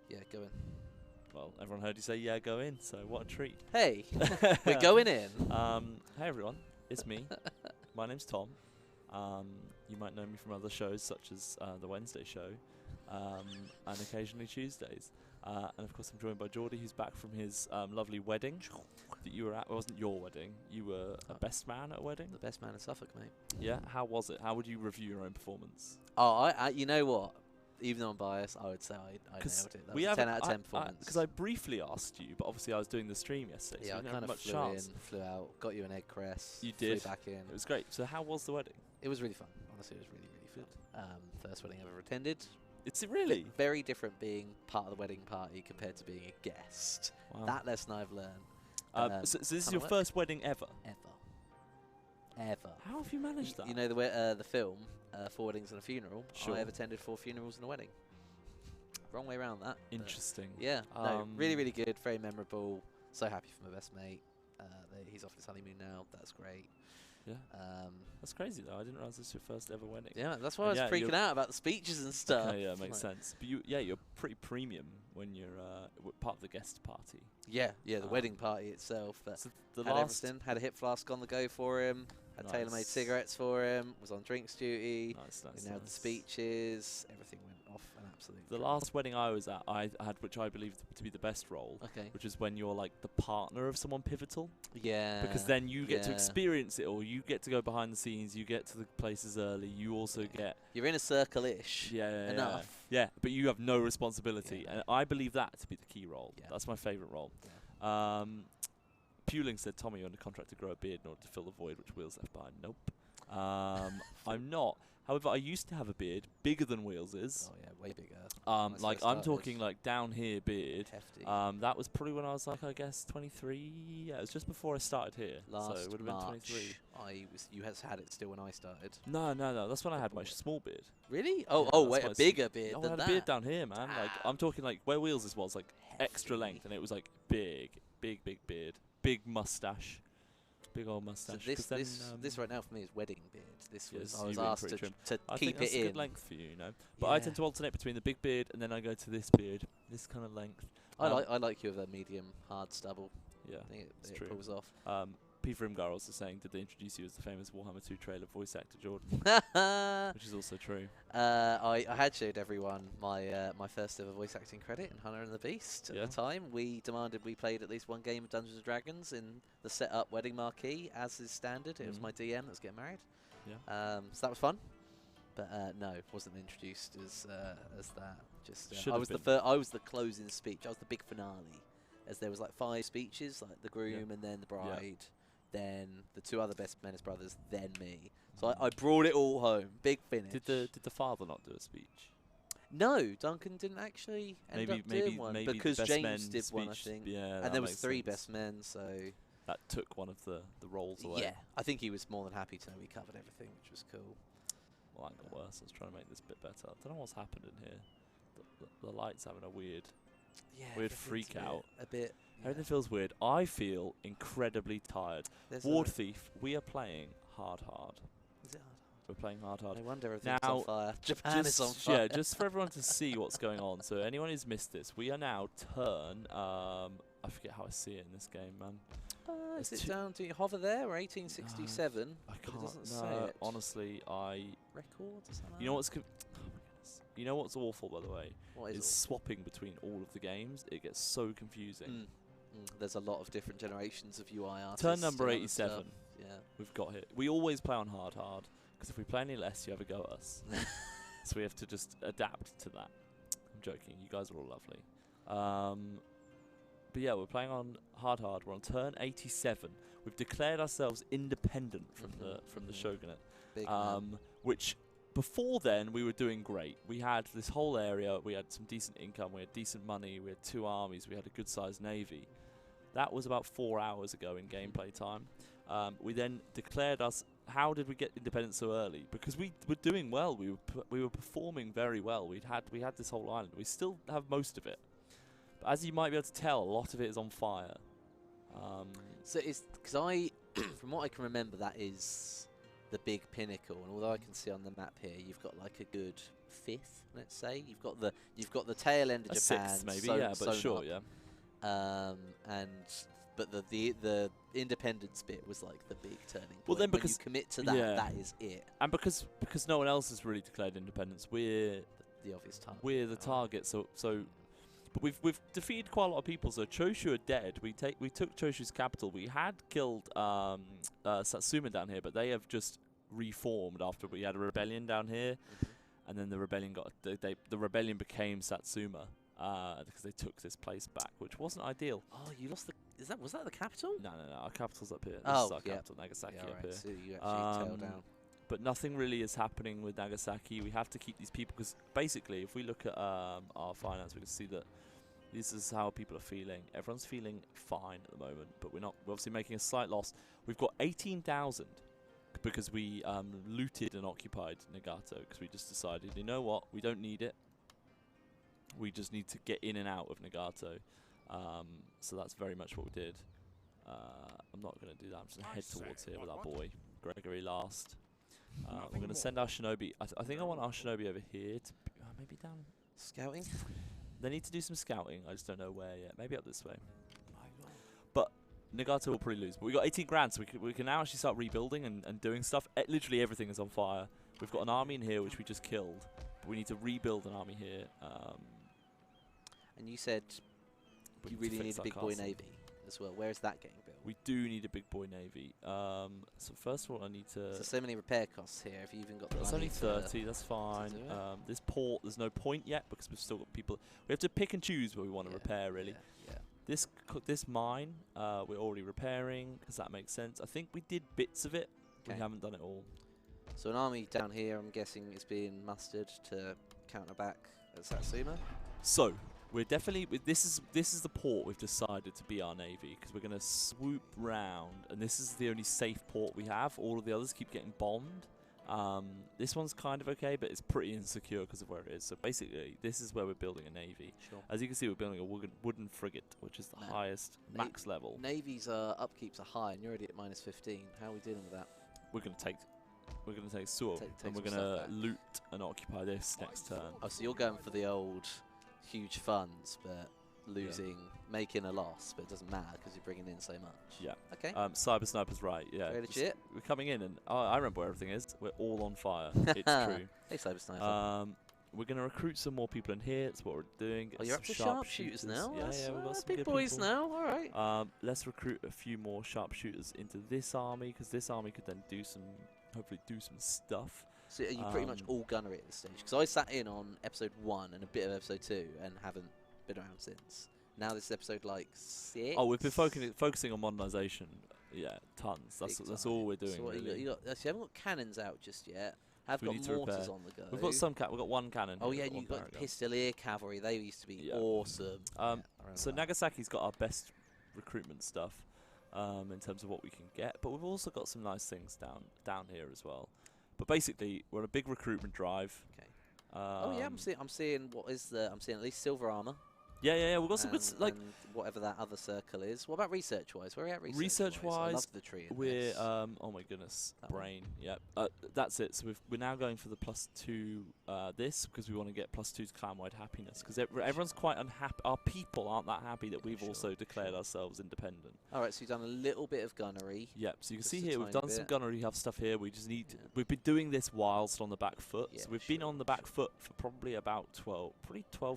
Yeah, go in. Well, everyone heard you say, yeah, go in, so what a treat. Hey, we're going in. Hey, everyone. It's me. My name's Tom. You might know me from other shows, such as the Wednesday show, and occasionally Tuesdays. And, of course, I'm joined by Geordie, who's back from his lovely wedding that you were at. It wasn't your wedding. You were a best man at a wedding? The best man in Suffolk, mate. Yeah? How was it? How would you review your own performance? Oh, you know what? Even though I'm biased, I would say I nailed it. That was a 10 out of 10 performance. Because I briefly asked you, but obviously I was doing the stream yesterday, yeah, so I we didn't kind have of much flew chance. in, flew out, got you an egg cress. You did. Flew back in. It was great. So how was the wedding? It was really fun. Honestly, it was really, really fun. First wedding I've ever attended. It's really? Very different being part of the wedding party compared to being a guest. Wow. That lesson I've learned. So this is your first wedding ever? Ever. How have you managed that? You know the film, 4 Weddings and a Funeral? Sure. I have attended 4 funerals and a wedding. Wrong way around that. Interesting. Yeah, no, really, really good. Very memorable. So happy for my best mate. He's off his honeymoon now. That's great. Yeah. That's crazy though. I didn't realize this was your first ever wedding. Yeah, that's why I was freaking out about the speeches and stuff. Okay, yeah, makes sense. But you're pretty premium when you're part of the guest party. Yeah, the wedding party itself. But So the had last everything. Had a hip flask on the go for him. Had tailor-made cigarettes for him. Was on drinks duty. Nice. We nailed the speeches. Everything went off an absolute. The last wedding I was at, I had, which I believe to be the best role, which is when you're like the partner of someone pivotal. Yeah. Because then you get to experience it all. You get to go behind the scenes. You get to the places early. You also get. You're in a circle-ish. Enough. Yeah, but you have no responsibility, and I believe that to be the key role. Yeah. That's my favourite role. Yeah. Puling said, Tommy, you're under contract to grow a beard in order to fill the void which Wheels left behind. Nope. I'm not. However, I used to have a beard bigger than Wheels is. Oh yeah, way bigger. Like I'm talking like down here beard. Hefty. That was probably when I was like, I guess 23. Yeah, it was just before I started here. Last so it would have been 23. You had it still when I started. No. That's when I had my small beard. Really? Yeah, wait, a bigger beard I than had that. a beard down here, man. Like I'm talking like where Wheels is was like extra length, and it was like big beard, big mustache, big old mustache. So this right now for me is wedding beard. This was yes, I was asked to I keep think that's it a in. good length for you, But I tend to alternate between the big beard and then I go to this beard, this kind of length. I like you with a medium hard stubble. Yeah, I think it's it true. pulls off. P. Grimgar also saying, did they introduce you as the famous Warhammer 2 trailer voice actor Jordan? Which is also true. I had showed everyone my first ever voice acting credit in Hunter and the Beast. At the time, we demanded we played at least one game of Dungeons & Dragons in the set-up wedding marquee, as is standard. It was my DM that was getting married. Yeah. So that was fun. But no, wasn't introduced as that. Just I was the closing speech. I was the big finale, as there was like 5 speeches, like the groom and then the bride, then the 2 other best men's brothers, then me. So I brought it all home. Big finish. Did the father not do a speech? No, Duncan didn't actually end up doing one because James did one, I think. Yeah, and there was 3 best men, so that took one of the roles away. Yeah, I think he was more than happy to know we covered everything, which was cool. Well, that got worse. I was trying to make this a bit better. I don't know what's happened in here. The light's having a weird freak out. A bit. Everything feels weird. I feel incredibly tired. Ward Thief, we are playing hard. Is it hard? We're playing hard. No wonder everything's on fire. Japan is on fire. Yeah, just for everyone to see what's going on. So anyone who's missed this, we are now turn. I forget how I see it in this game, man. Is it down to hover there or 1867? I can't. It doesn't say it. Honestly, Records or something. You know what's? You know what's awful, by the way? What is swapping between all of the games. It gets so confusing. There's a lot of different generations of UI artists. Turn number 87. Yeah. We've got it. We always play on hard, because if we play any less, you have a go at us. So we have to just adapt to that. I'm joking. You guys are all lovely. But yeah, we're playing on hard. We're on turn 87. We've declared ourselves independent from the shogunate. Which before then we were doing great. We had this whole area. We had some decent income. We had decent money. We had 2 armies. We had a good sized navy. That was about 4 hours ago in gameplay time. We then declared us. How did we get independence so early? Because we were doing well. We were performing very well. We had this whole island. We still have most of it. But as you might be able to tell, a lot of it is on fire. So it's because from what I can remember, that is the big pinnacle. And although I can see on the map here, you've got like a good fifth, let's say. You've got the tail end of Japan, sixth maybe, but sure, yeah. But the independence bit was like the big turning point. Well, then because when you commit to that, that is it. And because no one else has really declared independence, we're the obvious target. We're the target. So, but we've defeated quite a lot of people. So Choshu are dead. We took Choshu's capital. We had killed Satsuma down here, but they have just reformed after we had a rebellion down here, and then the rebellion the rebellion became Satsuma. Because they took this place back, which wasn't ideal. Oh, you lost was that the capital? No. Our capital's up here. This is our capital, Nagasaki, up here. So you actually tail down. But nothing really is happening with Nagasaki. We have to keep these people, because basically, if we look at our finance, we can see that this is how people are feeling. Everyone's feeling fine at the moment, but we're obviously making a slight loss. We've got 18,000 because we looted and occupied Nagato, because we just decided, you know what, we don't need it. We just need to get in and out of Nagato. So that's very much what we did. I'm not going to do that. I'm just going to head towards here with our boy, Gregory, last. We're going to send our shinobi. I think I want our shinobi over here to maybe down. Scouting? They need to do some scouting. I just don't know where yet. Maybe up this way. But Nagato will probably lose. But we got 18 grand, so we can now actually start rebuilding and doing stuff. Literally everything is on fire. We've got an army in here, which we just killed. But we need to rebuild an army here. And you said you really need a big boy navy as well. Where is that getting built? We do need a big boy navy. So first of all, I need to... So many repair costs here. Have you even got the money? It's only 30. That's fine. This port, there's no point yet because we've still got people... We have to pick and choose where we want to repair, really. Yeah. This mine, we're already repairing because that makes sense. I think we did bits of it. We haven't done it all. So an army down here, I'm guessing, is being mustered to counter back at Satsuma? So... We're definitely this is the port we've decided to be our navy, because we're going to swoop round, and this is the only safe port we have. All of the others keep getting bombed. This one's kind of okay, but it's pretty insecure because of where it is. So basically, this is where we're building a navy. Sure. As you can see, we're building a wooden frigate, which is the highest max level. Navies upkeeps are high, and you're already at -15. How are we dealing with that? We're going to take Suo, and we're going to loot and occupy this next turn. Oh, so you're going for the old huge funds, but losing, making a loss, but it doesn't matter because you're bringing in so much. Yeah. Okay. Cyber Sniper's right. Yeah. Very legit. We're coming in, and I remember where everything is. We're all on fire. It's true. Hey, Cyber Sniper. We're going to recruit some more people in here. That's what we're doing. You're up to sharpshooters now. Yeah, we've got some big good boys people. now. All right. Let's recruit a few more sharpshooters into this army, because this army could then hopefully do some stuff. So are you pretty much all gunnery at this stage? Because I sat in on episode 1 and a bit of episode 2 and haven't been around since. Now this is episode like 6. Oh, we've been focusing on modernization. Yeah, tons. That's all we're doing. So what really. you haven't got cannons out just yet. Have got mortars on the go. We've got we've got one cannon. Oh yeah, and you've got Pistolier cavalry. They used to be awesome. So Nagasaki's got our best recruitment stuff in terms of what we can get, but we've also got some nice things down here as well. But basically, we're on a big recruitment drive. Okay. Oh yeah, I'm seeing at least silver armor. Yeah. We've got some good and whatever that other circle is. What about research-wise? Where are we at research-wise? I love the tree. We're oh my goodness, brain. Yeah, that's it. So we're now going for the +2 this, because we want to get +2 clan-wide happiness, because everyone's quite unhappy. Our people aren't that happy that we've also declared ourselves independent. All right, so you've done a little bit of gunnery. Yep. So you can see here we've done some gunnery. We have stuff here. We just need. We've been doing this whilst on the back foot. So we've been on the back foot for probably about 12,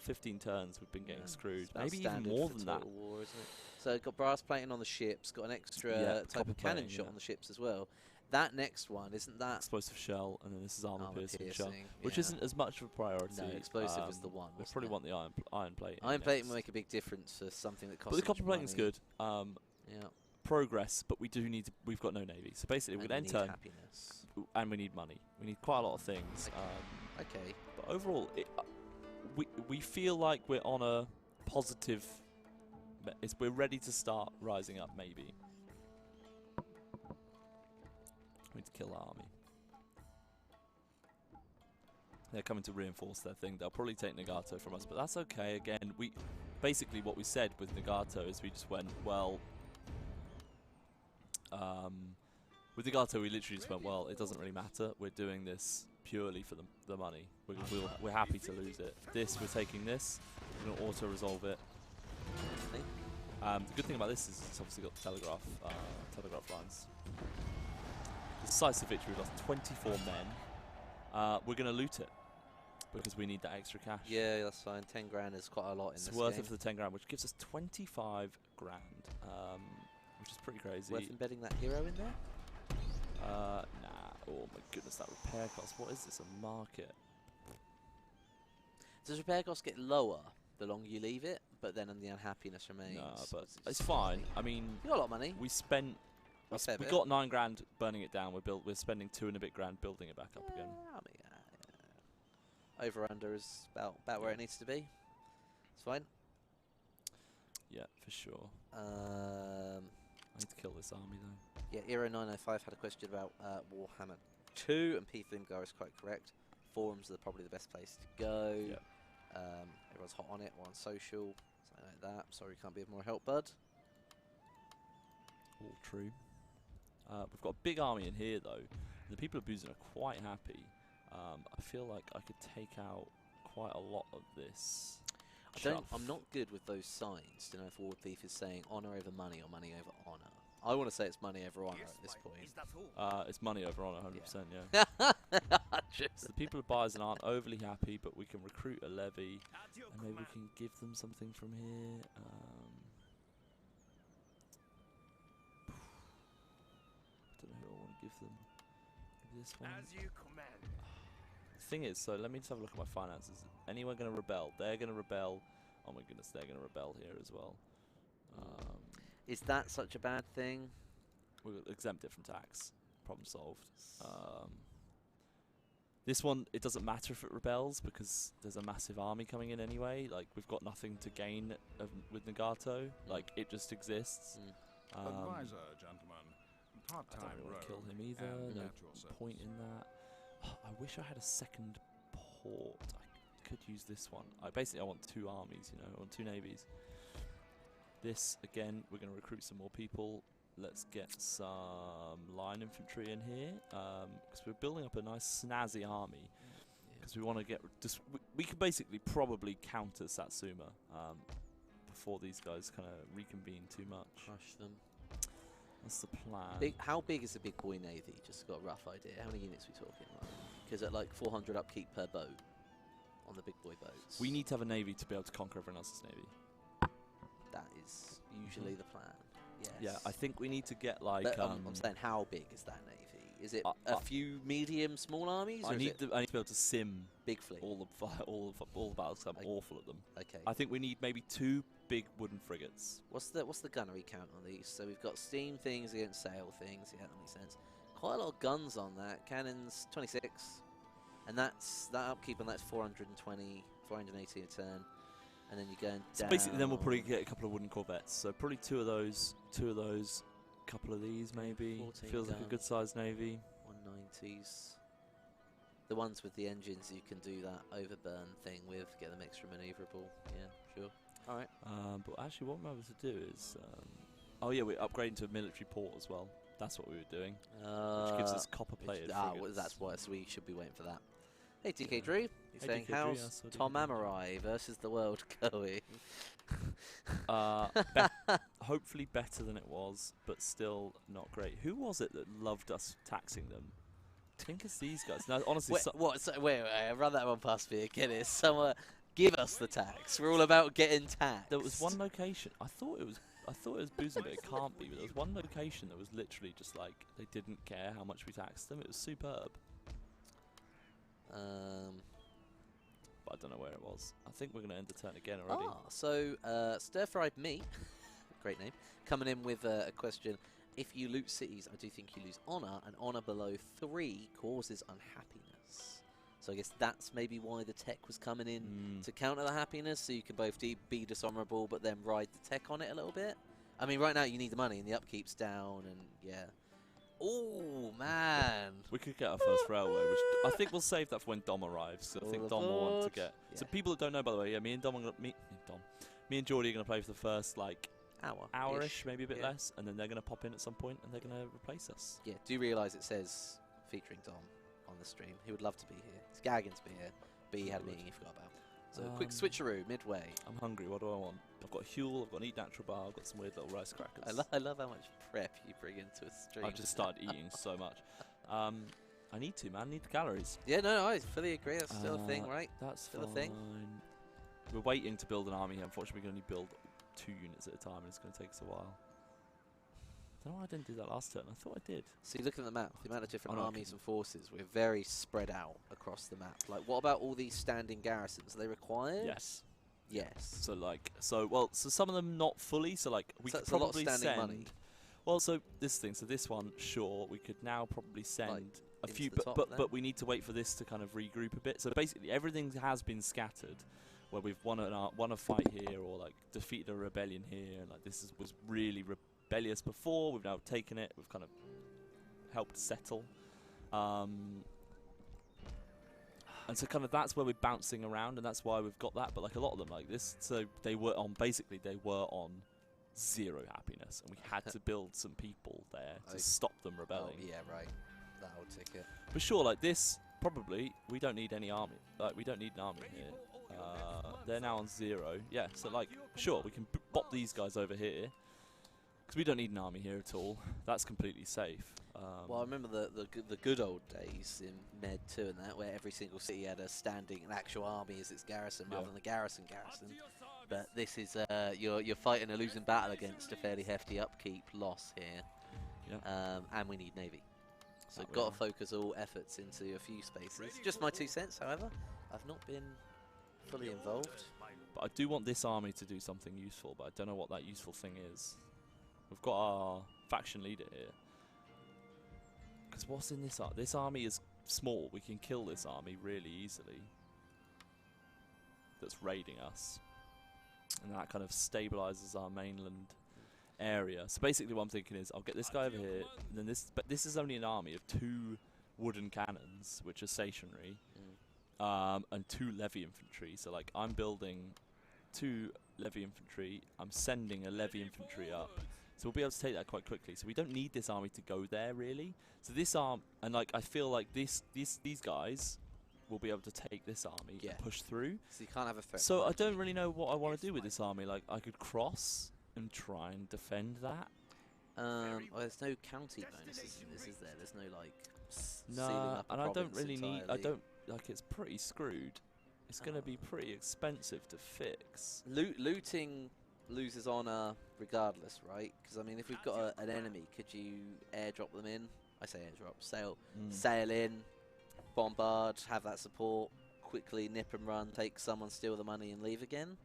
15 turns. We've been getting screwed. Maybe even more than that. War, isn't it? So got brass plating on the ships, got an extra type of cannon shot on the ships as well. That next one, isn't that explosive shell, and then this is armor piercing shell, which isn't as much of a priority. No, explosive is the one. We probably want the iron plate. Iron plating will make a big difference for something that costs. But the copper plating is good. Yeah. Progress, but we do need to. We've got no navy, so basically we're going to enter. Happiness. And we need money. We need quite a lot of things. Okay. But overall, we feel like we're on a positive. We're ready to start rising up, maybe. We need to kill our army. They're coming to reinforce their thing. They'll probably take Nagato from us, but that's okay. Again, basically what we said with Nagato is we just went, well, With Nagato, we literally just went, well, it doesn't really matter. We're doing this purely for the money. We're happy to lose it. This, we're taking this. We're going to auto-resolve it. The good thing about this is it's obviously got the telegraph lines. Decisive victory. We lost 24 men. We're going to loot it because we need that extra cash. Yeah, that's fine. 10 grand is quite a lot in this game. It's worth it for the 10 grand, which gives us 25 grand, which is pretty crazy. Worth embedding that hero in there? Nah. Oh my goodness, that repair cost. What is this? A market? Does repair cost get lower the longer you leave it, but then the unhappiness remains? No, but it's fine. I mean, you got a lot of money. We spent. We got 9 grand burning it down. We're spending 2 and a bit grand building it back up again. I mean, over under is about where it needs to be. It's fine. Yeah, for sure. I need to kill this army though. Yeah, Eero905 had a question about Warhammer 2, and P. Flimgar is quite correct. Forums are probably the best place to go. Yep. Everyone's hot on it, or on social, something like that. Sorry, can't be of more help, bud. All true. We've got a big army in here though. The people of Boozin are quite happy. I feel like I could take out quite a lot of this. I'm not good with those signs to know if War Thief is saying honour over money or money over honour. I want to say it's money over honour at this point. It's money over honour, 100%, yeah. So the people of Bison aren't overly happy, but we can recruit a levy, and maybe we can give them something from here. I don't know who I want to give them. Maybe this one. The thing is, so let me just have a look at my finances. Anyone going to rebel? They're going to rebel. Oh my goodness, they're going to rebel here as well. Is that such a bad thing? We'll exempt it from tax. Problem solved. This one, it doesn't matter if it rebels because there's a massive army coming in anyway. Like, we've got nothing to gain with Nagato. Like, it just exists. Advisor, gentlemen. I don't really want to kill him either. No point in that. I wish I had a second port. I could use this one. Basically, I want 2 armies, you know. I want 2 navies. This, again, we're going to recruit some more people. Let's get some line infantry in here. Because we're building up a nice snazzy army. Because we want to get... we can basically probably counter Satsuma before these guys kind of reconvene too much. Crush them. That's the plan. How big is the big boy navy? Just got a rough idea. How many units are we talking about? Because at like 400 upkeep per boat on the big boy boats. We need to have a navy to be able to conquer everyone else's navy. That is usually the plan. Yes. Yeah, I think we need to get like. I'm saying, how big is that navy? Is it a few medium, small armies? I need to be able to sim big fleet. All the battles. I'm awful at them. Okay. I think we need maybe 2 big wooden frigates. What's the gunnery count on these? So we've got steam things against sail things. Yeah, that makes sense. Quite a lot of guns on that. Cannons 26, and that upkeep on that's 420, 480 a turn. And then you're going so down. Basically, then we'll probably get a couple of wooden corvettes. So probably 2 of those, couple of these maybe. Feels like a good sized navy. 190s. The ones with the engines, you can do that overburn thing with, get them extra manoeuvrable. Yeah, sure. All right. But actually, what we're able to do is, oh yeah, we're upgrading to a military port as well. That's what we were doing, which gives us copper-plated frigates. Well, that's why. So we should be waiting for that. Hey, TK Drew. You're saying, how's Tom Amorai versus the world going? Hopefully better than it was, but still not great. Who was it that loved us taxing them? I think it's these guys. No, honestly, wait, run that one past me again. It's somewhere. Give us the tax. We're all about getting taxed. There was one location. I thought it was Boozin, but it can't be. But there was one location that was literally just like they didn't care how much we taxed them. It was superb. But I don't know where it was. I think we're going to end the turn again already. So Stir-Fried Meat, great name, coming in with a question. If you loot cities, I do think you lose honor, and honor below 3 causes unhappiness. So I guess that's maybe why the tech was coming in to counter the happiness, so you can both be dishonorable, but then ride the tech on it a little bit. I mean, right now you need the money, and the upkeep's down, and yeah. Oh, man. We could get our first railway, which I think we'll save that for when Dom arrives. So I think Dom will want to get... Yeah. So people that don't know, by the way, yeah, me and Geordie are going to play for the first, like, hour-ish, maybe a bit less, and then they're going to pop in at some point and they're going to replace us. Yeah, do realise it says featuring Dom on the stream. He would love to be here. He's gagging to be here, but he had a meeting he forgot about. So quick switcheroo midway. I'm hungry. What do I want? I've got a Huel, I've got an Eat Natural bar, I've got some weird little rice crackers. I love how much prep you bring into a stream. I've just started eating so much. I need to, man. I need the calories. Yeah, no, I fully agree. That's still a thing, right? That's still fine. a thing. We're waiting to build an army here. Unfortunately, we can only build 2 units at a time, and it's going to take us a while. I don't know why I didn't do that last turn. I thought I did. So you look at the map, the amount of different armies and forces, we're very spread out across the map. Like, what about all these standing garrisons? Are they required? Yes. Yes. So some of them not fully. So like we could probably send money. Well, so this thing. So this one, sure, we could now probably send like a few, but we need to wait for this to kind of regroup a bit. So basically, everything has been scattered. Where we've won a fight here, or like defeated a rebellion here, and like this was really rebellious before. We've now taken it. We've kind of helped settle, and so kind of that's where we're bouncing around, and that's why we've got that. But like a lot of them, like this, so they were on 0 happiness, and we had to build some people there to stop them rebelling. Oh yeah, right. That would take it. But sure, like this, probably we don't need any army. Like we don't need an army here. They're now on 0. Yeah, so like, sure, we can bop these guys over here. Because we don't need an army here at all. That's completely safe. Well, I remember the good old days in Med 2 and that, where every single city had an actual army as its garrison, rather than the garrison. But this is, you're fighting a losing battle against a fairly hefty upkeep loss here. Yeah. And we need navy. So got to focus all efforts into a few spaces. Just my 2 cents, however. I've not been fully involved. But I do want this army to do something useful, but I don't know what that useful thing is. We've got our faction leader here. Because what's in this army? This army is small. We can kill this army really easily. That's raiding us. And that kind of stabilizes our mainland area. So basically what I'm thinking is I'll get this guy over here, and then but this is only an army of 2 wooden cannons, which are stationary. And 2 levy infantry. So like I'm building 2 levy infantry. I'm sending a levy infantry up. So we'll be able to take that quite quickly. So we don't need this army to go there really. So this and like I feel like these guys will be able to take this army and push through. So you can't have a threat. So I don't really know what I want to do with this army. Like I could cross and try and defend that. Well, there's no county bonuses in this, is there? There's no like. No, and I don't really need. I don't. Like, it's pretty screwed. It's going to be pretty expensive to fix. Looting loses honour regardless, right? Because, I mean, if we've got an enemy, could you airdrop them in? I say airdrop. Sail in, bombard, have that support, quickly nip and run, take someone, steal the money and leave again?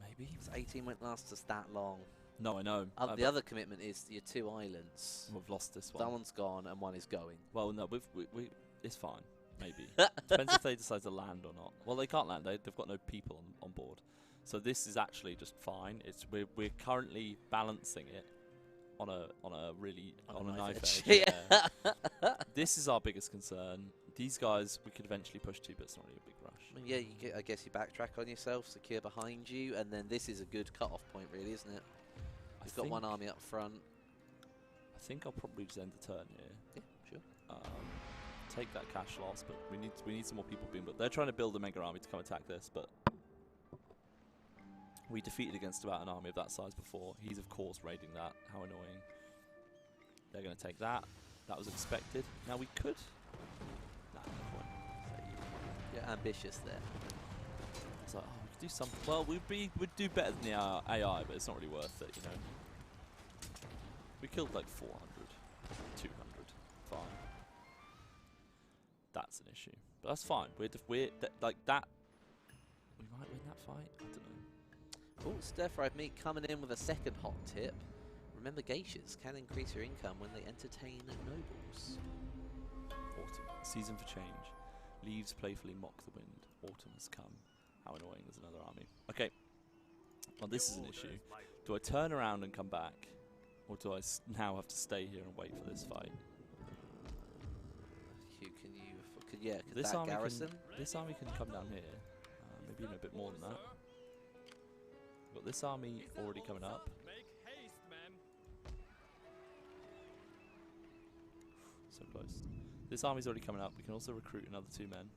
Maybe. 18 won't last us that long. No, I know. The other commitment is your 2 islands. We've lost this one. That one's gone and one is going. Well, no, it's fine. Maybe. Depends if they decide to land or not. Well, they can't land. They've got no people on board. So this is actually just fine. We're currently balancing it on a knife edge. Yeah. This is our biggest concern. These guys we could eventually push to, but it's not really a big rush. Yeah, I guess you backtrack on yourself, secure behind you, and then this is a good cut-off point, really, isn't it? You've got one army up front. I think I'll probably just end the turn here. Yeah, sure. Take that cash loss, but we need some more people being built. They're trying to build a mega army to come attack this, but we defeated against about an army of that size before. He's of course raiding that. How annoying. They're going to take that. That was expected. Now we could. Nah, no point. You're ambitious there. It's like, oh, we could do something. Well, we'd do better than the AI, but it's not really worth it, you know. We killed like 400, 200. Fine. That's an issue, but that's fine. Like that. We might win that fight. I don't know. Oh, stir-fried meat coming in with a second hot tip. Remember, geishas can increase your income when they entertain nobles. Autumn, season for change. Leaves playfully mock the wind. Autumn has come. How annoying! There's another army. Okay. Well, this is an issue. Do I turn around and come back, or do I now have to stay here and wait for this fight? Could that garrison? This army can come down here. Maybe even a bit more than that. Got this army already coming up. So close. This army's already coming up. We can also recruit another 2 men.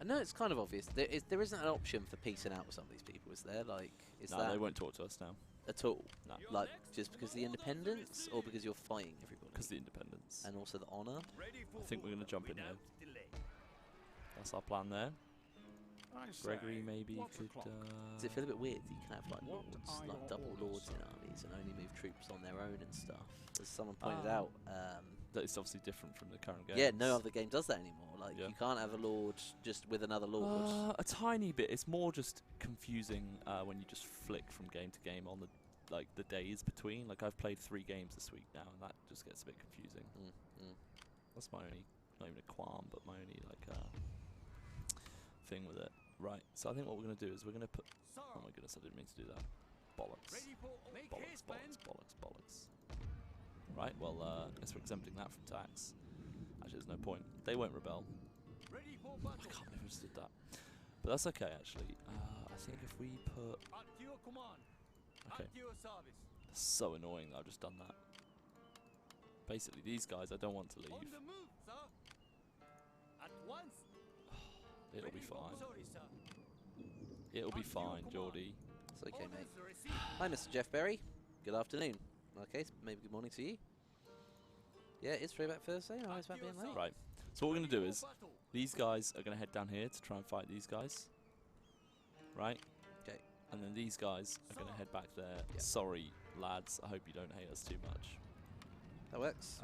I know it's kind of obvious. There isn't an option for peacing out with some of these people, is there? Like, is no, that they won't talk to us now. at all? No. Like, just because of the independence, or because you're fighting everybody? Because the independence. And also the honour? I think we're going to jump in here. That's our plan there. Gregory maybe could... Does it feel a bit weird that you can have like lords, like double lords in armies and only move troops on their own and stuff? As someone pointed out... that is obviously different from the current game. Yeah, no other game does that anymore. Like, you can't have a lord just with another lord. A tiny bit. It's more just confusing when you just flick from game to game on the days between. Like, I've played 3 games this week now, and that just gets a bit confusing. That's my only, not even a qualm, but my only thing with it. Right. So I think what we're going to do is we're going to put. Oh my goodness, I didn't mean to do that. Bollocks. Bollocks. Bollocks. Bollocks. Bollocks. Right. Well, I guess we're exempting that from tax. Actually, there's no point. They won't rebel. I can't believe I just did that. But that's okay, actually. I think if we put... Okay. That's so annoying that I've just done that. Basically, these guys I don't want to leave. It'll be fine. It'll be fine, Geordie. It's okay, mate. Hi, Mr. Jeff Berry. Good afternoon. Okay, maybe good morning to you. Yeah, it's Throwback Thursday. I was about being late. Right. So what we're going to do is, these guys are going to head down here to try and fight these guys. Right? Okay. And then these guys are going to head back there. Yep. Sorry, lads. I hope you don't hate us too much. That works.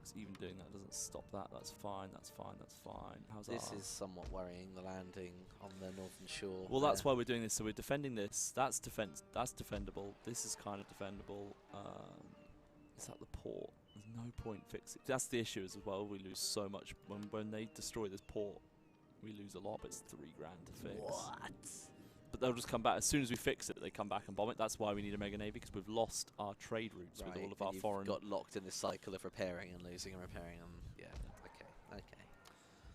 'cause even doing that doesn't stop that. That's fine. That's fine. That's fine. How's this is somewhat worrying, the landing on the northern shore. Well, that's why we're doing this. So we're defending this. That's defendable. This is kind of defendable. Is that the port? There's no point fixing. That's the issue as well. We lose so much when they destroy this port. We lose a lot, but it's $3 grand to fix. What? But they'll just come back as soon as we fix it. They come back and bomb it. That's why we need a mega navy, because we've lost our trade routes with all of our foreign. Got locked in this cycle of repairing and losing and repairing them. Yeah. Okay.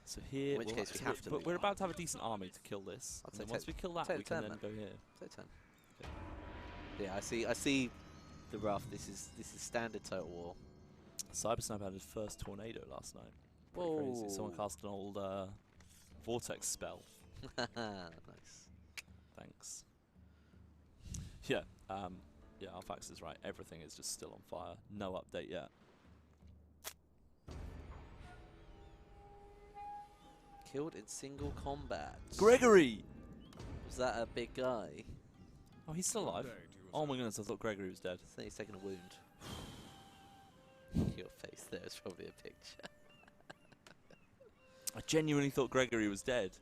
So here, in which case we have to. But we're about to have a decent army to kill this. And then once we kill that, we can then go here. Say 10. Okay. Yeah, I see. The rough. This is standard Total War. Cyber Sniper had his first tornado last night. Pretty Whoa. crazy. Someone cast an old vortex spell. Nice. Thanks. Yeah. Yeah. Alfax is right. Everything is just still on fire. No update yet. Killed in single combat. Gregory. Was that a big guy? Oh, he's still alive. Oh my goodness! I thought Gregory was dead. I think he's taken a wound. Your face there is probably a picture. I genuinely thought Gregory was dead.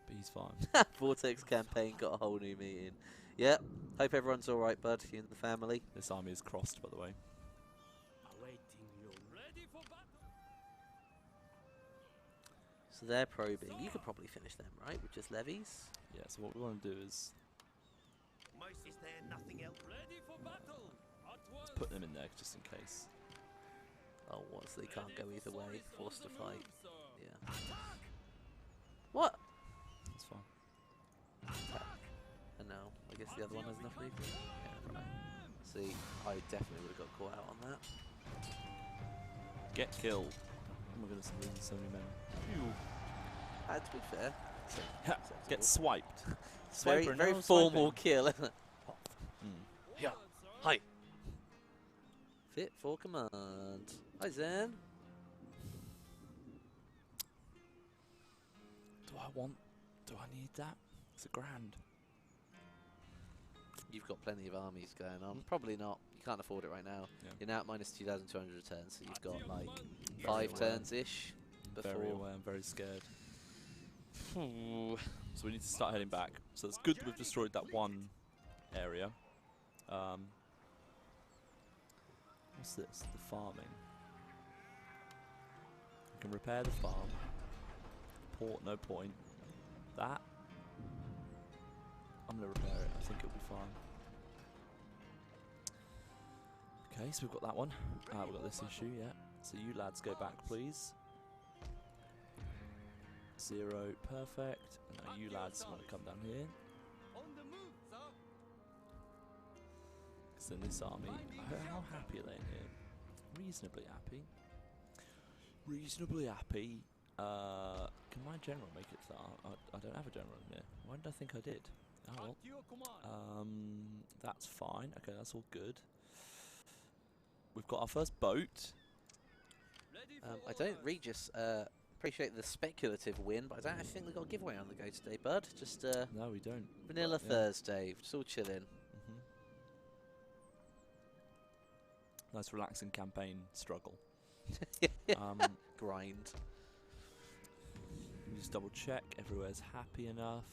But he's fine. Vortex campaign got a whole new meeting. Yep. Hope everyone's alright, bud. You and the family. This army is crossed, by the way. So they're probing. You could probably finish them, right? With just levies? Yeah, so what we want to do is... Is there nothing else? Ready for battle. Let's put them in there, just in case. Oh, what? So they can't go either way. Forced to fight. Yeah. What? That's fine. Attack. And now, I guess the other one has enough refill. Yeah, right. See, I definitely would have got caught out on that. Get killed. Oh my goodness, I'm losing so many men. To be fair. Get swiped. Very formal kill, isn't it? Yeah. Hi. Fit for command. Hi, Zen. Do I need that? It's $1 grand. You've got plenty of armies going on. Probably not. You can't afford it right now. Yeah. You're now at minus 2,200 returns, so you've got like 5 turns-ish before. Very aware, I'm very scared. So we need to start heading back. So it's good that we've destroyed that one area. What's this? The farming. We can repair the farm. Port, no point. That. I'm going to repair it. I think it'll be fine. Okay, so we've got that one. We've got this issue, yeah. So you lads go back, please. 0, perfect. Now you lads want to come down here. On the move, sir. Because then this army, how happy are they in here? Reasonably happy. Reasonably happy. Can my general make it to that? I don't have a general in here. Why did I think I did? Oh well. At your command. That's fine. Okay, that's all good. We've got our first boat. Ready for I don't, orders. Regis, appreciate the speculative win, but I don't think we've got a giveaway on the go today, bud. Just No, we don't. vanilla Yeah. Thursday, just all chilling. Nice relaxing campaign struggle. Grind. Just double check everywhere's happy enough.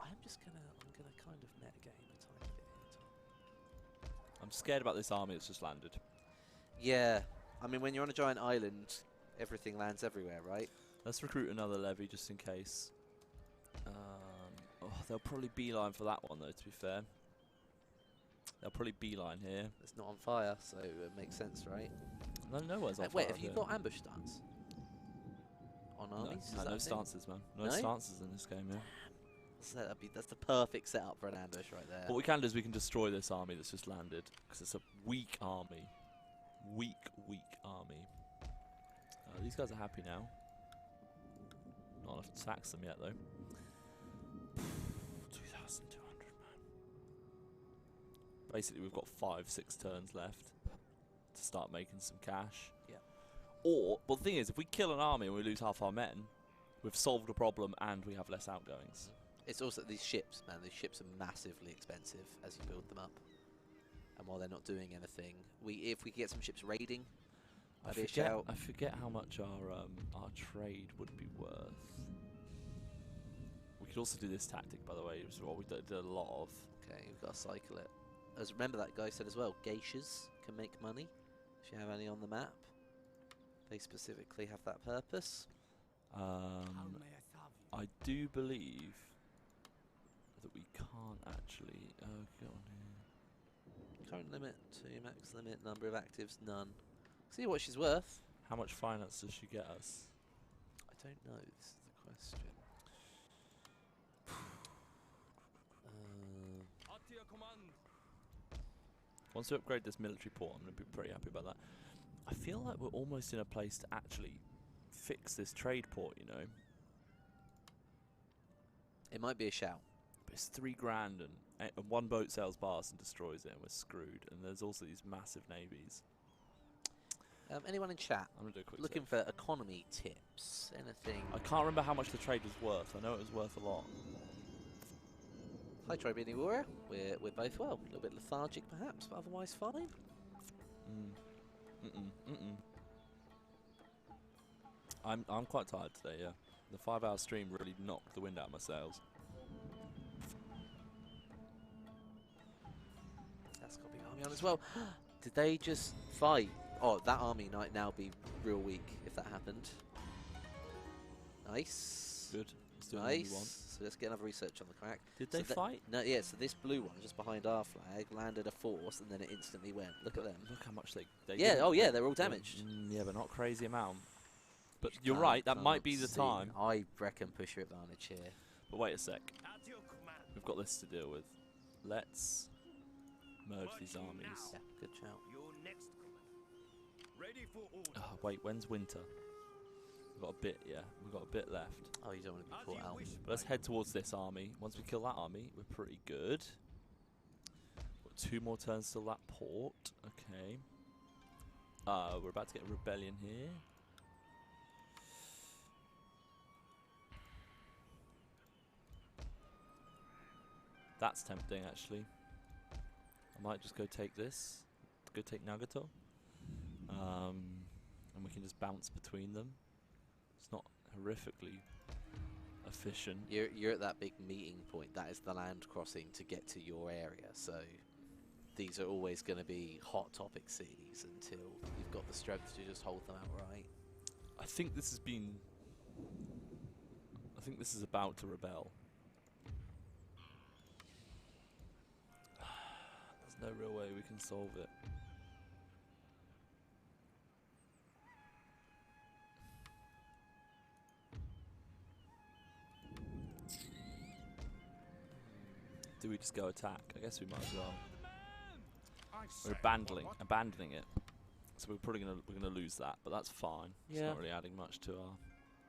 I'm gonna kind of metagame a tiny bit here. I'm scared about this army that's just landed. Yeah, I mean when you're on a giant island, everything lands everywhere, right? Let's recruit another levy just in case. They'll probably beeline for that one though, to be fair. They'll probably beeline here. It's not on fire, so it makes sense, right? No where's on Wait, fire have you here. got ambush stance on No, armies? Is that no a thing? stances, man. No No? stances in this game, yeah. So that's the perfect setup for an ambush right there. What we can do is we can destroy this army that's just landed, because it's a weak army. Weak army. These guys are happy now. Not enough to tax them yet, though. 2,200, man. Basically, we've got 5-6 turns left to start making some cash. Yeah. Well, the thing is, if we kill an army and we lose half our men, we've solved a problem and we have less outgoings. It's also these ships, man. These ships are massively expensive as you build them up. And while they're not doing anything, if we could get some ships raiding, that'd be a shout. I forget how much our trade would be worth. We could also do this tactic, by the way. It was what we did a lot of. Okay, we've got to cycle it. As remember that guy said as well, geishas can make money. If you have any on the map, they specifically have that purpose. How may I serve you? I do believe that we can't actually. Get on here. Current limit 2, max limit, number of actives none. See what she's worth. How much finance does she get us? I don't know. This is the question. At your command. Once we upgrade this military port, I'm going to be pretty happy about that. I feel like we're almost in a place to actually fix this trade port, you know. It might be a shout. But it's $3,000 and one boat sails past and destroys it, and we're screwed. And there's also these massive navies. Anyone in chat I'm gonna do a quick looking search. for economy tips? Anything? I can't remember how much the trade was worth. I know it was worth a lot. Hi, Tribini Warrior. We're both well. A little bit lethargic, perhaps, but otherwise fine. I'm quite tired today. Yeah, the 5-hour stream really knocked the wind out of my sails. That's got a big army on as well. Did they just fight? Oh, that army might now be real weak if that happened. Nice. Good. Let's do another one. Nice. So let's get another research on the crack. Did So they fight? No, yeah, so this blue one just behind our flag landed a force and then it instantly went. Look at them. Look how much they Yeah, didn't- oh yeah, they're all damaged. Yeah, but not crazy amount. But You you're can't- right, that might can't be the see. time. I reckon push your advantage here. But wait a sec. At your command. We've got this to deal with. Let's merge these Marching armies. now. Yeah, good shout. Your next command. Ready for order. Oh, wait, when's winter? We've got a bit, yeah. We've got a bit left. Oh, you don't want to be As caught you out. wish, But let's my head towards this army. Once we kill that army, we're pretty good. Got 2 more turns till that port. Okay. We're about to get a rebellion here. That's tempting, actually. I might just go take this. Go take Nagato. And we can just bounce between them. It's not horrifically efficient. You're at that big meeting point. That is the land crossing to get to your area. So these are always going to be hot topic cities until you've got the strength to just hold them outright. I think this has been. I think this is about to rebel. There's no real way we can solve it. Do we just go attack? I guess we might as well. We're say abandoning it. So we're probably gonna lose that, but that's fine. It's not really adding much to our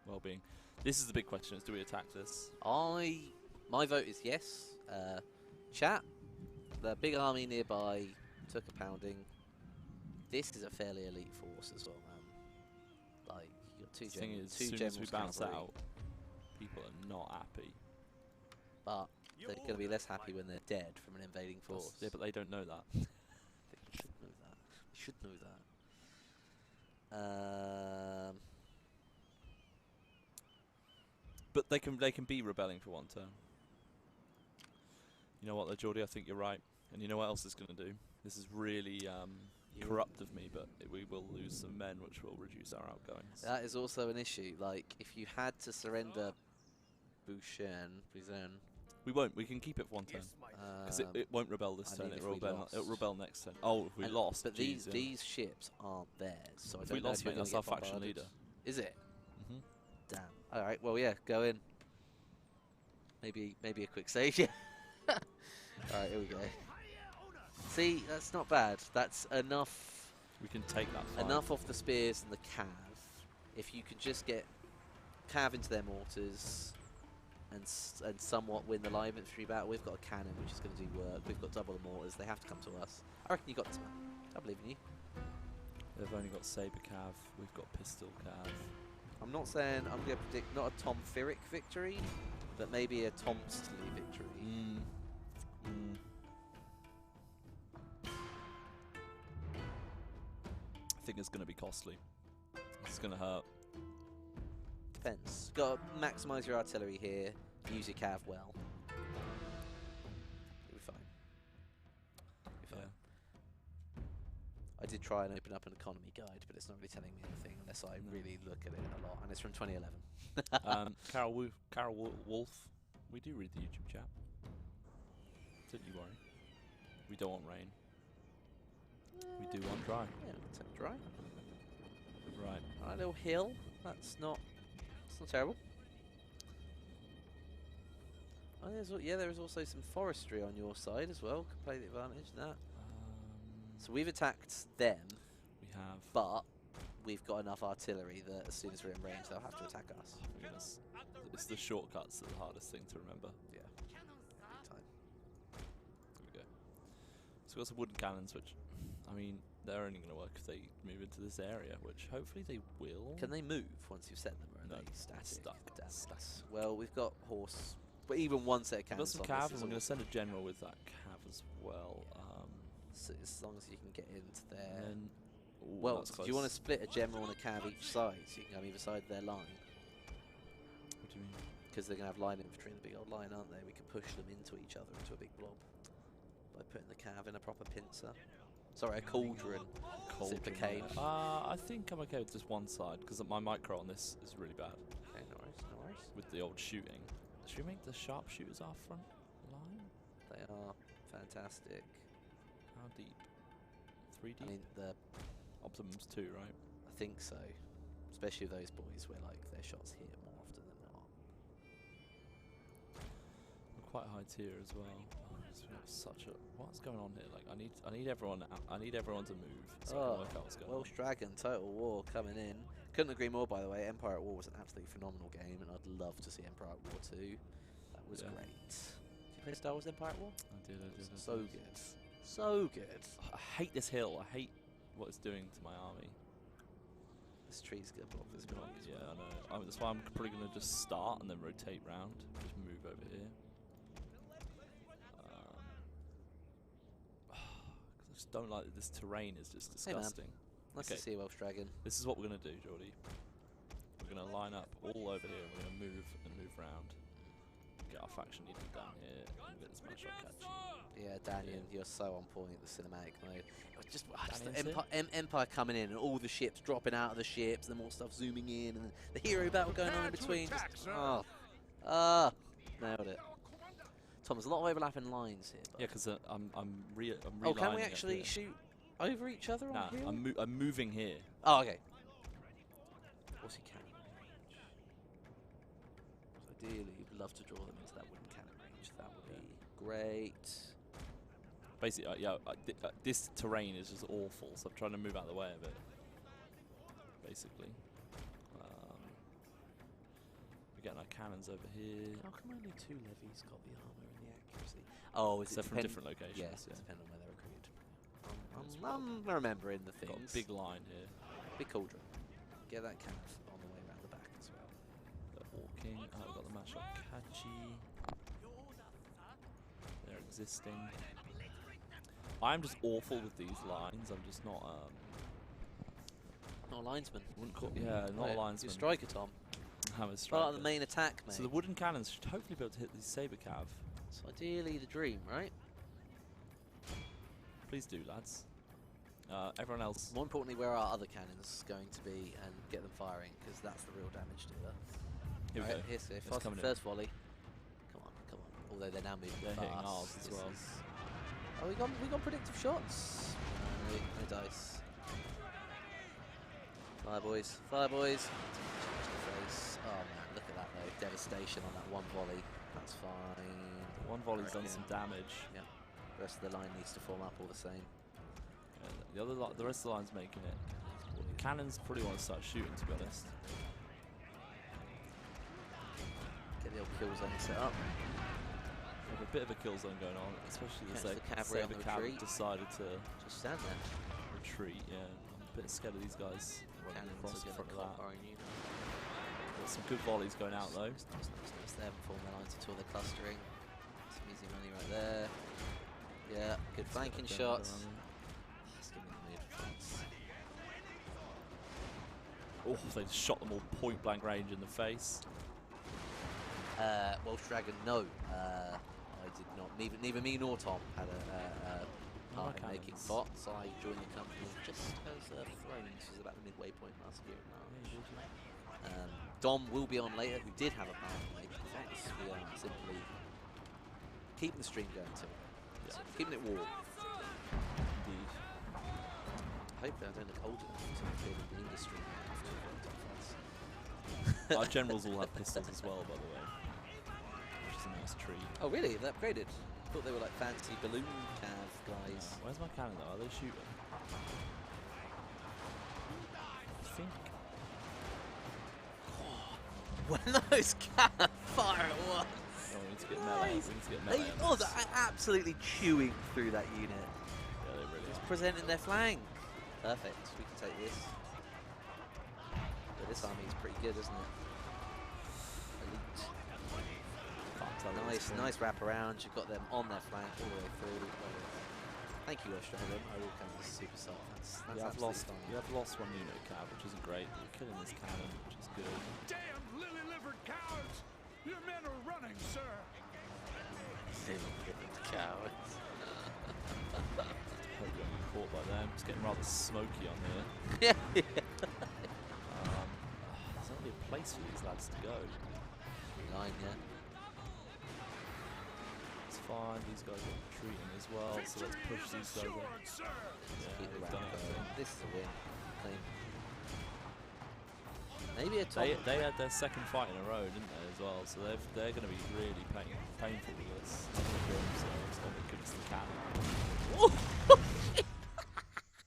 well-being. This is the big question: is do we attack this? My vote is yes. Chat, the big army nearby took a pounding. This is a fairly elite force as well, man. Like you got two generals. As soon as we bounce out, people are not happy. But they're going to be less happy when they're dead from an invading force. Yeah, but they don't know that. They should know that. They should know that. But they can be rebelling for one turn. You know what, though, Geordie? I think you're right. And you know what else it's going to do? This is really corrupt of me, but we will lose some men, which will reduce our outgoings. That is also an issue. Like, if you had to surrender Bouchon, we won't. We can keep it for one turn. Because it won't rebel this turn. It'll rebel next turn. Oh, if we lost. But these ships aren't theirs. So if we lost, mate, that's our faction leader. Is it? Mm-hmm. Damn. All right. Well, yeah. Go in. Maybe a quick save. Yeah. All right. Here we go. See, that's not bad. That's enough. We can take that fight. Enough off the spears and the cav. If you can just get cav into their mortars and somewhat win the light infantry battle, we've got a cannon which is going to do work. We've got double the mortars. They have to come to us. I reckon you got this, man. I believe in you. They've only got saber cav. We've got pistol cav. I'm not saying I'm going to predict not a Tom Fyrick victory, but maybe a Tomsterly victory. I think it's going to be costly. It's going to hurt. Defense. Got to maximise your artillery here. Use your cav well. You'll be fine. You'll be fine. I did try and open up an economy guide, but it's not really telling me anything unless I really look at it a lot. And it's from 2011. Carol Wolf, we do read the YouTube chat. Don't you worry. We don't want rain. We do want dry. Yeah, we'll take dry. Right. Alright, little hill. That's not terrible. Oh, there is also some forestry on your side as well. Could play the advantage in that. So we've attacked them. We have. But we've got enough artillery that as soon as we're in range, they'll have to attack us. It's the shortcuts that are the hardest thing to remember. Yeah. Big time. There we go. So we've got some wooden cannons, which, I mean, they're only going to work if they move into this area, which hopefully they will. Can they move once you've set them, or are No, they static? Stuck. Well, we've got horse, but even one set of cannons. We've got some cav, and we're going to send a general with that cav as well. So as long as you can get into there. Ooh, well, do you want to split a general and a cav each side, so you can come either side of their line? What do you mean? Because they're going to have line infantry in the big old line, aren't they? We can push them into each other, into a big blob, by putting the cav in a proper pincer. Sorry, a cauldron. As it became. I think I'm okay with just one side, because my micro on this is really bad. Okay, no worries, no worries. With the old shooting. Should we make the sharpshooters our front line? They are fantastic. How deep? 3 deep? I mean, the Optimum's 2, right? I think so. Especially with those boys where like their shots hit more often than not. We're quite high tier as well. What's going on here? Like I need everyone to move so I can work out what's going on. Welsh Dragon, Total War coming in. Couldn't agree more, by the way. Empire at War was an absolutely phenomenal game, and I'd love to see Empire at War 2. That was great. Did you play Star Wars Empire at War? I did. So good. So good. I hate this hill. I hate what it's doing to my army. This tree's gonna block this block as well. Yeah, I know. That's why I'm probably gonna just start and then rotate round. Just move over here. I just don't like that this terrain is just disgusting. Nice to see a Welsh Dragon. This is what we're gonna do, Geordie. We're gonna line up all over here. We're gonna move and move round. Get our faction leader down here and get this match on catching. Yeah, Daniel, you're so on point at the cinematic mode. It was just the Empire coming in and all the ships dropping out of the ships, and then more stuff zooming in, and the hero battle going on in between. Just, nailed it. Tom, there's a lot of overlapping lines here. Yeah, because I'm relining. Oh, can we actually shoot over each other? Nah, I'm moving here. Oh, okay. What's he cannon range? Ideally, you'd love to draw them into that wooden cannon range. That would be Great. Basically, this terrain is just awful, so I'm trying to move out of the way of it. Basically. We're getting our cannons over here. How come only 2 levies got the armor and the accuracy? Oh, is it from different locations? Yeah, it depends on where they're recruited. I'm remembering the Got a things. big line here. Big cauldron. Get that cannon on the way around the back as well. They're walking. Oh, we've got the mashup Kachi. They're existing. I'm just awful with these lines. I'm just not. Not a linesman. Not a linesman. You're a striker, Tom. I'm a striker. Part of the main attack, mate. So the wooden cannons should hopefully be able to hit these saber cav. It's ideally the dream, right? Please do, lads. Everyone else. More importantly, where are other cannons going to be and get them firing, because that's the real damage dealer. Here we go. Here's first volley. Come on, come on. Although they're now moving fast. They're hitting ours as well. Oh, we got predictive shots. No dice. Fire boys, fire boys. Oh man, look at that though. Devastation on that one volley. That's fine. One volley's done some damage. Yeah. The rest of the line needs to form up all the same. Yeah, the rest of the line's making it. The cannons probably want to start shooting, to be honest. Get the old kill zone set up. We have a bit of a kill zone going on, especially as the cavalry on the retreat. Decided to just stand there. Retreat. Yeah, I'm a bit scared of these guys. Cannons are going to clock our unit. Got some good volleys going out though. Nice. They haven't formed their lines until they're clustering. Some easy money right there. Yeah, good flanking shots. Let's give me the mid flanks. Oh, they just shot them all point blank range in the face. Welsh Dragon, no. I did not. Neither me nor Tom had a part in making bots. I joined the company just as Thrones was about the midway point last year in March. Dom will be on later, who did have a part in making bots. We are simply keeping the stream going too. Yeah. Keeping it warm. Indeed. Hopefully I don't look old enough to be in the industry after Our generals all have pistols as well, by the way. Which is a nice treat. Oh really? They're upgraded? I thought they were like fancy balloon cav guys. Where's my cannon though? Are they shooting? I think. When those cannon fire at once! Oh, we need to get melee. Nice. We need to get melee. They're absolutely chewing through that unit. Yeah, they really Just are. presenting their flank. Perfect. We can take this. But this army is pretty good, isn't it? Elite. Nice wrap around. You've got them on their flank all the way through. Thank you, Australia. I will come as super soft. That's you have lost one unit, Cav, which isn't great. You're killing this cannon, which is good. Damn lily-livered cowards! Your men are running, sir! Lily-livered cowards. Hope you don't get caught by them. It's getting rather smoky on here. Yeah. There's only a place for these lads to go. 9, yeah. It's fine. These guys are retreating as well, so let's push these guys up. Yeah, Keep the they've round done it. going. This is a win. Clean. Maybe a top. They had their second fight in a row, didn't they, as well? So they're going to be really painful with this. So oh my goodness, the cannon.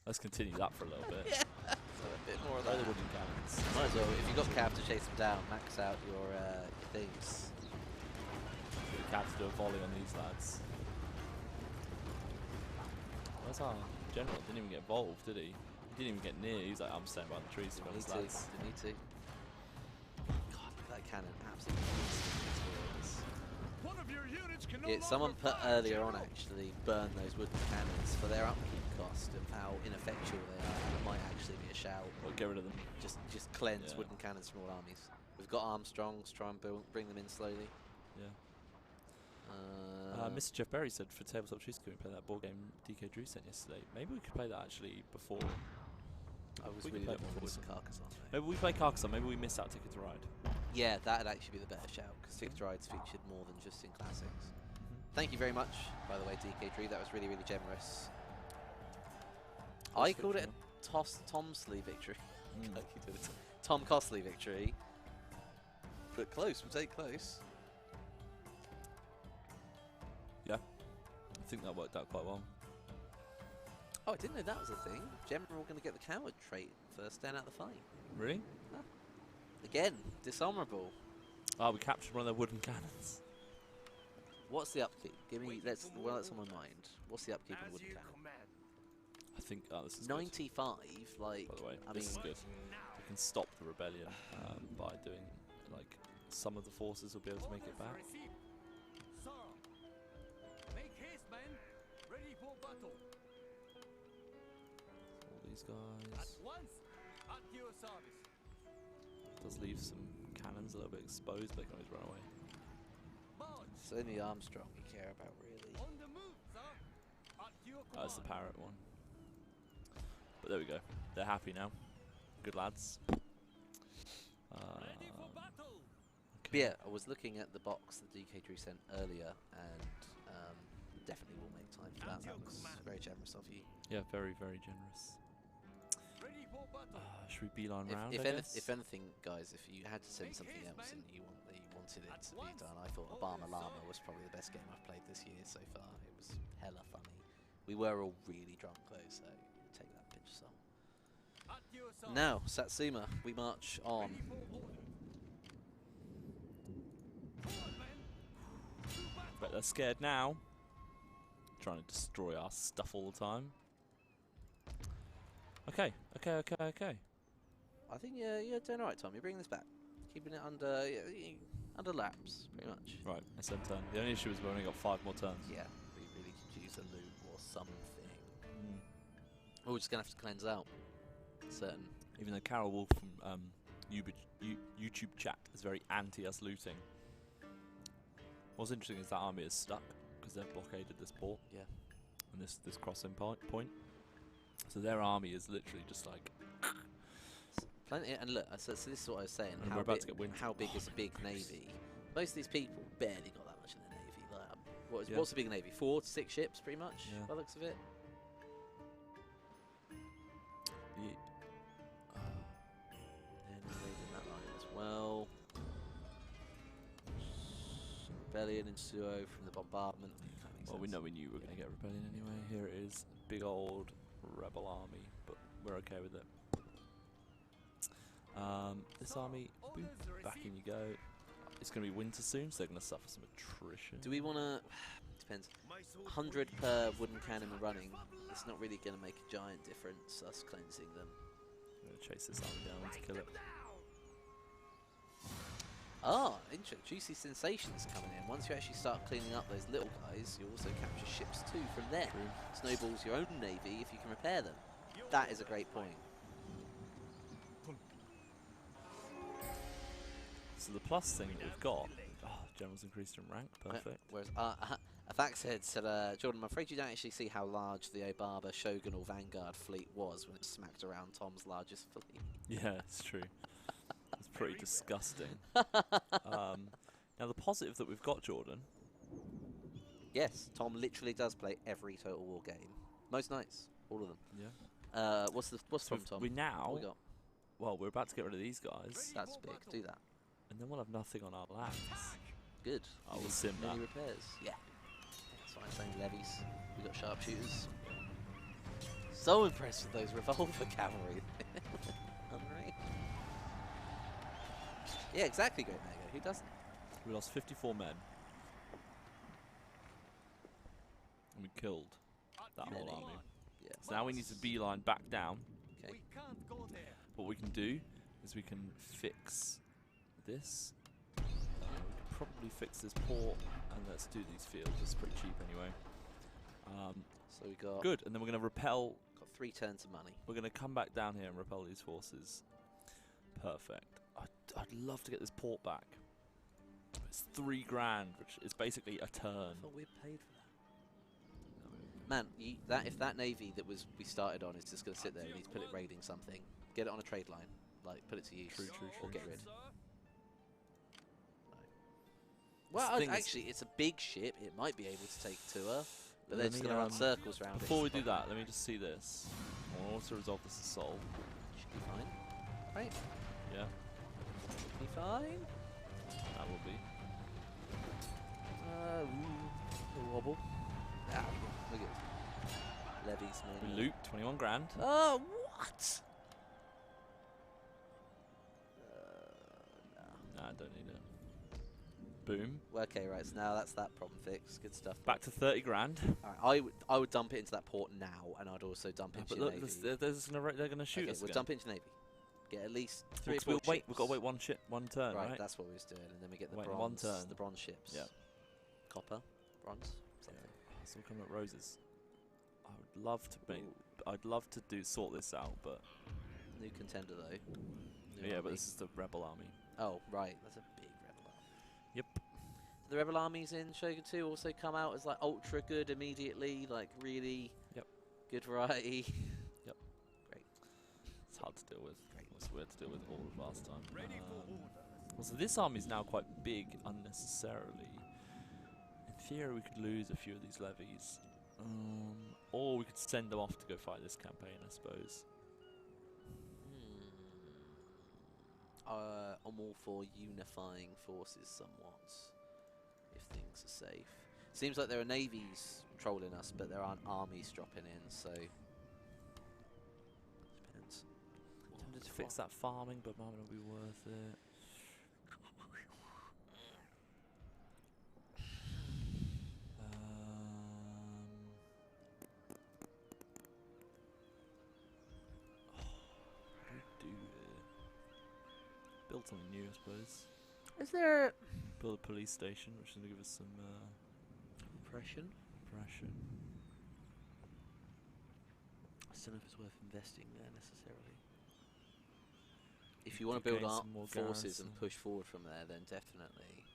Let's continue that for a little bit. Yeah. So a bit more of Throw that. the wooden cannons. Might as well, if you've got Cav to chase them down, max out your things. The Cav to do a volley on these lads. Where's our general? Didn't even get involved, did he? He didn't even get near. He was like, I'm staying behind the trees to be honest, lads. Didn't need to. God, look at that cannon. Absolutely beasting. One of your units can no Yeah, someone longer put fire, earlier on General. actually burn those wooden cannons for their upkeep cost of how ineffectual they are. And it might actually be a shout. Or get rid of them. Just cleanse Yeah. wooden cannons from all armies. We've got Armstrongs, try and bring them in slowly. Yeah. Mr. Jeff Berry said for Tabletop Trees, could we play that board game DK Drew sent yesterday? Maybe we could play that actually before. I was We really can play looking it forward to before. Carcassonne. Maybe we play Carcassonne. Maybe we miss out Ticket to Ride. Yeah, that'd actually be the better shout, because Ticket to Ride's featured more than just in classics. Thank you very much, by the way, DK Drew. That was really, really generous. I called it a Tomsley victory. Like you did it. Tom Costley victory. But close, we'll take close. Yeah. think that worked out quite well. Oh, I didn't know that was a thing. General going to get the coward trait for staying out the fight. Really? Huh. Again, dishonourable. Oh, we captured one of their wooden cannons. What's the upkeep? Give me. Let's on my mind. What's the upkeep on wooden cannon? I think this is 95. Like, good. By the way, I this mean, is good. We can stop the rebellion by doing like some of the forces will be able to make it back. Sir, make haste, men. Ready for battle. All these guys. Once, at your service. Does leave some cannons a little bit exposed, but they can always run away. it's only Armstrong you care about, really. On the move, sir. At your Oh, it's the parrot one. But there we go. They're happy now. Good lads. Ready for battle. But yeah, I was looking at the box that DK Drew sent earlier, and definitely will make time for that. That was very generous of you. Yeah, very, very generous. Ready for battle. Should we beeline round? If anything, guys, if you had to send something else and you wanted it to be done, I thought Obama Llama was probably the best game I've played this year so far. It was hella funny. We were all really drunk though, so take that pinch of salt. At your service. Now, Satsuma, we march on. Ready for order. Forward, men. To battle. But they're scared now. Trying to destroy our stuff all the time. Okay. I think you're doing alright, Tom. You're bringing this back, keeping it under laps, pretty much. Right, SM turn. The only issue is we've only got 5 more turns. Yeah, we really could use a loot or something. We're just gonna have to cleanse out certain. Even though Carol Wolf from YouTube chat is very anti us looting. What's interesting is that army is stuck because they've blockaded this port. Yeah. And this crossing point. So their army is literally just like. Plenty, and look, so this is what I was saying. And we're about to get winter. How big is a big navy? Most of these people barely got that much in their navy. Like, what's a big navy? 4 to 6 ships, pretty much. Yeah. By the looks of it. And invading that line as well. Rebellion and Suo from the bombardment. Well, we knew we were going to get rebellion anyway. Here it is, big old rebel army, but we're okay with it. This army, boop, back in you go. It's going to be winter soon, so they're going to suffer some attrition. Do we want to? Depends. 100 per wooden cannon running. It's not really going to make a giant difference. Us cleansing them. I'm going to chase this army down to kill it. Ah, interesting. Juicy sensations coming in. Once you actually start cleaning up those little guys, you also capture ships too from them. True. Snowballs your own navy if you can repair them. That is a great point. So the plus thing that we've got, generals increased in rank, perfect. Whereas Afaxhead said, Jordan, I'm afraid you don't actually see how large the Obaba Shogunal Vanguard fleet was when it smacked around Tom's largest fleet. Yeah, it's true. It's pretty disgusting. Now the positive that we've got, Jordan. Yes, Tom literally does play every Total War game. Most nights, all of them. Yeah. What's from Tom? We now. What we got? Well, we're about to get rid of these guys, That's big. Do that. and then we'll have nothing on our lands. Good. I will sim that. Many repairs. Yeah. That's what I'm saying. Levies. We got sharpshooters. So impressed with those revolver cavalry. Unreal. Yeah, exactly, Great Mega. Who doesn't? We lost 54 men. And we killed that whole Many. army. Yeah. So now we need to beeline back down. Okay. We can't go there. What we can do is we can fix this. We can probably fix this port, and let's do these fields. It's pretty cheap anyway. So we got Good, and then we're going to repel. got 3 turns of money. We're going to come back down here and repel these forces. Perfect. I'd love to get this port back. It's $3 grand, which is basically a turn. I thought we paid for that. Man, if that navy that we started on is just going to sit there, we need to put it raiding something. Get it on a trade line, like put it to use, True. or get rid. Sir, Well, thing is- actually, it's a big ship. It might be able to take tour, but they're Let just me, going to run circles around it. Before we do that, let me just see this. I want to resolve this assault. Should be fine. Right? Yeah, Be fine. that will be. A wobble. Ah, Look at levies, man. We loot 21 grand. Oh, what? Nah, I don't need it. Boom. Well, okay, right. So now that's that problem fixed. Good stuff. Back to 30 grand. Alright, I would dump it into that port now, and I'd also dump it into But your look, navy. they're going to shoot Okay, us we'll again. dump it into navy. Get at least 3 or 4 We've ships. got to wait one turn, right? That's what we was doing, and then we get the Wait, bronze. one turn. The bronze ships. Yeah. Copper, bronze, something. It's all coming up roses. I would love to make. I'd love to sort this out, but New contender though. New yeah, army. but this is the rebel army. Oh right, that's a big rebel army. Yep. The rebel armies in Shogun 2 also come out as like ultra good immediately, like really good variety. Yep. Great. It's hard to deal with. Great. It was weird to deal with all of last time. Ready for order. Well, so this army is now quite big unnecessarily. In theory, we could lose a few of these levies. Or we could send them off to go fight this campaign, I suppose. I'm all for unifying forces somewhat, if things are safe. Seems like there are navies trolling us, but there aren't armies dropping in, so... Depends. Tempted to fix that farming, but might not be worth it. Build something new, I suppose. Is there... Build a police station, which is going to give us some Oppression? oppression. I don't know if it's worth investing there necessarily. If you want to Could build gain up some more forces and garrison. push forward from there, then definitely.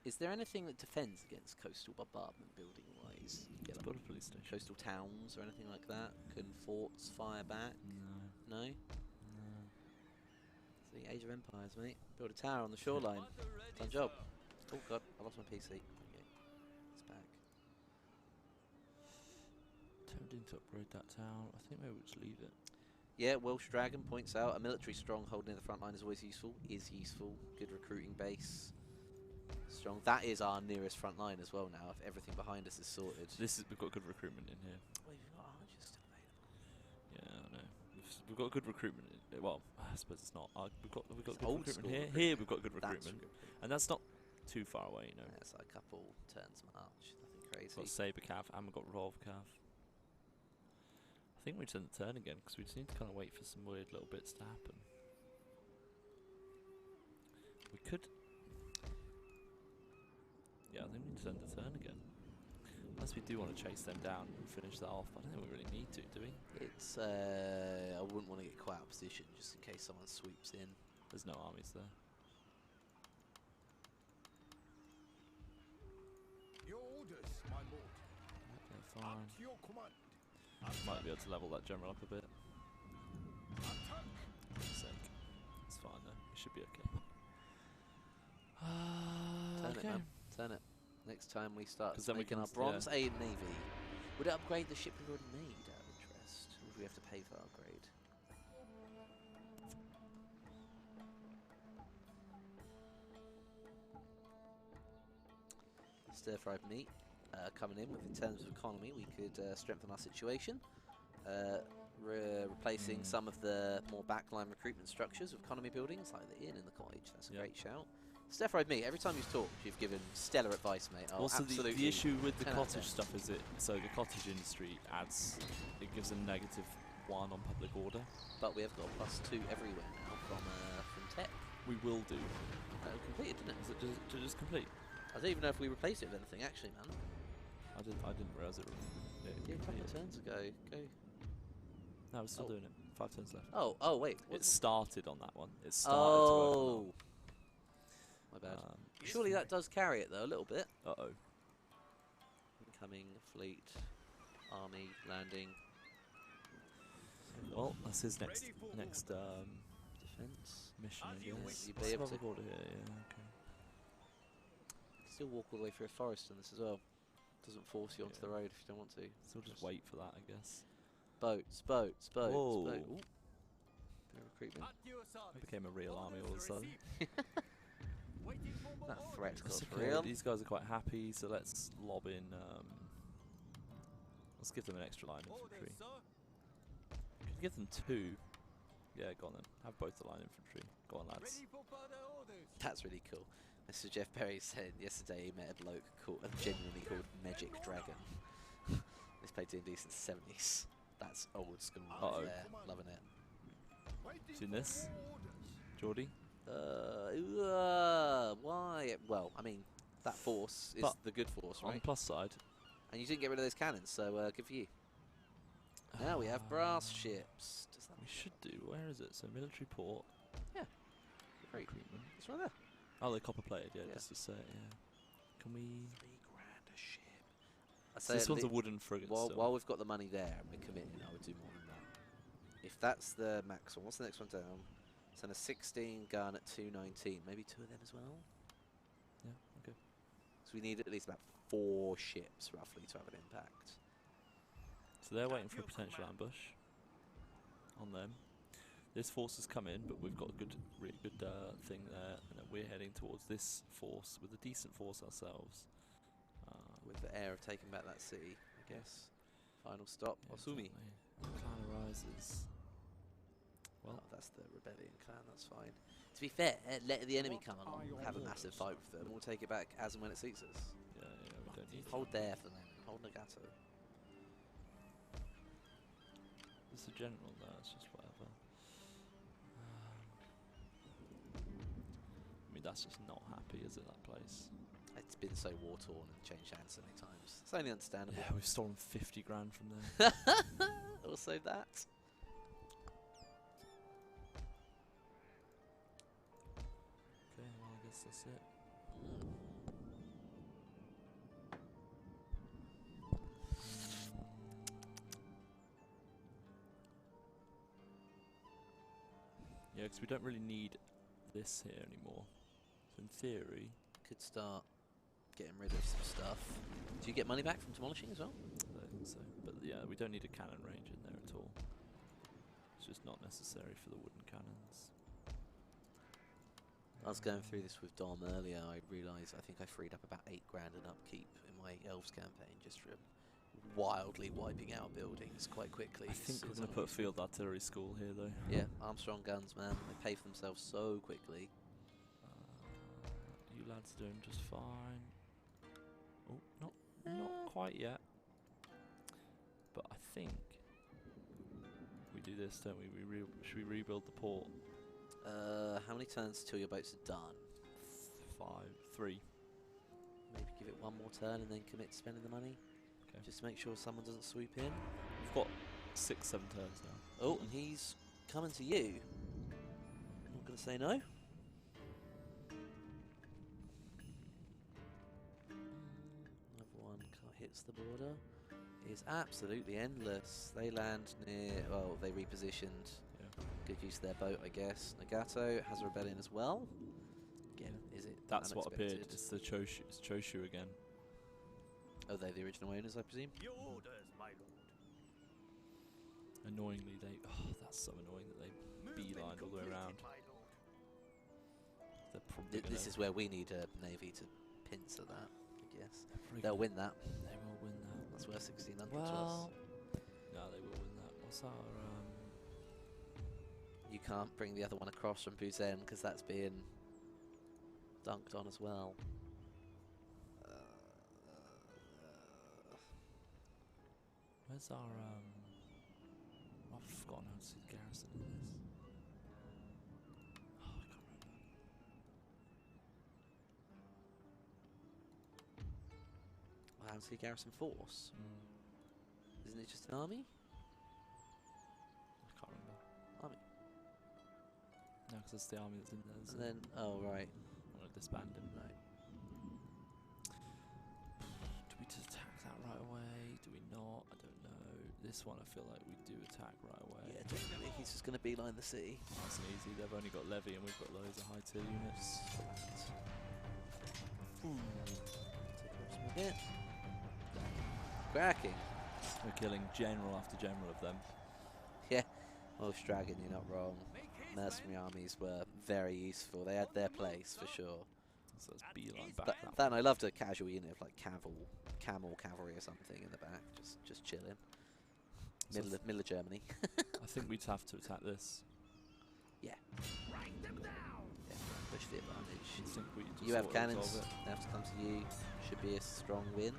Is there anything that defends against coastal bombardment building wise? Let's build a police station. Coastal towns or anything like that? Can forts fire back? No. No? No. It's the Age of Empires, mate. Build a tower on the shoreline. Done job. Oh god, I lost my PC. Okay. It's back. Tempting to upgrade that town. I think maybe we'll just leave it. Yeah, Welsh Dragon points out a military stronghold near the front line is always useful. Is useful. Good recruiting base. Strong. That is our nearest front line as well now. If everything behind us is sorted. We've got good recruitment in here. Well, you've got archers still available. Yeah, I know. We've got good recruitment. Well, I suppose it's not. We've got It's good old recruitment school here. recruitment. Here we've got good That's recruitment, and that's not too far away, you know. Yeah, it's like a couple turns march. Nothing crazy. We've got Saber Cav and we've got Revolve Cav. I think we turn the turn again because we just need to kind of wait for some weird little bits to happen. We could. Yeah, I think we need to turn the turn again. Unless we do want to chase them down and finish that off. I don't think we really need to, do we? It's I wouldn't want to get quite out of position just in case someone sweeps in. There's no armies there. Your orders, my lord. Okay, Up fine. to your command. Might be able to level that general up a bit. Attack. For fuck's sake. It's fine though. It should be okay. Turn it, okay. man. Turn it. Next time we start 'Cause then we making can our s- bronze aid navy. Would it upgrade the ship we've already made out of interest? Or would we have to pay for our upgrade? Stir-fried meat coming in with, in terms of economy, we could strengthen our situation. Replacing some of the more backline recruitment structures with economy buildings like the inn and the cottage. That's a great shout. Stir-fried meat, every time you've talked, you've given stellar advice, mate. Oh, Also, absolutely. the issue with the 10 out of cottage 10. stuff is so the cottage industry it gives a -1 on public order. But we have got a +2 everywhere now from tech. We will do. That was completed, didn't it? Is it just complete? I don't even know if we replaced it with anything, actually, man. I didn't realise it. Yeah, a couple of turns ago. Go. No, we're still Oh. doing it. 5 turns left. Oh, wait. It started on that one. It started to work on that My bad. one. Surely that does carry it, though, a little bit. Uh-oh. Incoming fleet, army, landing, Well, that's his next defense. mission, I You guess. be What's able the to- order here? Yeah, okay. Still walk all the way through a forest in this as well. Doesn't force you onto Yeah. the road if you don't want to. So we'll just wait for that, I guess. Boats. Whoa. Boat. Ooh. Bit of recruitment. It became a real army all of a sudden. That correct course for okay. real. These guys are quite happy, so let's lob in. Let's give them an extra line infantry. Could give them 2. Yeah, go on then. Have both the line infantry. Go on, lads. That's really cool. Mr. Jeff Perry said yesterday he met a bloke genuinely called Magic Dragon. He's played D&D since the 70s. That's old school right there. Loving it. Seen this? Geordie? Why? Well, I mean, that force is the good force, right? On the plus side. And you didn't get rid of those cannons, so good for you. Now we have brass ships. Does that we should do. Where is it? So military port. Yeah. Great. Recruitment. It's right there. Oh, they're copper plated. Yeah, just to say it. Yeah. Can we? $3 grand a ship. So this one's a wooden frigate. While we've got the money there and we're committing, I would do more than that. If that's the max one, what's the next one down? Send a 16 gun at 219. Maybe 2 of them as well. Yeah. Okay. So we need at least about 4 ships roughly to have an impact. So they're waiting for a potential ambush on them. This force has come in, but we've got a really good thing there, and then we're heading towards this force with a decent force ourselves. With the air of taking back that city, I guess. Final stop, Yeah, Osumi. exactly. Clan arises. Well, that's the rebellion clan, that's fine. To be fair, let the enemy come along, have a massive fight with them, and we'll take it back as and when it suits us. yeah, we don't need Hold there for them, hold Nagato. It's a general there, it's just whatever. I mean, that's just not happy, is it, that place? It's been so war-torn and changed hands so many times. It's only understandable. Yeah, we've stolen 50 grand from there. Also that. Okay, well, I guess that's it. Yeah, because we don't really need this here anymore. So in theory, Could start getting rid of some stuff. Do you get money back from demolishing as well? I don't think so. But yeah, we don't need a cannon range in there at all. It's just not necessary for the wooden cannons. I was going through this with Dom earlier. I realised I think I freed up about 8 grand in upkeep in my Elves campaign just from wildly wiping out buildings quite quickly. I think we're going to put a field artillery school here, though. Yeah, Armstrong guns, man. They pay for themselves so quickly. You lads are doing just fine. Oh, not quite yet. But I think we do this, don't we? Should we rebuild the port? How many turns till your boats are done? 3. Maybe give it one more turn and then commit to spending the money. Okay. Just to make sure someone doesn't swoop in. We've got 6, 7 turns now. Oh, and he's coming to you. I'm not going to say no. Another one hits the border. It's absolutely endless. They land near, well, they repositioned. Yeah. Good use of their boat, I guess. Nagato has a rebellion as well. Again, is it That's what appeared. unexpected? It's the Choshu. It's Choshu again. Oh, they're the original owners, I presume? Your orders, my lord. Annoyingly, that's so annoying that they beelined all the way around. They're probably This is where we need a navy to pincer that, I guess. probably They'll win that. They will win that. That's worth 1600 to us. Well, no, they will win that. What's our You can't bring the other one across from Buzen because that's being dunked on as well. Where's our I've forgotten how to see the garrison in this. Oh, I can't remember. How to see garrison force? Isn't it just an army? I can't remember. Army. No, because it's the army that's in there. And then, oh right. I'm going to disband him. Right. Do we just attack that right away? Do we not? I don't know. This one I feel like we do attack right away. Yeah, definitely. He's just going to beeline the city. Nice and easy. They've only got levy and we've got loads of high tier units. Take off some a bit. Cracking. We're killing general after general of them. Yeah. Most Dragon, you're not wrong. Mercenary armies were very useful. They had their place for sure. So let's beeline back. That and I loved a casual unit of like camel cavalry or something in the back, just chilling. Middle of Germany. I think we'd have to attack this. Yeah. Yeah, push the advantage. I think we just You have auto cannons. resolve it. They have to come to you. Should be a strong win.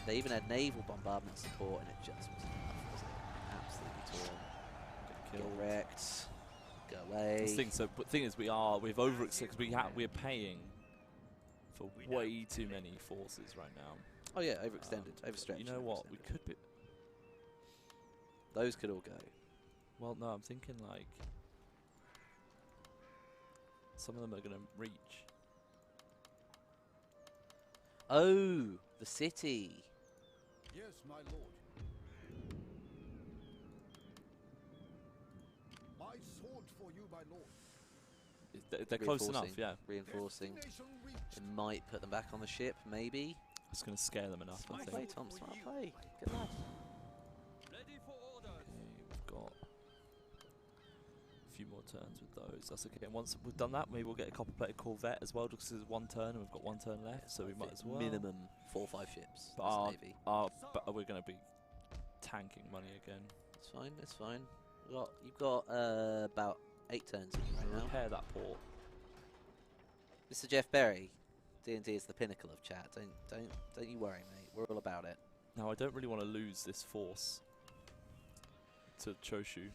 They even had naval bombardment support, and it just wasn't enough, was it? Absolutely torn. Get wrecked. Go away. But thing is, we've overextended. We're paying for way too many forces right now. Oh yeah, overextended, overstretched. You know what? We could be. Those could all go. Well, no, I'm thinking like some of them are going to reach. Oh, the city. Yes, my lord. My sword for you, my lord. They're close enough, yeah. Reinforcing. Destination reached. It might put them back on the ship, maybe. It's going to scare them enough, I Smart think. play, Tom. Smart play. Good lad. Okay, we've got a few more turns with those. That's okay. And once we've done that, maybe we'll get a copper-plated Corvette as well, just 'cause there's one turn and we've got one turn left, so we might as well. Minimum 4 or 5 ships. But as a navy. but we're going to be tanking money again. It's fine. It's fine. You've got about 8 turns in you right now. Repair that port. Mr. Jeff Berry, D&D is the pinnacle of chat. Don't you worry, mate. We're all about it. Now, I don't really want to lose this force to Choshu.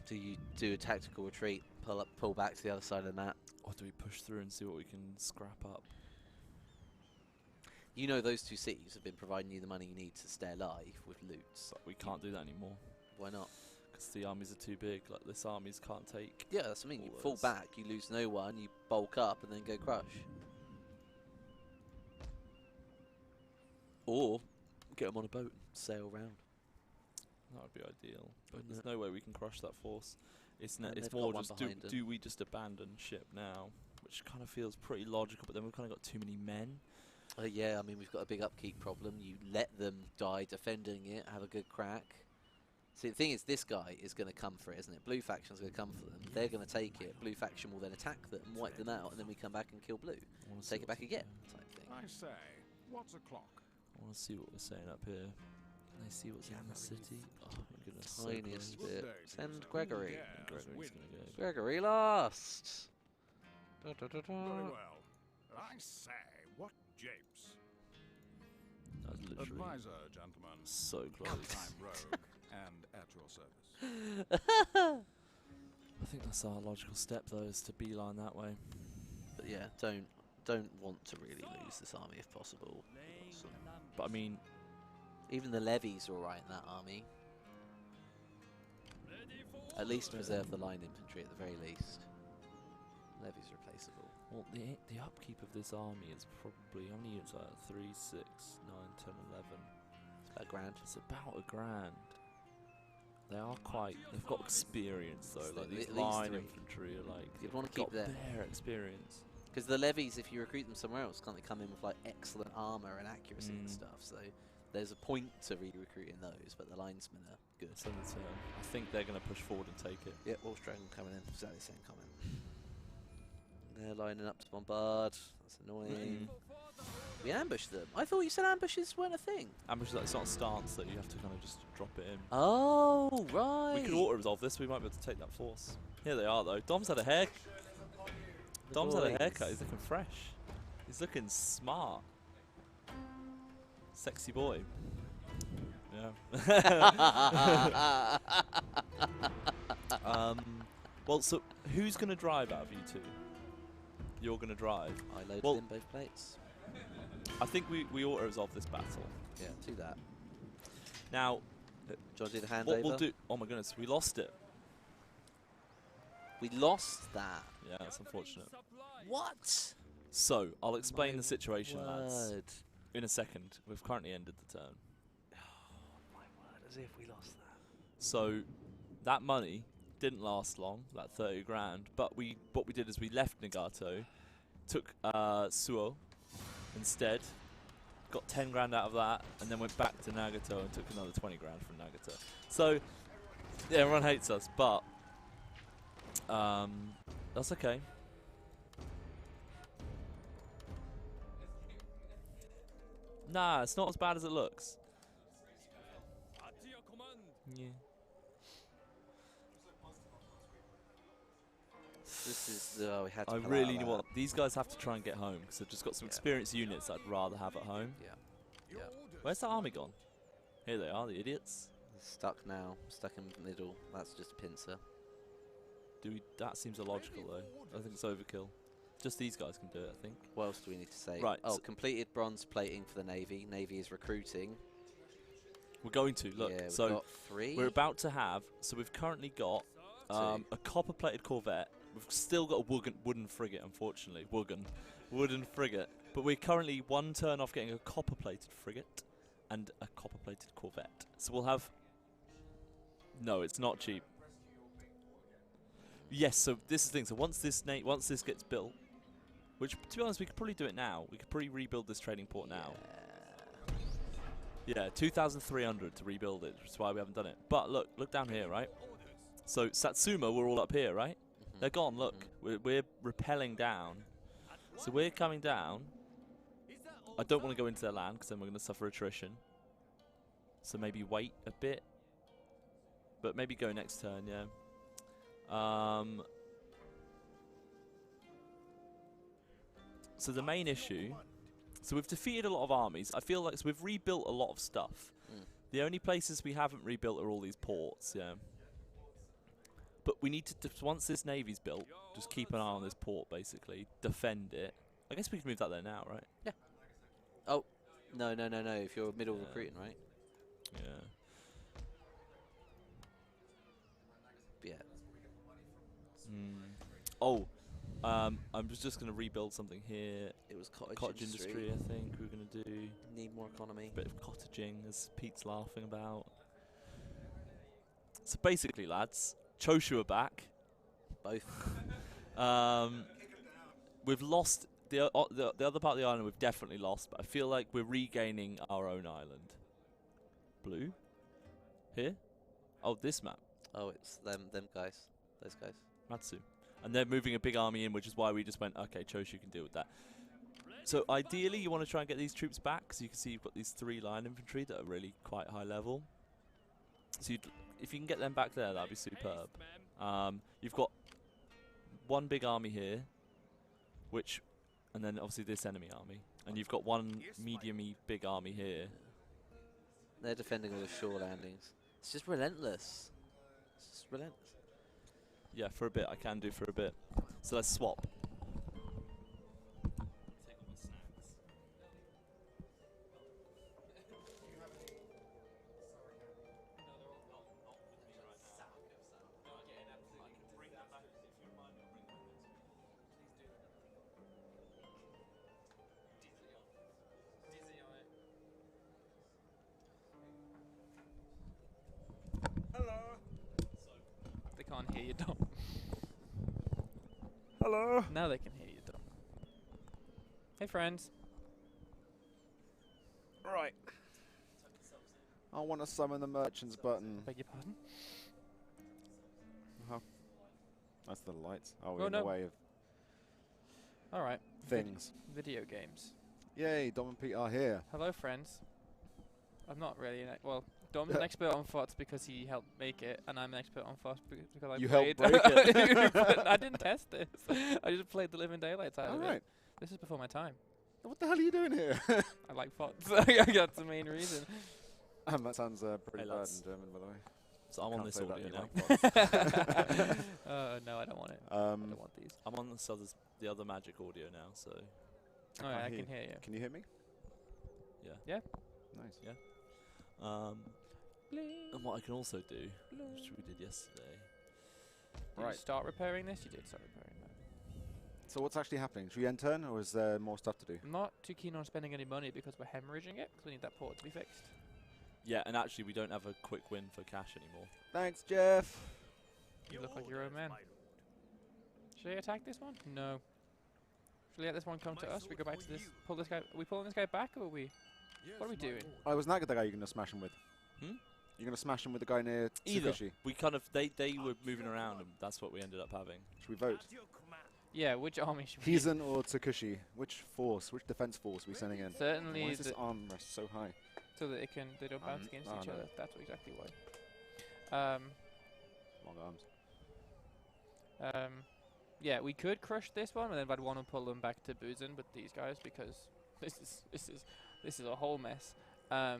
Do you do a tactical retreat, pull back to the other side of the map? Or do we push through and see what we can scrap up? You know those 2 cities have been providing you the money you need to stay alive with loot. But we can't do that anymore. Why not? Because the armies are too big. Like, this armies can't take. Yeah, that's what I mean. You all fall those. back, you lose no one, you bulk up and then go crush. Or get them on a boat and sail round. That would be ideal. But Wouldn't there's it? no way we can crush that force. It's And it's they've got more one just behind them. do we just abandon ship now? Which kind of feels pretty logical, but then we've kind of got too many men. Yeah, I mean, we've got a big upkeep problem. You let them die defending it, have a good crack. See, the thing is, this guy is going to come for it, isn't it? Blue faction's going to come for them. They're going to take it. Blue faction will then attack them, wipe them out, and then we come back and kill blue. Take it back again, type thing. I say, what's o'clock? I want to see what we're saying up here. Can they see what's in the city? Oh my goodness. so Tiniest close. bit. Send Gregory. Yes, Gregory's win. going to go. Gregory lost. Da, da, da, da. Very well. I say, what japes? That's literally Advisor, gentlemen. so close. Part-time rogue and at your service. I think that's our logical step, though, is to beeline that way. But yeah, don't want to really lose this army if possible. But I mean, Even the levies are alright in that army. At least preserve the line infantry at the very least. Levies are replaceable. well, the upkeep of this army is probably, how many units are that? 3, 6, 9, 10, 11. It's about $1,000. It's about $1,000. They are quite, they've got experience though, like these at least line 3. infantry are like, You'd wanna got keep their- their experience. Because the levies, if you recruit them somewhere else, can't they come in with like excellent armor and accuracy and stuff? So there's a point to re-recruiting those, but the linesmen are good. So I think they're going to push forward and take it. Yeah, Wolf Dragon coming in. Exactly the same comment. They're lining up to bombard. That's annoying. We ambushed them. I thought you said ambushes weren't a thing. Ambush, it's not a stance that you have to kind of just drop it in. Oh, right. We could auto-resolve this, we might be able to take that force. Here they are though. Dom's had a hair. Dom's had a haircut, he's looking fresh. He's looking smart. Sexy boy. Yeah. Well, so who's going to drive out of you two? You're going to drive. I loaded Well- in both plates. I think we auto-resolve this battle. Yeah, do that. Now, Do you want to do the handover? what we'll do... Oh my goodness, we lost it. We lost that. Yeah, that's unfortunate. What? So, I'll explain My the situation, lads, word. in a second. We've currently ended the turn. My word, as if we lost that. So, that money didn't last long, that 30 grand, but what we did is we left Nagato, took Suo instead, got 10 grand out of that, and then went back to Nagato and took another 20 grand from Nagato. So, yeah, everyone hates us, but that's okay. Nah, it's not as bad as it looks. Yeah. This is we had to I pull really out of want these guys have to try and get home because they've just got some experienced units I'd rather have at home. Yeah. Yeah. Where's the army gone? Here they are, the idiots. Stuck now, stuck in the middle. That's just a pincer. That seems illogical though. I think it's overkill. Just these guys can do it, I think. What else do we need to say? Right. Oh, completed bronze plating for the Navy. Navy is recruiting. We're going to look. Yeah, we've So got 3. we're about to have. So we've currently got a copper-plated corvette. We've still got a wooden frigate, unfortunately. Wooden frigate. But we're currently 1 turn off getting a copper-plated frigate and a copper-plated corvette. So we'll have. No, it's not cheap. Yes. So this is the thing. So once this gets built, which to be honest, we could probably do it now. We could probably rebuild this trading port now. Yeah, 2,300 to rebuild it, which is why we haven't done it. But look down here, right? So Satsuma, we're all up here, right? They're gone. Look, we're rappelling down. So we're coming down. I don't want to go into their land because then we're going to suffer attrition. So maybe wait a bit, but maybe go next turn. Yeah. So the main issue. So we've defeated a lot of armies. I feel like we've rebuilt a lot of stuff. The only places we haven't rebuilt are all these ports, yeah. But we need to, once this navy's built, just keep an eye on this port, basically. Defend it. I guess we can move that there now, right? Yeah. Oh, no. If you're middle recruiting, right? Yeah. Yeah. Oh. I'm just going to rebuild something here. It was cottage industry, I think we're going to do. Need more economy. Bit of cottaging, as Pete's laughing about. So basically, lads, Choshu are back. Both. We've lost the other part of the island. We've definitely lost, but I feel like we're regaining our own island. Blue. Here. Oh, this map. Oh, it's them guys. Those guys. Matsu. And they're moving a big army in, which is why we just went, okay, Choshu can deal with that. So ideally, you want to try and get these troops back, because you can see you've got these 3 line infantry that are really quite high level. So if you can get them back there, that'd be superb. You've got 1 big army here, and then obviously this enemy army, and you've got 1 medium-y big army here. They're defending all the shore landings. It's just relentless. It's just relentless. Yeah, for a bit. I can do for a bit. So let's swap. They can't hear you, Dom. Hello. Now they can hear you, Dom. Hey, friends. Right. I want to summon the merchant's button. Beg your pardon? That's the lights. Oh, Oh, we're in the no. way of All right. things. Video games. Yay, Dom and Pete are here. Hello, friends. I'm not really well. Dom's an expert on FOTS because he helped make it, and I'm an expert on FOTS because I You played. helped break it. I didn't test this. I just played the living daylights out of it. Alright. This is before my time. What the hell are you doing here? I like FOTS. That's the main reason. That sounds pretty Hey, bad lads. in German, by the way. So I'm on Can't this say that audio you now. like FOTS. No, I don't want it. I don't want these. I'm on the other magic audio now, so Oh, yeah, I can hear you. Can you hear me? yeah. Yeah. Nice. Yeah. And what I can also do, which we did yesterday. Did you start repairing this? You did start repairing that. So what's actually happening? Should we end turn, or is there more stuff to do? I'm not too keen on spending any money because we're hemorrhaging it, because we need that port to be fixed. Yeah, and actually we don't have a quick win for cash anymore. Thanks, Jeff. You look like your own man. Should I attack this one? No. Should we let this one come to us? We go back to this. Pull this guy. Are we pulling this guy back, or are we? What are we doing? I was not the guy you're going to smash him with. Hmm? You're going to smash him with the guy near Either. Tsukushi. We kind of they were moving around, and that's what we ended up having. Should we vote? Yeah, which army should we? Hizen or Tsukushi? Which force? Which defense force are we sending in? Certainly. Why is this armrest so high? So that they don't bounce against each no. other. That's exactly why. Long arms. Yeah, we could crush this one, and then I'd want to pull them back to Buzin, but these guys, because this is a whole mess. Worried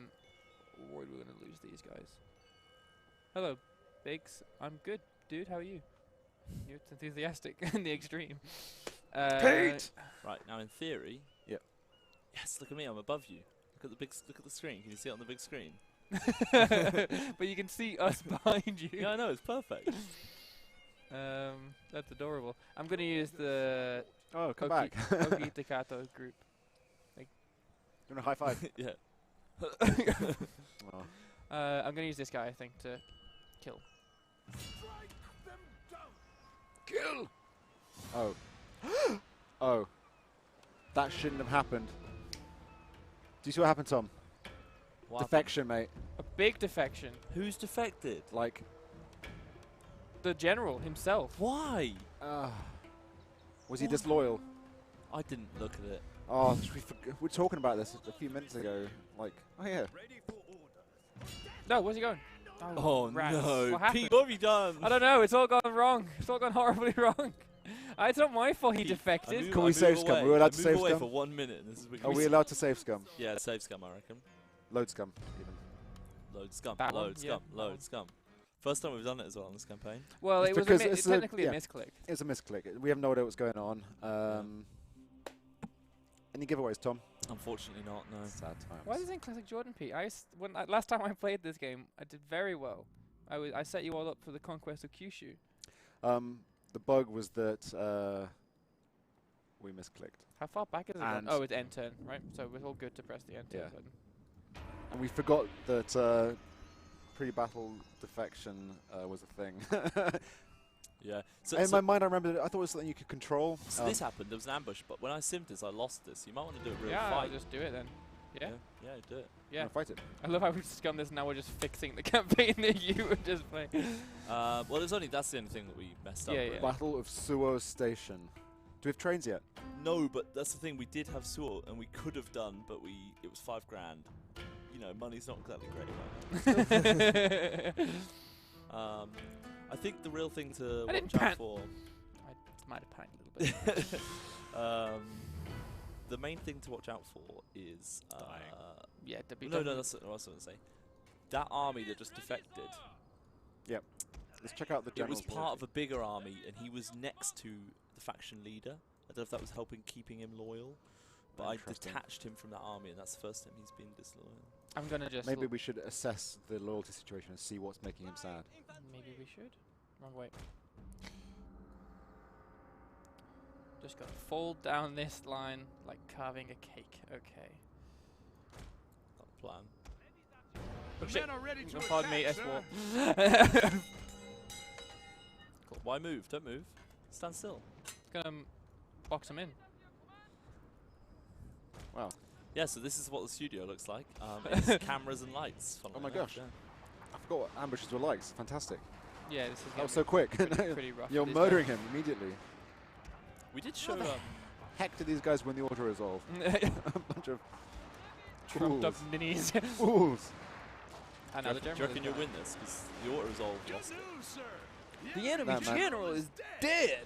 we're gonna lose these guys. Hello, Biggs. I'm good, dude. How are you? You're enthusiastic in the extreme. Pete! Right, now in theory... Yeah. Yes, look at me, I'm above you. Look at the screen. Can you see it on the big screen? But you can see us behind you. Yeah, I know, it's perfect. That's adorable. I'm going to use the Oh, come back. Oki Takato group. You want a high five? Yeah. Oh. I'm going to use this guy, I think, to kill. Kill! Oh. Oh. That shouldn't have happened. Do you see what happened, Tom? What Defection, mate. A big defection. happened? Who's defected? Like, The general himself. Why? was he disloyal? I didn't look at it. Oh, we were talking about this a few minutes ago. Like, oh yeah. No, where's he going? Oh rats. no, What happened? Pete, what have you done? I don't know. It's all gone wrong. It's all gone horribly wrong. It's not my fault he Pete, defected. Can we save scum? We're allowed to save away scum? for 1 minute. And this is Are we allowed to save scum? Yeah, save scum, I reckon. Load scum, even. Load scum, That one, load yeah. scum, load scum. First time we've done it as well in this campaign. Well, It's it was because it's it's a- technically yeah. a misclick. It was a misclick. We have no idea what's going on. Any giveaways, Tom? Unfortunately not, no. Sad times. Why is this in classic Jordan, Pete? Last time I played this game, I did very well. I set you all up for the conquest of Kyushu. The bug was that we misclicked. How far back is it? Gone? And- Oh, it's end turn, right? So it's all good to press the end turn Yeah. button. And we forgot that pre-battle defection was a thing. Yeah. So, In my mind, I remember. I thought it was something you could control. so this happened, there was an ambush, but when I simmed this, I lost this. You might want to do a real Yeah, I'll fight. just do it then. Yeah, Yeah, do it. yeah. Wanna fight it. I love how we've scummed this. Now we're just fixing the campaign that you were just playing. Well, that's the only thing that we messed up Yeah, with. yeah. Battle of Suo Station. Do we have trains yet? No, but that's the thing. We did have Suo, and we could have done, but it was $5 grand. You know, money's not exactly great right now. I think the real thing to I didn't watch out pan- for. I might have panicked a little bit. The main thing to watch out for is. Yeah, No, that's what I was going to say. That army that just defected. Yep. Let's check out the It general's was part of a bigger army, and he was next to the faction leader. I don't know if that was keeping him loyal, but I Interesting. detached him from that army, and that's the first time he's been disloyal. I'm gonna just. Maybe we should assess the loyalty situation and see what's making him sad. Maybe we should. Wrong way. Just gotta fold down this line like carving a cake. Okay. Not the plan. Oh, The shit. men are ready to Pardon me, attack, S4. sir. Cool. Why move? Don't move. Stand still. Gonna box him in. Wow. Yeah, so this is what the studio looks like. It's cameras and lights. Oh my funnily enough, gosh. yeah. I forgot what ambushes were like. It's fantastic. Yeah, this is That gonna was be so quick. pretty rough. You're These murdering him immediately. We did show Heck did these guys win the auto resolve? guys. A bunch of Trumped up fools. minis. Fools. And now the do you general. reckon is you'll gone. win this? Because the auto resolve Good lost it. news, sir. The enemy Nah, man. general is dead.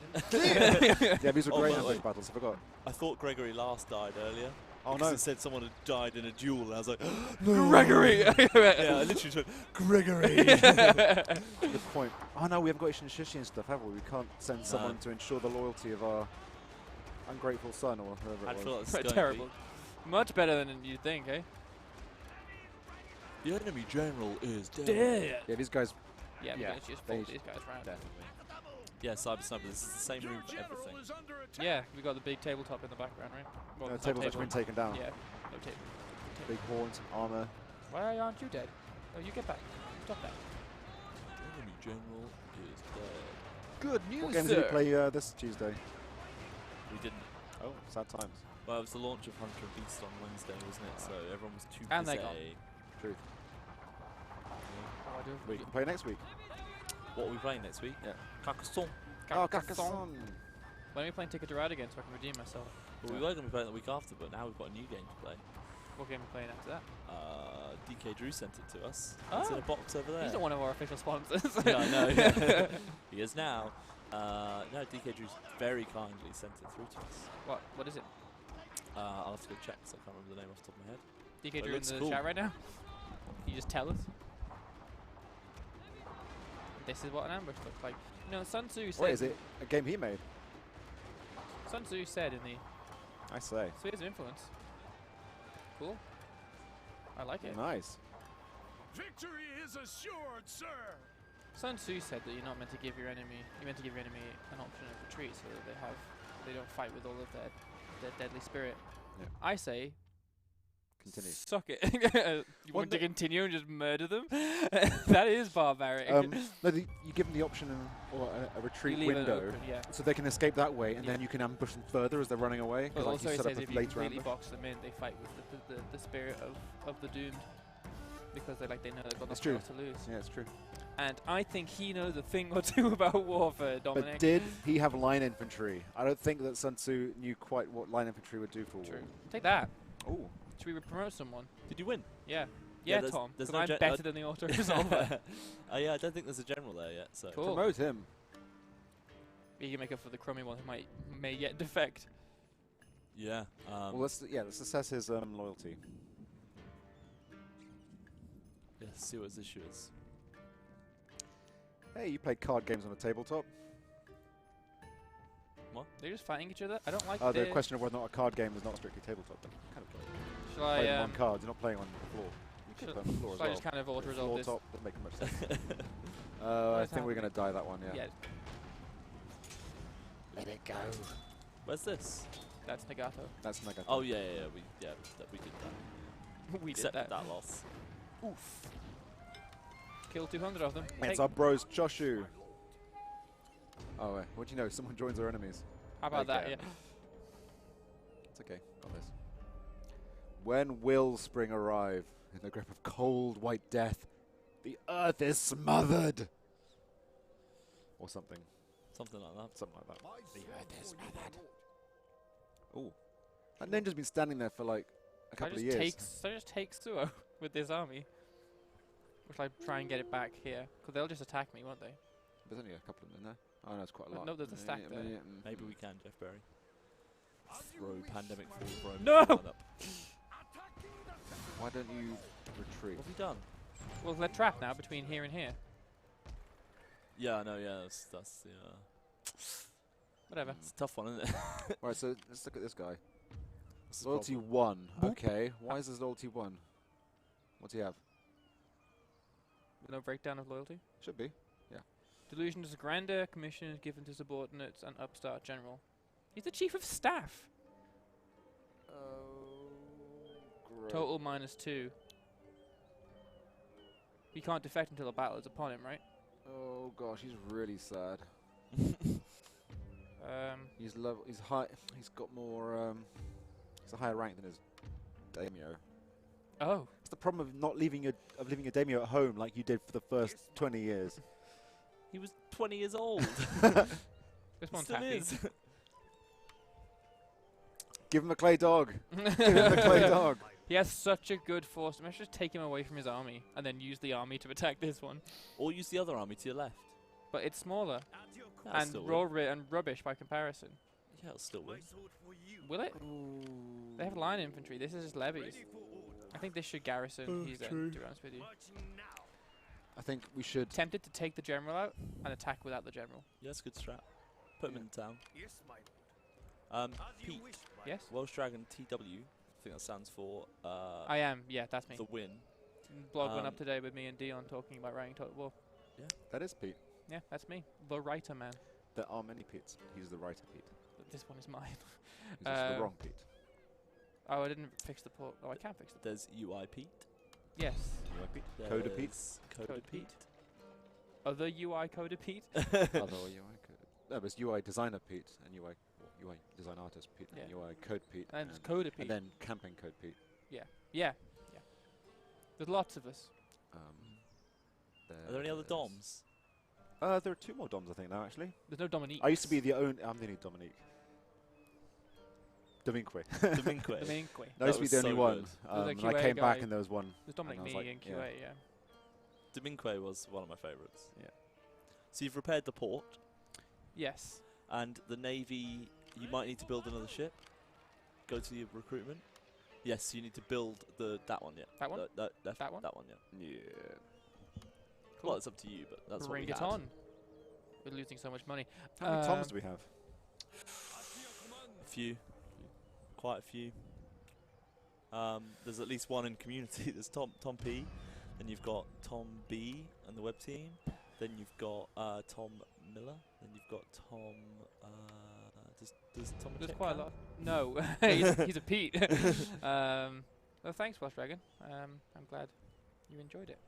Yeah, these were Oh, great by the way. ambush battles. I forgot. I thought Gregory last died earlier. Oh because no. it said someone had died in a duel, and I was like, Gregory. yeah, I literally just went, Gregory! Good point. Oh no, we haven't got Ishinshishi and stuff, have we? We can't send someone to ensure the loyalty of our ungrateful son or whoever I it feel was. like it's Terrible. Much better than you'd think, eh? The enemy general is dead. Dead. Yeah, these guys. Yeah, we're Yeah, gonna just they fold these guys round. Definitely. Yeah, Cyber Sniper, this is the same Your room for general everything. is under attack. Yeah, we got the big tabletop in the background, right? Well, The no table's actually been taken down. Yeah, no table. Big horns, armor. Why aren't you dead? Oh, you get back. Stop that. The enemy general is dead. Good What games did you play this Tuesday? We didn't. Oh, sad times. Well, it was the launch of Hunter and Beast on Wednesday, wasn't it? So everyone was too And busy. they gone. Truth. Oh, I do. We can play next week. What are we playing next week? Yeah. Carcassonne. Oh, Carcassonne. When are we playing Ticket to Ride again so I can redeem myself? Well, we were going to be playing the week after, but now we've got a new game to play. What game are we playing after that? DK Drew sent it to us. It's in a box over there. He's not one of our official sponsors. Yeah, I know. Yeah. He is now. No, DK Drew's very kindly sent it through to us. What is it? I'll have to go check, so I can't remember the name off the top of my head. DK It Drew in looks the cool. chat right now? Can you just tell us? This is what an ambush looks like. You know, Sun Tzu said... Wait, is it a game he made? Sun Tzu said in the I say. Spheres of Influence. Cool. I like it. Nice. Victory is assured, sir. Sun Tzu said that you're not meant to give your enemy, you're meant to give your enemy an option of retreat so that they don't fight with all of their deadly spirit. Yeah. I say, Continue. suck it. You want to continue and just murder them? That is barbaric. No, you give them the option or a retreat You leave it window, open, yeah. so they can escape that way, and Yeah. then you can ambush them further as they're running away. But like also you it set says up if a you later completely ambush. box them in, they fight with the spirit of the doomed. Because they know they've got It's nothing true. else to lose. Yeah, it's true. And I think he knows a thing or two about warfare, Dominic. But did he have line infantry? I don't think that Sun Tzu knew quite what line infantry would do for True. war. Take that. Oh, Should we promote someone? Did you win? Yeah. Yeah, Yeah, there's- Tom. there's 'Cause no I'm gen- better than the auto resolver. Yeah, I don't think there's a general there yet. So Cool. promote him. You can make up for the crummy one who may yet defect. yeah. Well, let's assess his loyalty. Yeah, see what his issue is. Hey, you play card games on a tabletop? They're just fighting each other. I don't like The question of whether or not a card game is not strictly tabletop. But kind of Shall playing I on cards. You're not playing on the floor. You could play on the floor as shall I well. just kind of auto Floor resolve this? top doesn't make much sense. I Where's think we're that? going to die that one. Yeah. Yeah, Let it go. Where's this? that's Nagato. That's Naga. Oh yeah. We did that. We did Accepted that. that loss. Oof. Kill 200 of them. It's Take- our bros, Joshu. Oh, what do you know? Someone joins our enemies. How about that? Yeah. Again. It's okay. Got this. When will spring arrive? In the grip of cold white death, the earth is smothered. Or something. Something like that. Something like that. The earth is smothered. Ooh. That ninja's been standing there for like a couple of years. So I just take Suo with this army. Which I try and get it back here. Because they'll just attack me, won't they? There's only a couple of them in there. Oh no, it's quite a Oh, lot. no, there's a stack there. Maybe we can, Jeff Berry. Throw pandemic through Rome. No! Up. Why don't you retreat? What have we done? Well, they're trapped now between here and here. Yeah, I know. Yeah, that's the. Whatever. It's a tough one, isn't it? Right, so let's look at this guy. What's the Loyalty problem? 1. Okay, why is this loyalty 1? What's he have? No breakdown of loyalty. Should be. Delusion is a grandeur commission is given to subordinates and upstart general. He's the chief of staff. Oh, great. Total -2. He can't defect until a battle is upon him, right? Oh gosh, he's really sad. He's high. He's got more. He's a higher rank than his daimyo. Oh. It's the problem of not leaving your daimyo at home like you did for the first 20 years. He was 20 years old. This one's Still happy. is. Give him a clay dog. Give him a clay dog. He has such a good force. Let's just take him away from his army and then use the army to attack this one. Or use the other army to your left. But it's smaller That'll and still and rubbish by comparison. Yeah, it'll still win. Will it? They have line infantry. This is just levies. I think this should garrison his end, to be honest with you. I think we should. Tempted to take the general out and attack without the general. Yeah, that's a good strat. Put him in town. Yes, my lord. Pete, Yes? Welsh Dragon TW. I think that stands for I am. Yeah, that's me. the win. Blog went up today with me and Dion talking about writing Total War. That is Pete. Yeah, that's me. The writer man. There are many Petes. He's the writer Pete. But this one is mine. He's also the wrong Pete. Oh, I didn't fix the port. Oh, I can fix the port. There's UI Pete. Yes. UI Pete. Coda Pete. There's Coda Code Pete. Pete. Other UI coder Pete. Other UI code. No, but it's UI designer Pete and UI design artist Pete and Yeah. UI code Pete And it's Coda Pete. and then campaign code Pete. Yeah. There's lots of us. Are there any other DOMs? There are 2 more Doms, I think, now, actually. There's no Dominique. I used to be the only... I'm the only Dominique. Dominque. Dominque. No, I used to be the only one. There's a And I QA came back guy. and there was one. There's Dominic and I was Me like, and QA, yeah. Dominque was one of my favourites. Yeah. So you've repaired the port, Yes. and the Navy, you might need to build another ship. Go to your recruitment. Yes, you need to build that one, yeah. That one? That one? That one, yeah. Yeah. Cool. Well, it's up to you, but that's Bring what we it had. on. We're losing so much money. How many Toms do we have? A few. Quite a few. There's at least one in community. There's Tom P, then you've got Tom B and the web team. Then you've got Tom Miller. Then you've got Tom. Does Tom? There's Chick quite a count? lot. No, he's a Pete. Well, thanks, Flash Dragon. I'm glad you enjoyed it.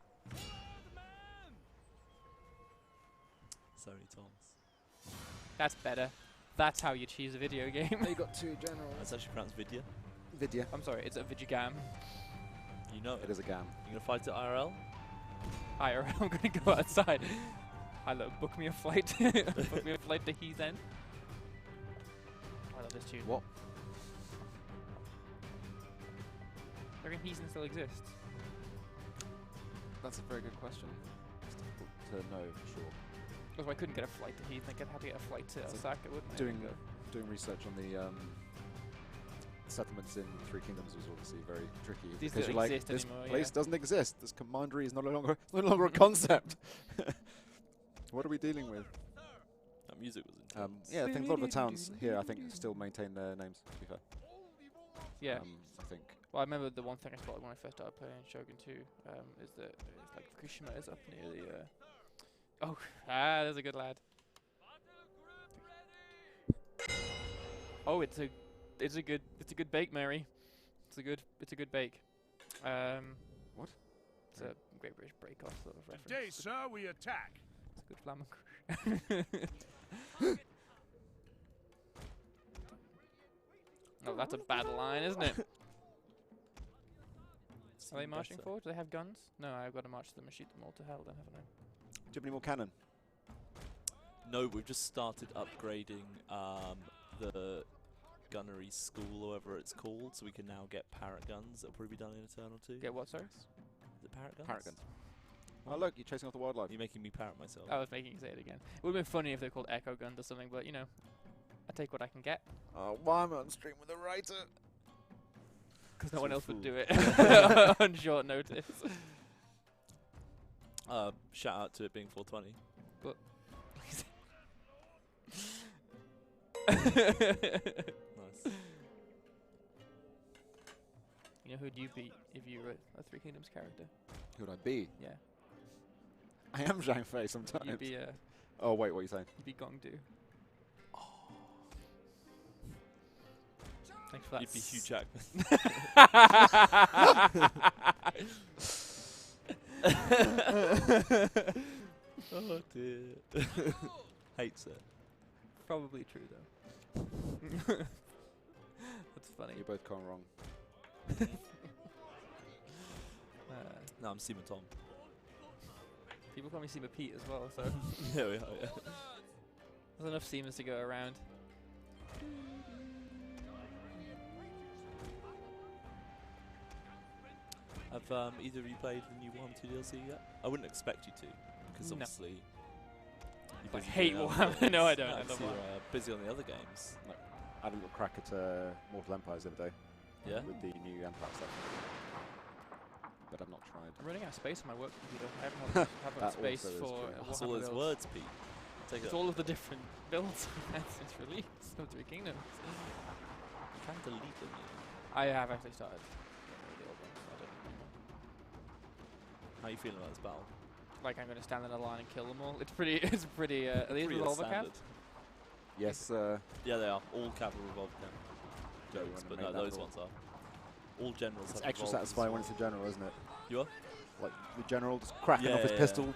So many Toms. That's better. That's how you cheese a video game. You got 2 generals. That's actually pronounced Vidya. Vidya. I'm sorry, it's a Vigigam. You know It is a gam. You gonna fight it IRL? Higher, I'm gonna go outside. Hello, book me a flight. Book me a flight to Heath End. I love this tune. What? I reckon Heath End still exists. That's a very good question. It's difficult to know for sure. Because I couldn't get a flight to Heath, I'd have to get a flight to So Saga, wouldn't I? Doing research on the settlements in Three Kingdoms was obviously very tricky. These Because don't you're like, exist this anymore, place yeah. doesn't exist. This commandery is no longer a concept. What are we dealing with? That music was intense. Yeah, I think a lot of the towns here, I think, still maintain their names, to be fair. Yeah. I think. Well, I remember the one thing I spotted when I first started playing Shogun 2 is that it's like Fukushima is up near the. There's a good lad. Oh, it's a good bake, Mary. It's a good bake. What? It's a Great British Bake Off sort of reference. Today, sir, we attack. It's a good Flammekuchen. Oh, that's a bad line, isn't it? Are they marching forward? Do they have guns? No, I've got to march them and shoot them all to hell then, haven't I? Do you have any more cannon? No, we've just started upgrading the gunnery school, or whatever it's called, so we can now get parrot guns. It'll probably be done in a turn or 2. Get what, sorry? Is it parrot guns? Parrot guns. Oh look, you're chasing off the wildlife. You're making me parrot myself. I was making you say it again. It would have been funny if they're called echo guns or something, but you know, I take what I can get. Why am I on stream with a writer? Because no one else would do it on short notice. Shout out to it being 420. But Nice. you know who'd you be if you were a Three Kingdoms character? Who would I be? Yeah, I am Zhang Fei sometimes. you'd be Oh wait, what are you saying? you'd be Gongdu. Thanks for that. You'd be Hugh Jackman. Oh dear. Hates it. Probably true though. That's funny. You're both gone wrong. No, I'm Seaman Tom. People call me Seema Pete as well, so Yeah, we are, yeah. there's enough Seamers to go around. Have either of you played the new Warhammer 2 DLC yet? I wouldn't expect you to, because No. obviously you're I busy hate doing other Warhammer. things. No, I don't. I Because love you're Warhammer. busy on the other games. I had a little crack at Mortal Empires the other day Yeah? with the new Empire stuff. But I've not tried. I'm running out of space on my work computer. I haven't had That space also is for true. a That's all Warhammer those build. words, Pete. Take It's it. all of the different builds I've had since release of Three Kingdoms. You can delete them. I have actually started. The old ones. I don't anymore. How are you feeling about this battle? Like I'm going to stand in a line and kill them all. It's pretty. Are these Pretty revolver standard. caps? Yes, Yeah, they are. All cavalry revolver cam. Yeah, you Jokes, wanna but make no, that those rule. ones are. All generals it's have extra revolvers as satisfying when well. it's a general, isn't it? You are? Like the general just cracking Yeah, off his yeah, pistol.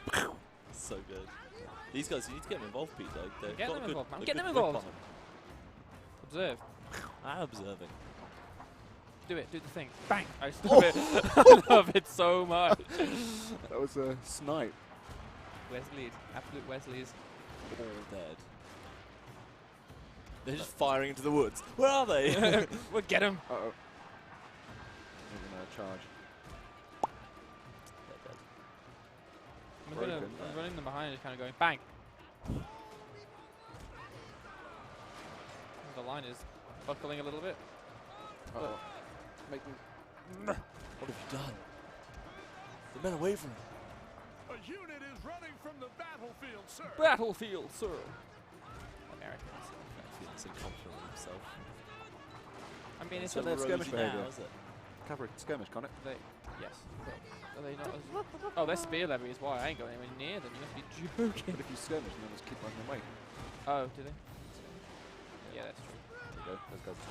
So good. These guys, you need to get them involved, Pete. They've Get got them a good, involved, man. a Get good them grip on involved. Observe. I'm observing. Do it. Do the thing. Bang! I just love it. I love it so much. That was a snipe. Wesley, absolute Wesleys. All dead. They're just firing into the woods. Where are they? We'll get him. Uh-oh. They're going to charge. I'm running them behind and just kind of going bang. The line is buckling a little bit. Uh-oh. Make me... What have you done? The men away from him. A unit is running from the battlefield, sir. Battlefield, sir. Americans. Feeling so confident in himself. I mean, it's so a their skirmish rosy behaviour. now, is it? Cavalry skirmish, can't it? yes. But are they not as... Oh, their spear levy is why I ain't going anywhere near them. You must be joking. But if you skirmish, then just keep running away. Oh, do they? Yeah, that's true. There you go. Those guys are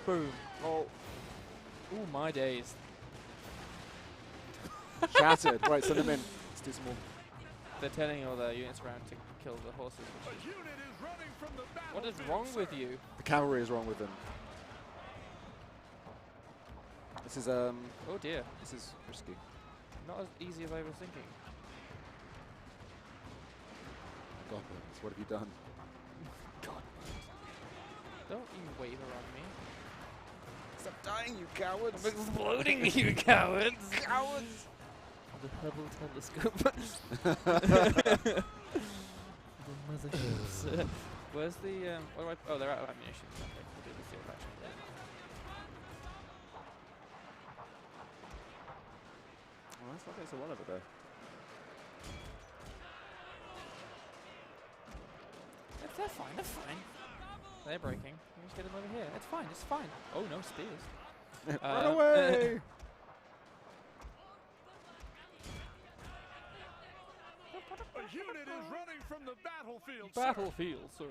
through. Boom. Oh. Ooh, my days. Shattered. Right, send them in. Let's do some more. They're turning all the units around to kill the horses. A unit is running from the What is battlefield, wrong sir. with you? The cavalry is wrong with them. This is Oh dear. this is risky. Not as easy as I was thinking. Goblins, what have you done? God. Don't even waver on me. Stop dying, you cowards! I'm exploding, you cowards! Cowards! The Hubble telescope. The motherfuckers. Where's the what do I? Oh, they're out of ammunition. Okay, we'll do the field action. Well, that's not so well over there. They're fine. They're fine. They're breaking. We just get them over here. It's fine. It's fine. Oh no, spears. Run away! A unit is running from the battlefield, sir. Battlefield, sir.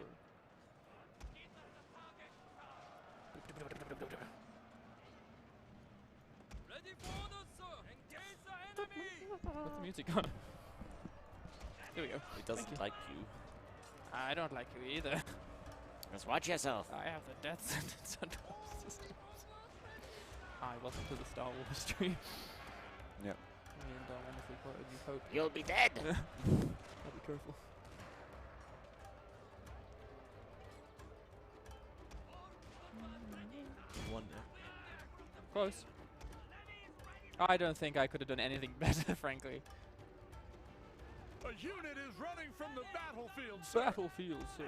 Ready for orders, sir. Engage the enemy. What's the music on? Here we go. He doesn't like you. I don't like you either. Just watch yourself. I have the death sentence under our systems. Hi, welcome to the Star Wars stream. Yep. Me and wonderfully quoted you hope. You'll be dead. I'll be careful. Wonder. Close. I don't think I could have done anything better, frankly. A unit is running from the battlefield, sir. Battlefield, sir.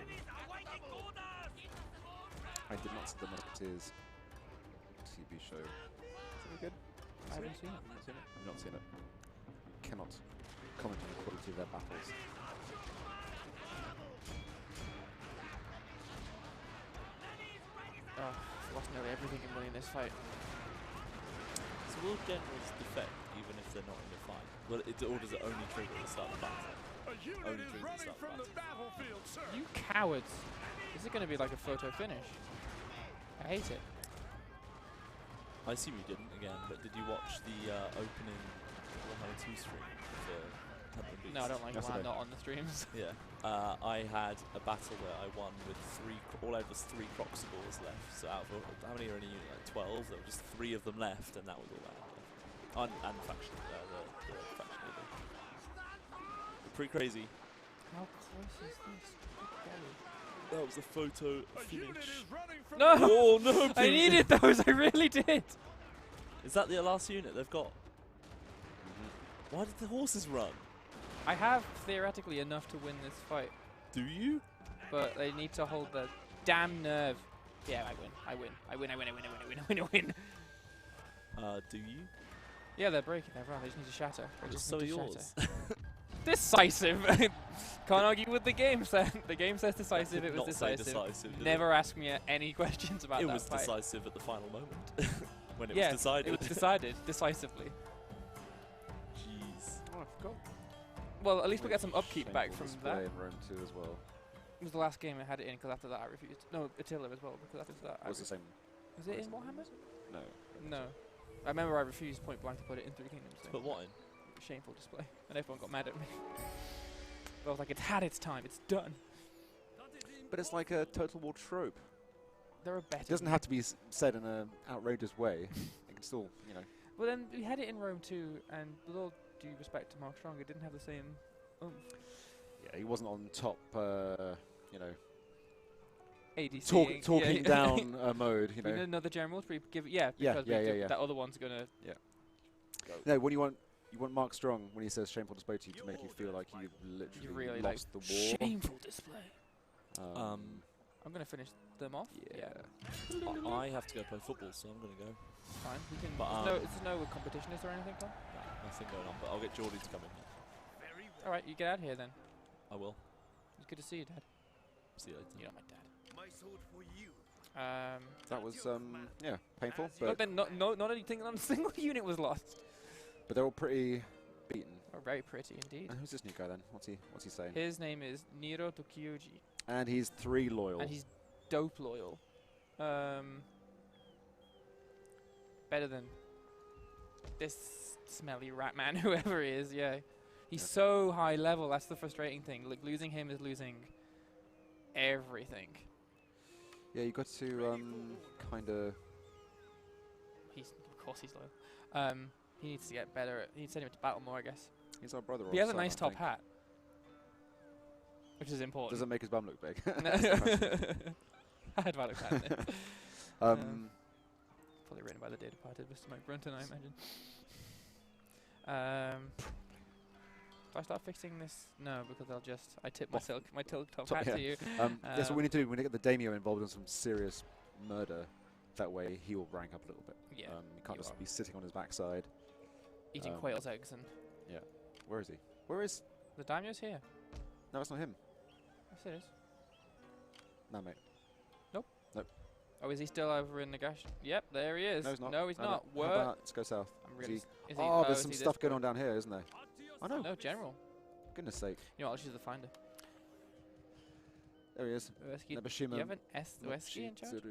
I did not see the Musketeers TV show. Is it good? I haven't seen it. I've not seen it. Cannot comment on the quality of their battles. Oh, I've lost nearly everything in winning this fight. So will generals defect even if they're not in the fight? Well, or does it only trigger at the start of the battle? A unit Only is through the running start from the battle. battlefield, sir. You cowards! Is it going to be like a photo finish? I hate it. I assume you didn't again, but did you watch the opening Warhammer 2 stream for Temple and Beast? No, I don't like it when I'm Yesterday. not on the streams. Yeah. I had a battle where I won with all I had was 3 Croxibles left. So out of how many are in a unit? Like 12. There were just 3 of them left, and that was all I had. And the faction, the faction leader. Pretty crazy. How close is this? That was a photo A unit finish. is running from No! Oh no! I Pete. needed those, I really did! Is that the last unit they've got? Why did the horses run? I have theoretically enough to win this fight, Do you? but they need to hold the damn nerve. Yeah, I win. I win. I win. I win. I win. I win. I win. I win. I win. Do you? Yeah, they're breaking. They're wrong. They just need to shatter. They just So need to yours. shatter. Decisive. Can't argue with the game set. The game says decisive. It was Not say decisive. decisive, did Never ask me any questions about it that was fight. decisive at the final moment when it Yeah, was decided. it was decided decisively. Jeez. Oh, I forgot. Well, at least we'll get some upkeep back Shameful from display that. in Rome 2 as well. It was the last game I had it in because after that I refused. No, Attila as well because after that. It was the same. Was it in Warhammer? No. No. I remember I refused point blank to put it in 3 Kingdoms. So But what in? shameful display, and everyone got mad at me. But I was like, it's had its time. It's done. But it's like a Total War trope. There are better. It doesn't have to be said in an outrageous way. It can still, you know. Well, then we had it in Rome too, and with all due respect to Mark Strong, it didn't have the same oomph. Yeah, he wasn't on top, you know, ADC. talking down mode, you We need know. another general. Because Yeah, that other one's gonna. No, when you want Mark Strong when he says shameful display to you to make you feel like you've literally You really lost the war. Shameful display. Um, I'm gonna finish them off. Yeah. I have to go play football, so I'm going to go. Fine. We can. But, there's no competition, is there anything, Tom? Nah, nothing going on, but I'll get Geordie to come in. All right, you get out of here then. I will. It's good to see you, Dad. See you later. You're not my dad. My sword for you. That was yeah, painful, Look, but then not anything on a single unit was lost. they're all pretty beaten. Oh, very pretty indeed. And who's this new guy then? What's he saying? His name is Niro Tokyoji, And he's 3 loyal. and he's dope loyal. Better than this smelly rat man, whoever he is. Yeah, he's so high level. That's the frustrating thing. Like losing him is losing everything. Yeah, you got to kind of. Of course he's loyal. He needs to get better. He needs to send him to battle more, I guess. He's our brother. He or has a son, nice I top think. hat, which is important. Doesn't make his bum look big. I had valid hat. Probably written by the day departed Mr. Mike Brunton, I imagine. Do I start fixing this? No, because I tip my tilk top hat to you. Yeah, so we need to do. We need to get the daimyo involved in some serious murder. That way he will rank up a little bit. Yeah. You can't just be sitting on his backside. Eating quail's eggs and. Yeah. Where is he? Where is? The daimyo's here. No, it's not him. Yes, it is. No, mate. Oh, is he still over in Nagash? Yep, there he is. No, he's not. No, he's No, not. How What? about let's go south. I'm Is really. he- Is he, Oh, there's is some he stuff this going good? on down here, isn't there? I know. No, general. Goodness sake. You know, I'll choose the finder. There he is. Ueski, Nabashima you have an Ueski in charge?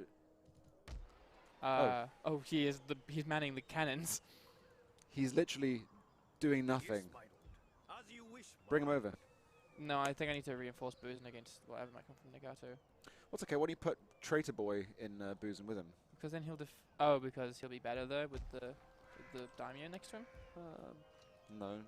Oh. Oh, he's manning the cannons. He's literally doing nothing. As you wish. Bring him over. No, I think I need to reinforce Boozen against whatever might come from Nagato. What's okay? Why don't you put Traitor Boy in Boozen with him? Because then he'll because he'll be better there with the daimyo next to him. No. Doesn't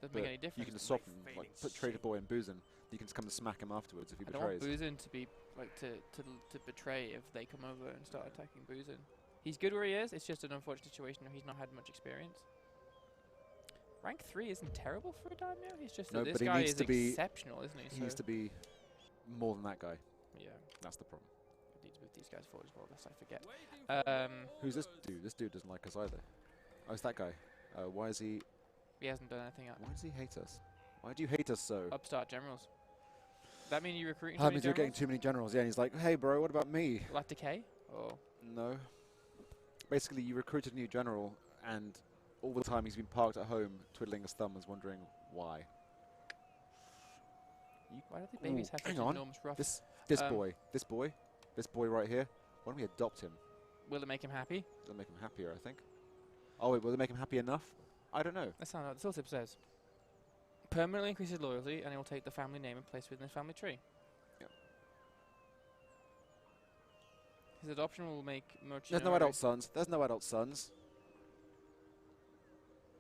But make any difference. you can just swap him. Like, put Traitor Boy in Boozen. You can just come and smack him afterwards if he I don't want betrays. Boozen to be like to betray if they come over and start attacking Boozen. He's good where he is. It's just an unfortunate situation where he's not had much experience. Rank 3 isn't terrible for a daimyo. He's just No, that but this he guy needs is to be- exceptional, isn't he? He needs to be more than that guy. Yeah, That's the problem. I need to move these guys forward as well, lest I forget. Waiting Who's this dude? This dude doesn't like us either. Oh, it's that guy. Why is he? He hasn't done anything yet. Why does he hate us? Why do you hate us so? Upstart generals. That mean you recruiting That too many means you're getting generals? too many generals. Yeah, and he's like, hey, bro, what about me? Like decay? Or No. Basically, you recruited a new general, and all the time he's been parked at home, twiddling his thumbs, wondering why. why do the babies Ooh, have hang such on. enormous ruff? This boy right here. Why don't we adopt him? Will it make him happy? It'll make him happier, I think. Oh wait, will it make him happy enough? I don't know. That's not what the tip says. Permanently increases loyalty, and it will take the family name and place within his family tree. Yep. His adoption will make There's no adult sons. There's no adult sons.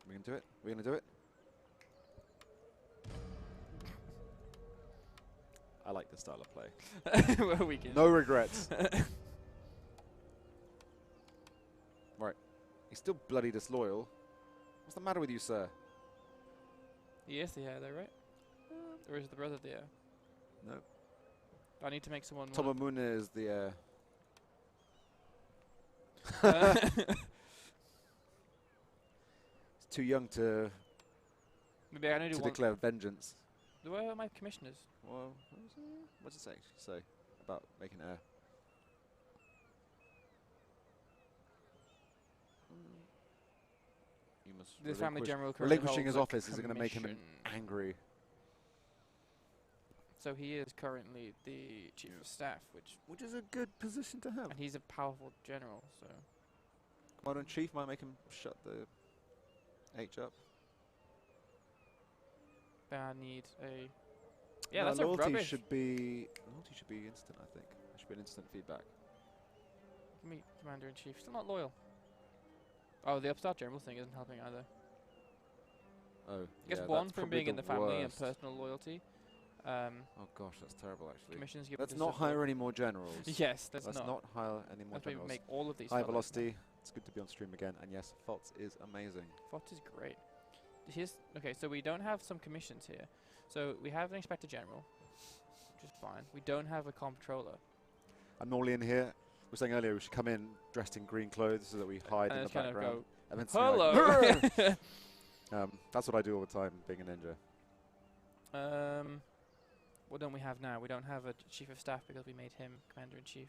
We can do it. We're gonna do it. I like this style of play. Well, we can. No regrets. Right. He's still bloody disloyal. What's the matter with you, sir? He is the heir, though, right? Or is the brother the heir? No. I need to make someone. Tomamune is the heir. He's too young to Maybe I need to do one. declare vengeance. Where are my commissioners? Well, what does it say about making heir? You must This family relinquish- general currently relinquishing his holds a office is going to make him commission. angry. So he is currently the chief of staff, Which is a good position to have. and he's a powerful general. So Commander in Chief might make him shut the H up. but I need a. Yeah, No, that's a loyalty rubbish. should be instant. I think it should be an instant feedback. Give me commander in chief. Still not loyal. Oh, the upstart general thing isn't helping either. Oh, Gets yeah, one that's from probably being in the family and worst. personal loyalty. Oh gosh, that's terrible actually. Commissions given Let's to not civil. hire any more generals. Yes, let's Let's not. not hire any more Let's maybe generals. make all of these. High fellas. velocity. It's good to be on stream again. And yes, FOTS is amazing. FOTS is great. Okay, so we don't have some commissions here. So we have an inspector general, which is fine. We don't have a comptroller. I'm normally in here. We were saying earlier we should come in dressed in green clothes so that we hide And in the it's kind of background. go, And then suddenly like, hello. that's what I do all the time, being a ninja. What don't we have now? We don't have a chief of staff because we made him commander-in-chief.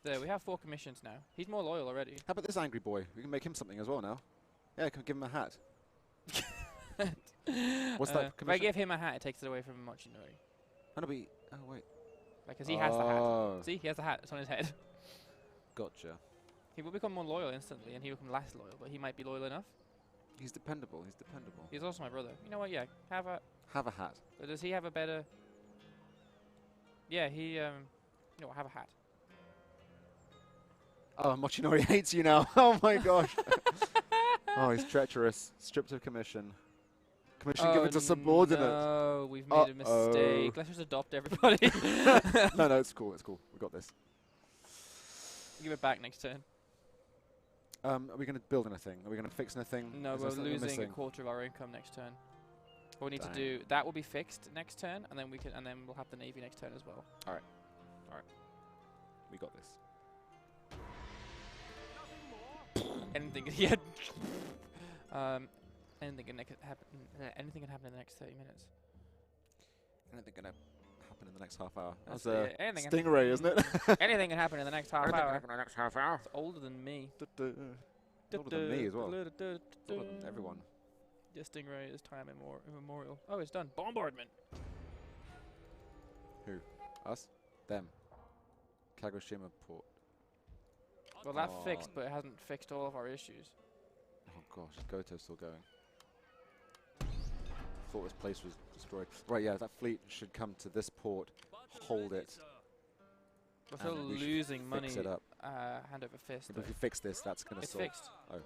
There, we have 4 commissions now. He's more loyal already. How about this angry boy? We can make him something as well now. Yeah, can we give him a hat? What's that If I commission? give him a hat, it takes it away from Mochinori. Oh, wait. Because he has the hat. See, he has the hat. It's on his head. Gotcha. He will become more loyal instantly, and he will become less loyal, but he might be loyal enough. He's dependable. He's dependable. He's also my brother. You know what? Yeah, have a... Have a hat. But does he have a better... Yeah, he, you know, have a hat. Oh, Mochinori hates you now. Oh my gosh. Oh, he's treacherous. Stripped of commission. Commission given to subordinate. No, we've made a mistake. Let's just adopt everybody. No, it's cool. It's cool. We got this. Give it back next turn. Are we going to build anything? Are we going to fix anything? No, Is we're there something losing a missing? quarter of our income next turn. What we need to Dang. do, that will be fixed next turn, and then we can, and then we'll have the navy next turn as well. We got this. Anything, yeah. Anything can happen. Anything can happen in the next 30 minutes. Anything going to happen in the next half hour? That's That's a anything stingray, isn't it? Anything can happen in the next half hour. in the next half hour. It's older than me. Older than me as well. Older than everyone. Yeah, Stingray is time immemorial. Oh, it's done. Bombardment. Who? Us? Them. Kagoshima port. Well, that Oh. fixed, but it hasn't fixed all of our issues. Oh gosh, Goto's still going. Thought this place was destroyed. Right, yeah, that fleet should come to this port, hold it. We're still And we should losing money fix it up. hand over fist. But if we fix this, that's going to It's solve. fixed. Okay.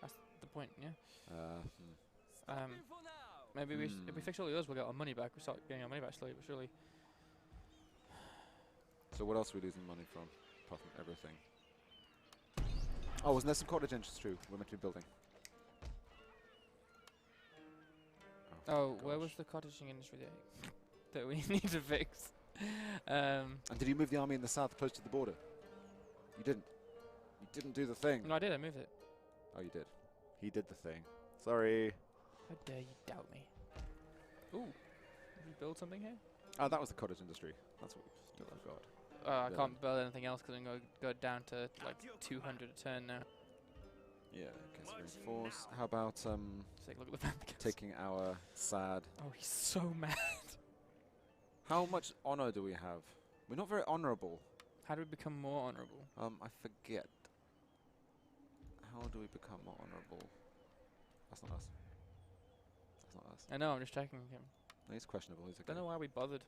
That's the point, yeah. Hmm. Maybe if we fix all the others, we'll get our money back. We start getting our money back slowly but surely. So what else are we losing money from, apart from everything? Oh, wasn't there some cottage industry we're meant to be building? Oh, where gosh. was the cottaging industry that we need to fix? And did you move the army in the south close to the border? You didn't. You didn't do the thing. No, I did. I moved it. Oh, you did. He did the thing. Sorry. How dare you doubt me? Ooh, did we build something here? Oh, that was the cottage industry. That's what we still have got. I Yeah. can't build anything else because I'm going to go down to like 200 a turn now. Yeah, okay, so reinforce. How about Just take a look at the family counts. taking our sad... Oh, he's so mad. How much honor do we have? We're not very honorable. How do we become more honourable? I forget. How do we become more honorable? That's not us. That's not us. I know, I'm just checking him. No, he's questionable. He's okay. Don't know why we bothered.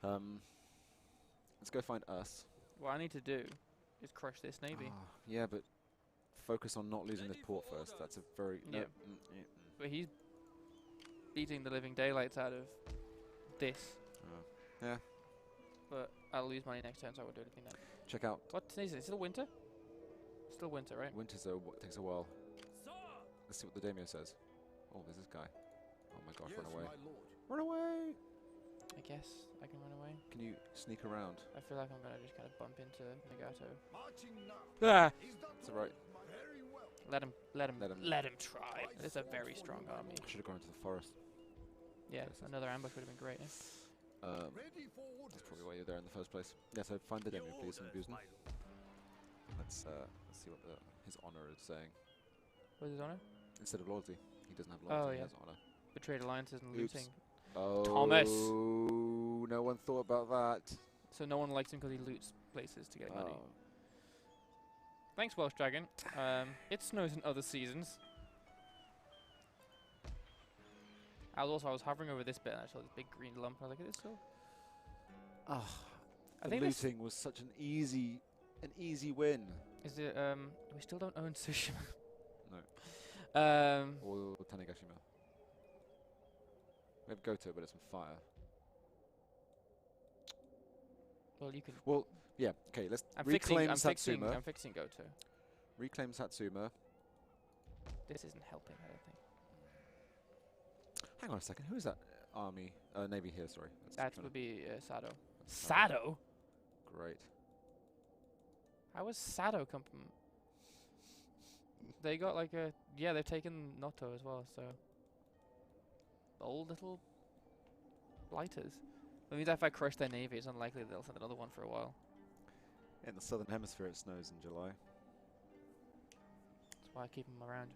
Let's go find us. What I need to do is crush this navy. Ah, yeah, but focus on not losing this port first. That's a very... Yeah. But he's beating the living daylights out of this. Yeah. But I'll lose money next turn, so I won't do anything then. Check out. What is it? Still winter? Still winter, right? Winter's takes a while. Let's see what the daimyo says. Oh, there's this guy. Oh my gosh, run away. Run away! I guess I can run away. Can you sneak around? I feel like I'm gonna just kind of bump into Nagato. Ah! It's alright. Let him Let him. try. It's a very strong army. I should have gone into the forest. Yeah, Yes, yes. another ambush would have been great. Yeah? That's probably why you're there in the first place. Yeah, so find the daimyo, please, and Busen. Let's see what his honor is saying. What is his honor? Instead of loyalty, he doesn't have Oh, loyalty. yeah. He has honor. Betrayed alliances and Oops. looting. Oh, Thomas. No one thought about that. So no one likes him because he loots places to get money. Oh. Thanks, Welsh Dragon. It snows in other seasons. I was hovering over this bit and I saw this big green lump. I was like, is it still? Ah, I the think this looting was such an easy win. is it. We still don't own Tsushima. No. Or Tanegashima? We have Goto, but it's on fire. Well, you can. Well, yeah. Okay, let's I'm reclaim fixing. Satsuma. I'm fixing Goto. Reclaim Satsuma. This isn't helping. I don't think. Hang on a second. Who is that army? Navy here. Sorry. That would be Sado. Sado. Great. How was Sado come from? They got like a they've taken Noto as well, so old little blighters. That means if I crush their navy, it's unlikely they'll send another one for a while. In the southern hemisphere, it snows in July. That's why I keep them around.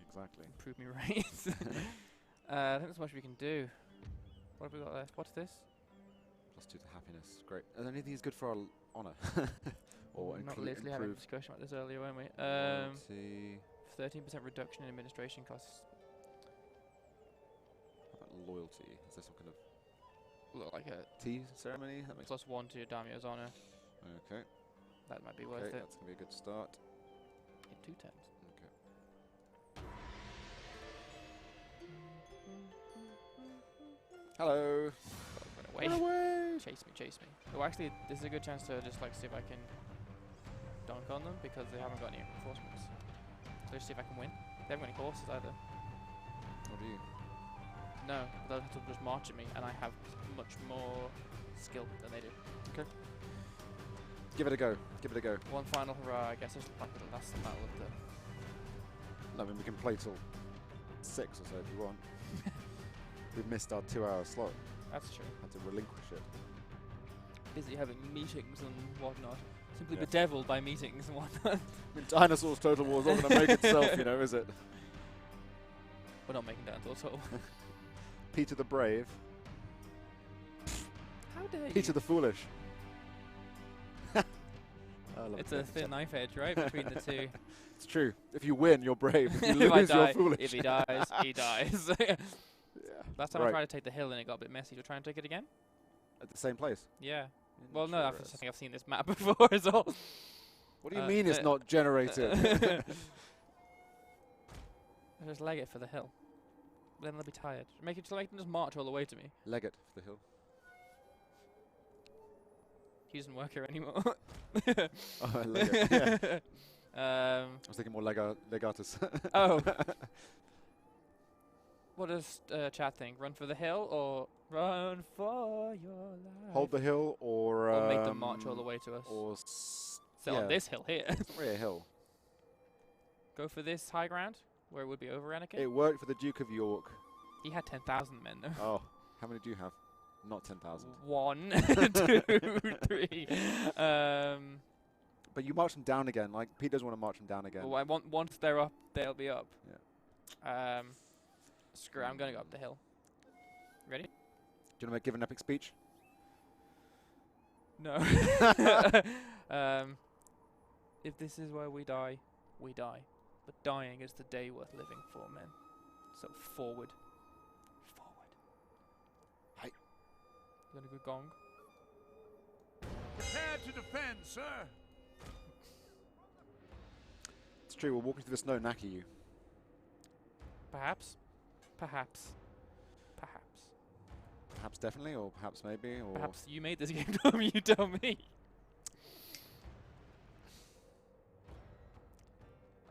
Exactly. Prove me right. I think there's much we can do. What have we got left? What's this? +2 to happiness. Great. Are any of these good for our honour? Or Not literally having a discussion about this earlier, weren't we? 13% reduction in administration costs. How about loyalty? Is there some kind of Look like a tea ceremony? That makes +1 to your daimyo's honor. Okay. That might be worth it. That's gonna be a good start. Hit 2 turns. Okay. Hello. Run Run away. away. Chase me. Oh, actually, this is a good chance to just like see if I can dunk on them because they haven't got any reinforcements. So let's see if I can win. They haven't got any horses either. What do you? No, they'll have to just march at me, and I have much more skill than they do. Okay. Give it a go. Give it a go. One final hurrah, I guess. It's like the last battle of the. I mean, we can play till 6 or so if you want. We've missed our 2-hour slot. That's true. Had to relinquish it. Busy having meetings and whatnot. Simply bedeviled by meetings and whatnot. I mean, Dinosaurs Total War is not going to make itself, you know, is it? We're not making that at all. Peter the Brave. How dare you? Peter the Foolish. It's a thin knife edge, right, between the two. It's true. If you win, you're brave. If you If I lose, you're die, foolish. if he dies, he dies. Yeah. Last time Right. I tried to take the hill and it got a bit messy. You'll try and take it again? At the same place. Yeah. Well, no, I Sure is. think I've seen this map before as well. What do you mean it's not generated? I just leg it for the hill. Then they'll be tired. Make them just march all the way to me. Leg it for the hill. He doesn't work here anymore. Oh, leg it. Yeah. I I was thinking more legatus. Oh. What does chat think? Run for the hill or run for your life? Hold the hill or make them march all the way to us. Or So on this hill here. It's not really a hill. Go for this high ground where it would be over Anakin. It worked for the Duke of York. He had 10,000 men though. Oh, how many do you have? Not 10,000. 1, 2, 3. But you march them down again. Like, Pete doesn't want to march them down again. Well, once they're up, they'll be up. Yeah. Screw it, I'm going to go up the hill. Ready? Do you want to give an epic speech? No. If this is where we die, we die. But dying is the day worth living for, men. So forward. Forward. Hi. You got a good gong? Prepare to defend, sir. It's true, we're walking through the snow, knacker you. Perhaps. Perhaps. Perhaps. Perhaps definitely, or perhaps maybe, or... Perhaps you made this game, Tom, you tell me.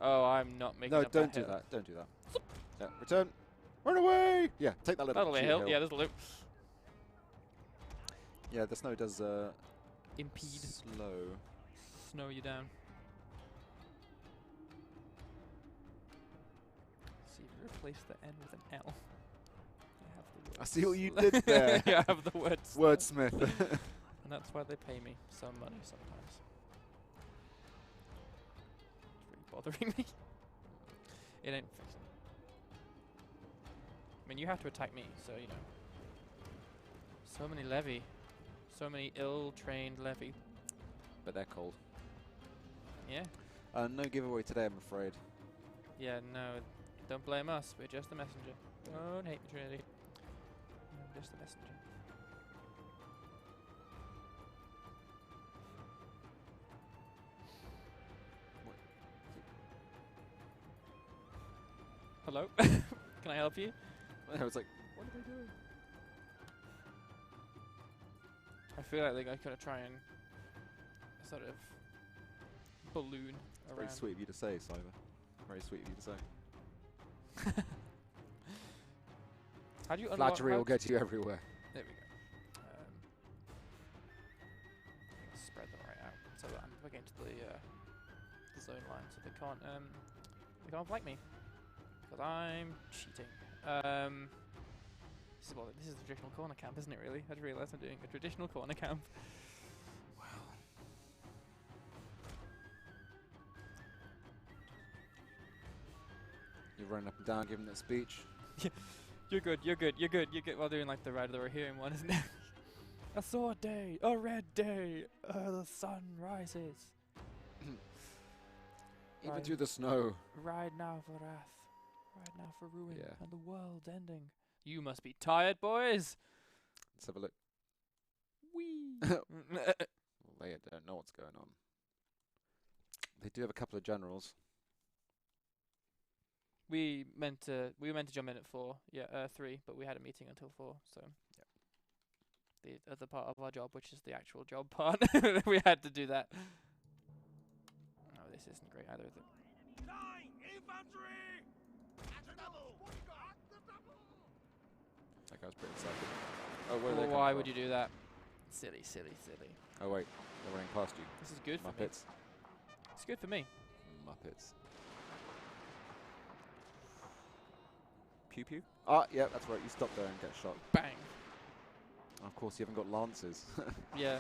Oh, I'm not making No, up don't that do hill. that. Don't do that. Yeah, return. Run away! Yeah, take that little That'll be a cheat hill. Yeah, there's a loop. Yeah, the snow does Impede. slow. Snow you down. See, if you replace the N with an L. I have the word I see what you did there. yeah, I have the word Wordsmith. And that's why they pay me some money sometimes. It's really bothering me. It ain't fixing. I mean, you have to attack me, so, you know. So many levy. So many ill-trained levy. But they're cold. Yeah? No giveaway today, I'm afraid. Yeah, no. Don't blame us. We're just the messenger. Don't hate me, Trinity. I'm just the messenger. Hello? Can I help you? I was like, what are they doing? I feel like they're going to try and sort of balloon around. Very sweet of you to say, Saga. Very sweet of you to say. How do you unlock? Flattery will get you everywhere. There we go. Spread them right out so that I'm against the zone line, so they can't flank me because I'm cheating. This is the traditional corner camp, isn't it? Really? I just realised I'm doing a traditional corner camp. You're running up and down, giving that speech. You're good. While doing like the Ride of the Rohirrim one, isn't it? A sword day, a red day, the sun rises. Even through the snow. Ride now for wrath, ride now for ruin, Yeah. and the world ending. You must be tired, boys. Let's have a look. Wee. They don't know what's going on. They do have a couple of generals. We were meant to jump in at 3, but we had a meeting until 4, so the other part of our job, which is the actual job part, we had to do that. Oh, this isn't great either, is it? That guy's pretty excited. Oh, where are they Well, coming why from? would you do that? Silly. Oh wait, they're running past you. This is good for me. Muppets. It's good for me. Muppets. Pew pew. Ah, yeah, that's right. You stop there and get shot. Bang. Of course, you haven't got lances. Yeah.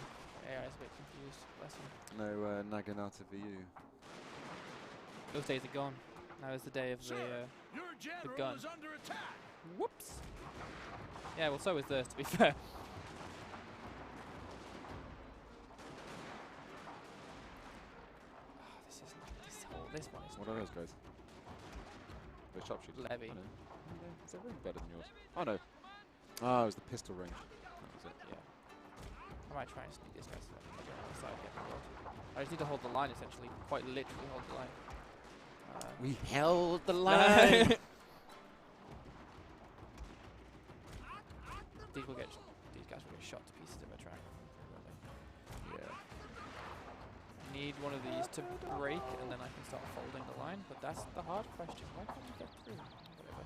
AI is a bit confused. Bless him. No Naginata for you. Those days are gone. Now is the day of Sir, your general gun. is under attack. Whoops. Yeah, well, so is theirs, to be fair. This one is. What are those guys? They're sharpshooters. Levy. I know. Is their ring better than yours? Oh no. Oh, it was the pistol range. That was it. Yeah. I might try and sneak this guy so that I get on the side, get involved. I just need to hold the line, essentially. Quite literally hold the line. We held the line. These guys will get shot to pieces if I try. Yeah. Need one of these to break, and then I can start folding the line. But that's the hard question. Why can't you get through? Whatever.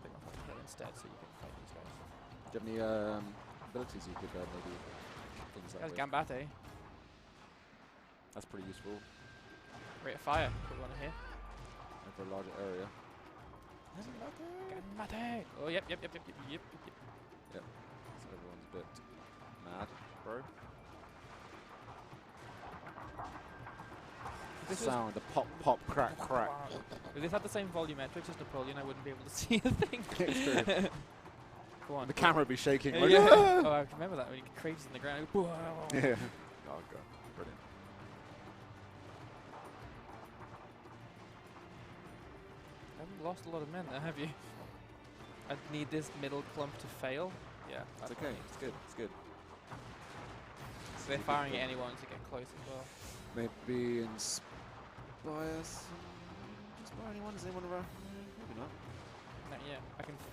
Pick my fucking head instead, so you can fight these guys. Do you have any abilities you could maybe things like Guys, that? Gambate. That's pretty useful Rate of fire. Put one in here. over a larger area. Gambate. Oh, yep. So everyone's a bit mad, bro. This was- Sound, the pop, pop, crack, crack. If this had the same volumetrics as Napoleon, I wouldn't be able to see a thing. True. Go on. The camera would be shaking. Like, Yeah. "Ah!" Oh, I can remember that when he craves in the ground. Yeah. Oh god, brilliant. Haven't lost a lot of men there, have you? I need this middle clump to fail. Yeah, It's that's okay. what I need. It's good. It's good. So they're firing at anyone to get close as well. Maybe inspire anyone? Is anyone around? Maybe not. No, yeah,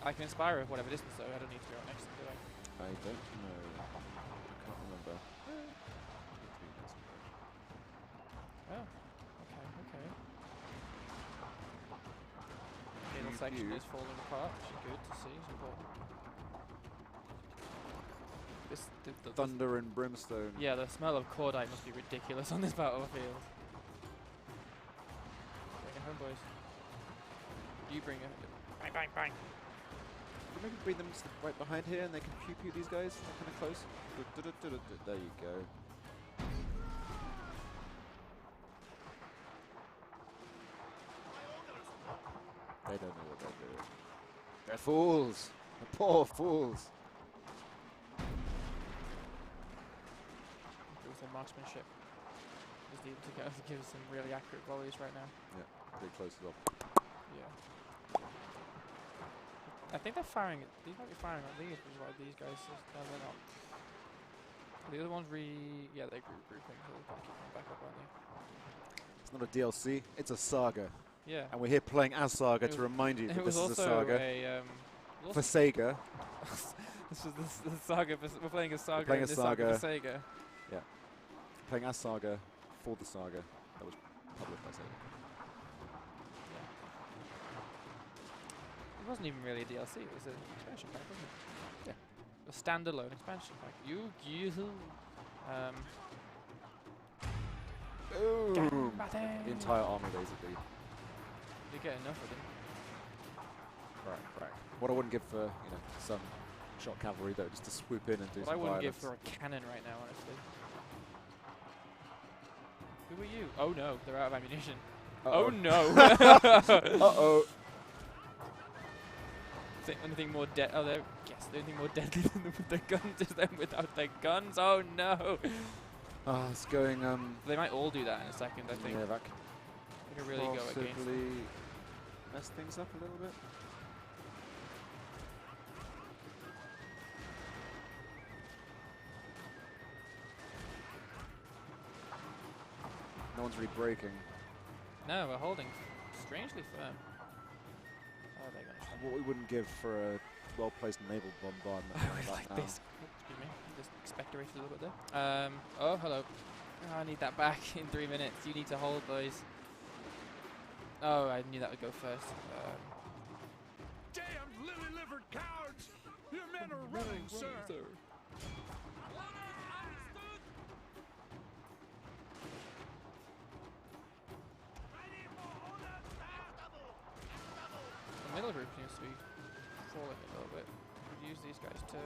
I can inspire at whatever distance though. I don't need to go right next to them, do I? I don't know. I can't remember. Oh, okay. Middle section is falling apart, which is good to see. It's important. The Thunder and brimstone. yeah, the smell of cordite must be ridiculous on this battlefield. Bring it home, boys. You bring it. Bang, bang, bang. Could maybe bring them right behind here and they can pew pew these guys. They're kind of close. There you go. They don't know what they're doing. They're fools. They're poor fools. With their marksmanship. Just need to give us some really accurate volleys right now. Yeah, pretty close as well. Yeah. I think they're firing. They might be firing at these, which is why these guys. No, they're not. The other ones yeah, they're grouping, so they're going to keep coming back up, aren't they? It's not a DLC, it's a saga. Yeah. And we're here playing as Saga It to was- remind you It that was this is a also Saga also for Sega. this was the Saga. We're playing a Saga. playing in a this Saga for Saga. Sega. Playing as Saga for the Saga that was published by Sega. It wasn't even really a DLC. It was an expansion pack, wasn't it? Yeah. A standalone expansion pack. Boom! Ganbate. The entire army, basically. You get enough of them. Right. What I wouldn't give for some shot cavalry though, just to swoop in and do What some I wouldn't give violence. for a cannon right now, honestly. Who are you? Oh no, they're out of ammunition. Uh-oh. Oh no! Uh-oh. Anything more dead? Oh, they're anything more deadly than them with their guns is them without their guns. Oh no! It's going. They might all do that in a second. I think. Yeah, that They can really go against. possibly mess things up a little bit. No one's really breaking. No, we're holding strangely firm. Oh, they're gonna try. What we wouldn't give for a well-placed naval bombardment. Like this. Excuse me. Just expectorated a little bit there. Oh, hello. Oh, I need that back in 3 minutes. You need to hold those. Oh, I knew that would go first. Damn lily-livered cowards! Your men are running, sir. The middle group seems to be falling a little bit. Could use these guys to.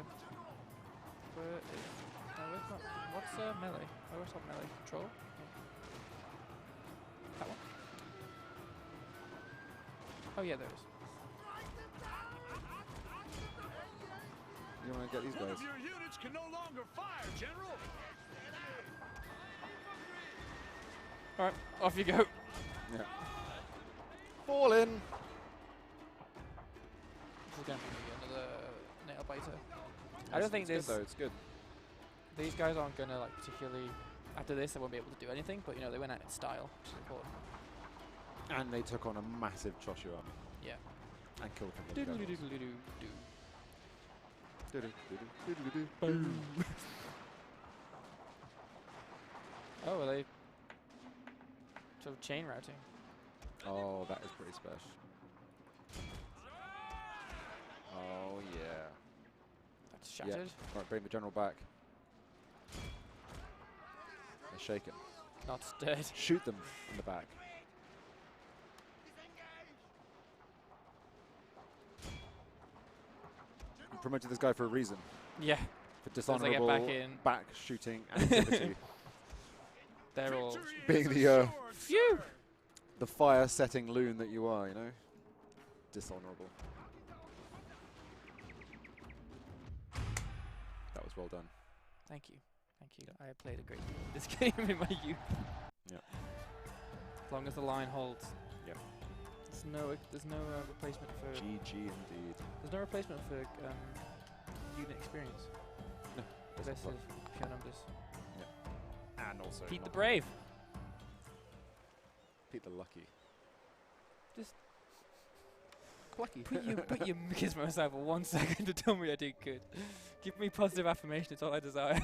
Where is? No, where's not? What's melee? Oh, where's not melee? Control? That one? Oh yeah, there is. You want to get these One guys? of your units can no longer fire, General. Alright, off you go. Yeah. Fall in. This is going to be another nail biter. I don't think it's this. good though. It's good. These guys aren't going to like particularly. After this, they won't be able to do anything. But they went out in style, which is important. And they took on a massive Choshu army. Yeah. And killed a couple of generals. Doodle-doodle-doodle-doo. Doodle-doodle-doodle-doo. Boom. Oh, are they sort of chain routing? Oh, that is pretty special. Oh yeah. That's shattered. Right, bring the general back. They're shaken. Not dead. Shoot them in the back. We promoted this guy for a reason. Yeah. For As they get dishonorable back in. back shooting activity. They're all. Being the Phew! the fire setting loon that you are, dishonorable. That was well done. Thank you. Thank you. I played a great this game in my youth. Yeah. As long as the line holds. Yep. There's no replacement for. GG indeed. There's no replacement for unit experience. No. This is pure numbers. And also Pete the Brave. Pete the Lucky. Just Plucky. put your gizmo aside for 1 second to tell me I did good. Give me positive affirmation. It's all I desire.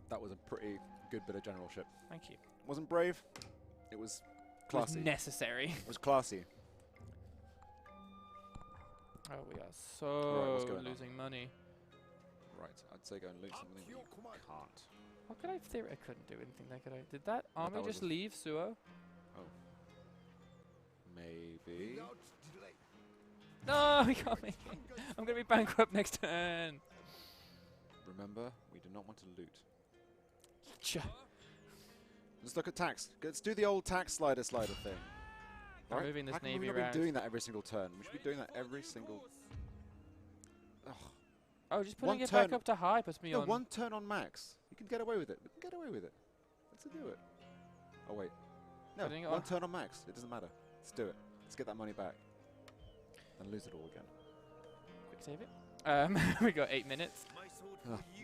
That was a pretty good bit of generalship. Thank you. Wasn't brave. It was classy. It was necessary. It was classy. Oh, we are Right, what's so going on? losing money. Right, I'd say go and loot something. But you can't. What could I theory? I couldn't do anything there, could I? Did that army that was just a leave Suo? Maybe. No, we can't make it. I'm gonna be bankrupt next turn. Remember, we do not want to loot. Ch- Let's look at tax. Let's do the old tax slider thing. I'm Right? moving this How come navy we've not around. been doing that every single turn? We should be doing that every single. Ugh. Oh, just One putting it back turn- up to high puts me No, on. one turn on max. You can get away with it. We can get away with it. Let's do it. Oh wait. No, Putting it one on- turn on max. It doesn't matter. Let's do it. Let's get that money back. And lose it all again. Quick save it. We got 8 minutes.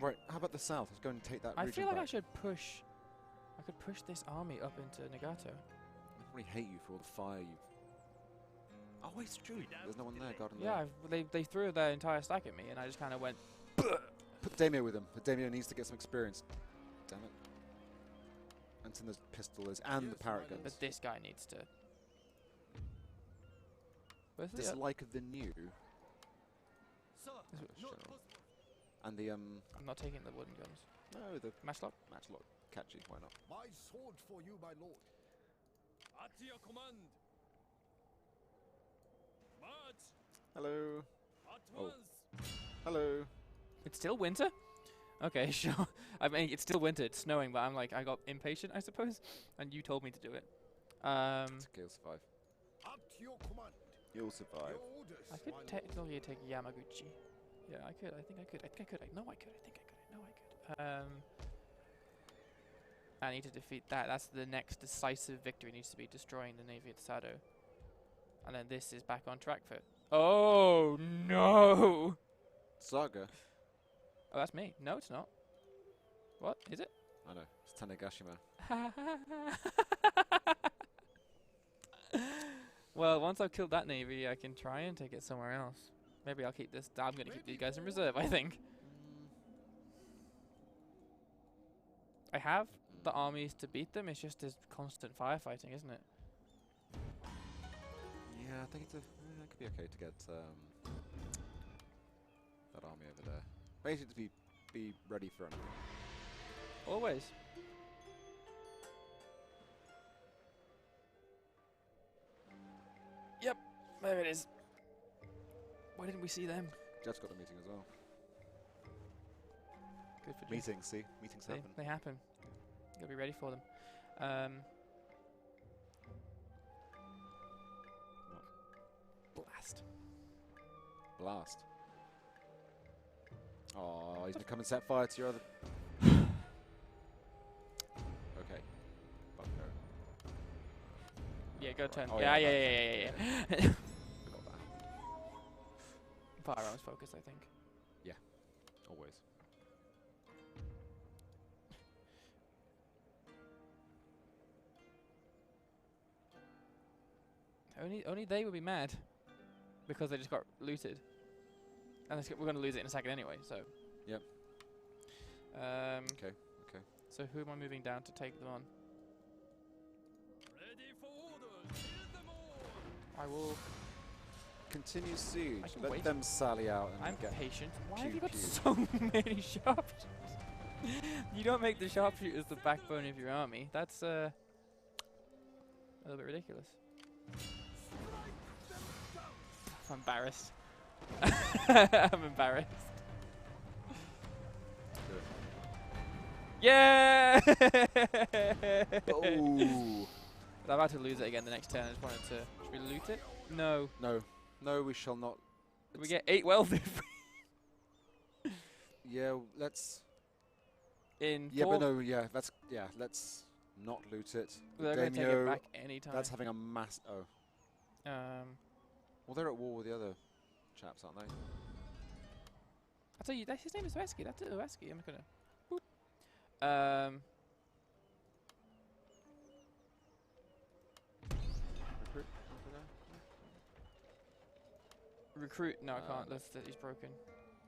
Right. How about the south? Let's go and take that I region feel like back. I should push. I could push this army up into Nagato. really hate you for all the fire you've... Oh, wait, it's true. There's no one there guarding Yeah, they threw their entire stack at me, and I just kind of went. Put Daimyo with him. The Daimyo needs to get some experience. Damn it. And then the pistol is, and the parrot guns. But this guy needs to. Where's the Dislike of the new. And the I'm not taking the wooden guns. No, the Matchlock? matchlock. Catchy, why not? My sword for you, my lord. At your command. March Hello. at Oh. once. Hello. It's still winter? Okay, sure. I mean, it's still winter. It's snowing, but I'm like, I got impatient, I suppose. And you told me to do it. It's okay, you'll survive. At your command. You'll survive. Your orders, I could my lord. technically take Yamaguchi. Yeah, I could. I think I could. I think I could. I know I could. I think I could. I know I could. I need to defeat that. That's the next decisive victory. Needs to be destroying the Navy at Sado. And then this is back on track for... Oh, no! Saga. Oh, that's me. No, it's not. What? Is it? I know. It's Tanegashima. Well, once I've killed that Navy, I can try and take it somewhere else. Maybe I'll keep this... I'm going to keep these guys in reserve, I think. I have the armies to beat them. It's just this constant firefighting, isn't it? Yeah, I think it could be okay to get that army over there. Basically, be ready for anything. Always. Yep, there it is. Why didn't we see them? Jed's got a meeting as well. Good for Jet. Meetings, see? Meetings happen. They happen. You gotta be ready for them. Blast. Blast. Oh, he's gonna come and set fire to your other... Okay. Bungo. Yeah, go turn. Oh, yeah. Forgot that. Firearms focus, I think. Always. Only they would be mad because they just got looted, and we're going to lose it in a second anyway. So. Yep. Okay. Okay. So who am I moving down to take them on? Ready for orders. Kill them all. I will. Continue siege. I can Let wait. them sally out and I'm get... patient. Why pew have you got pew. so many sharpshooters? You don't make the sharpshooters the backbone of your army. That's a little bit ridiculous. I'm embarrassed. I'm embarrassed. Yeah! Oh! I'm about to lose it again the next turn. I just wanted to. Should we loot it? No. No. No, we shall not. We get 8 wealth Yeah, let's... in Yeah, 4. but no, yeah, let's not loot it. They're going to take it back anytime. That's having a mass... Oh. Well, they're at war with the other chaps, aren't they? I'll tell you, his name is Oeski. That's it, Oeski. I'm gonna. Boop. Recruit. No, I can't. He's broken.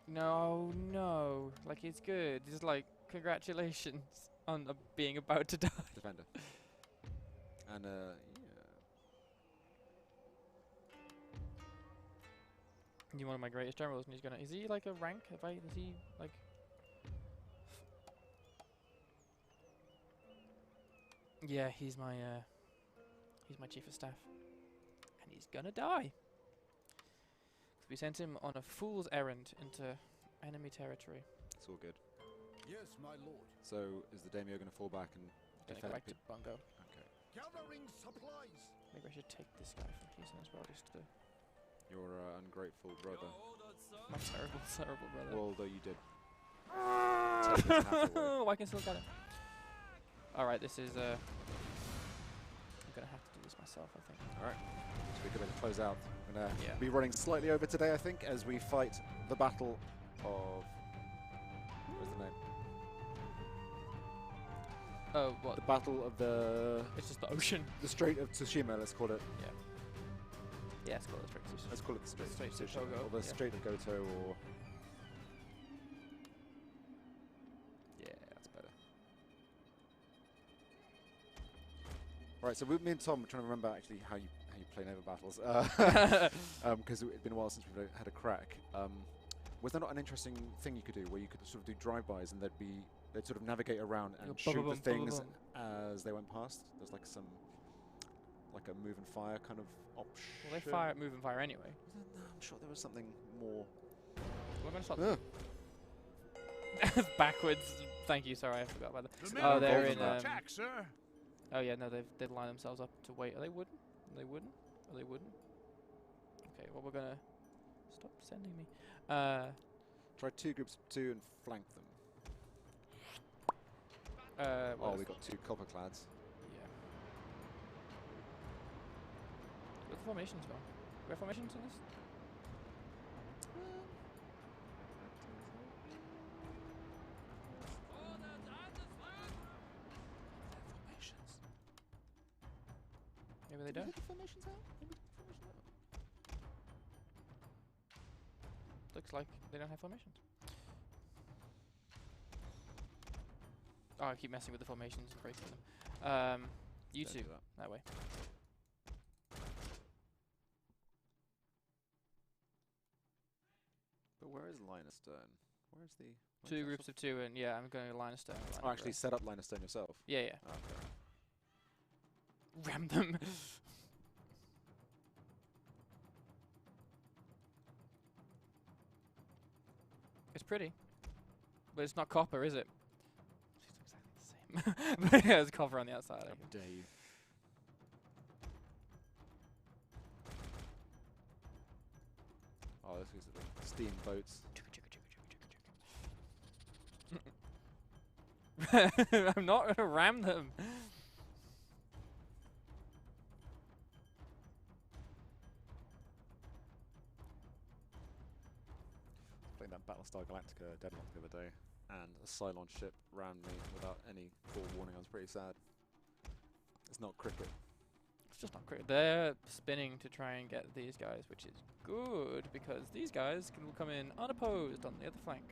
No, no. Like, it's good. It's like, congratulations on being about to die. Defender. And, yeah. He's one of my greatest generals, and he's gonna. Is he like a rank? Is he like? Yeah, he's my chief of staff, and he's gonna die. 'Cause we sent him on a fool's errand into enemy territory. It's all good. Yes, my lord. So, is the Daimyo going to fall back and Gonna go defend back to it? Bungo. Okay. Gathering supplies. Maybe I should take this guy from Houston as well, just to Your ungrateful Your brother. orders, sir. my terrible, terrible brother. Well, though you did. Take his hat away. Oh, I can still get him. Alright, this is I'm gonna have to do this myself, I think. Alright. So we could close out. We're going to Yeah. be running slightly over today, I think, as we fight the battle of... Where's the name? Oh, what? The Battle of the... It's just the ocean. The Strait of Tsushima, let's call it. Yeah. Yeah, let's call it the Strait of Tsushima. Let's call it the Strait Strait of of Tsushima. Togo, Or the yeah. Strait of Goto, or... Yeah, that's better. Right, so with me and Tom, we're trying to remember actually how you play naval battles, because it's been a while since we've had a crack. Was there not an interesting thing you could do where you could sort of do drive-bys and they'd sort of navigate around and shoot the things as they went past? There's like a move and fire kind of option. Well, they fire, move and fire anyway. No, I'm sure there was something more. We're going to stop. Backwards. Thank you. Sorry, I forgot about that. The men Oh, are they're ready in. to attack, sir. Oh yeah, no, they've lined themselves up to wait. Are they wooden? Are they wooden? Are they wooden? Okay, well we're gonna stop sending me. Try 2 groups of 2 and flank them. Well, Oh, we got 2 copper clads. yeah. Where the formations go? We have formations in this? Maybe they don't. Formations out? Maybe formations out. Looks like they don't have formations. Oh, I keep messing with the formations and breaking them. You Don't two, do that. that way. But where is line astern? Where's the... Two groups of 2 and yeah, I'm going to line astern. Oh, actually set up line astern yourself. Yeah, yeah. Oh, okay. Ram them. It's pretty, but it's not copper, is it? It's exactly the same. But yeah, it's copper on the outside. How dare you. Oh, this is the steam boats. I'm not gonna ram them. Playing that Battlestar Galactica deadlock the other day, and a Cylon ship rammed me without any forewarning. I was pretty sad. It's not cricket. It's just not great. They're spinning to try and get these guys, which is good because these guys can come in unopposed on the other flank.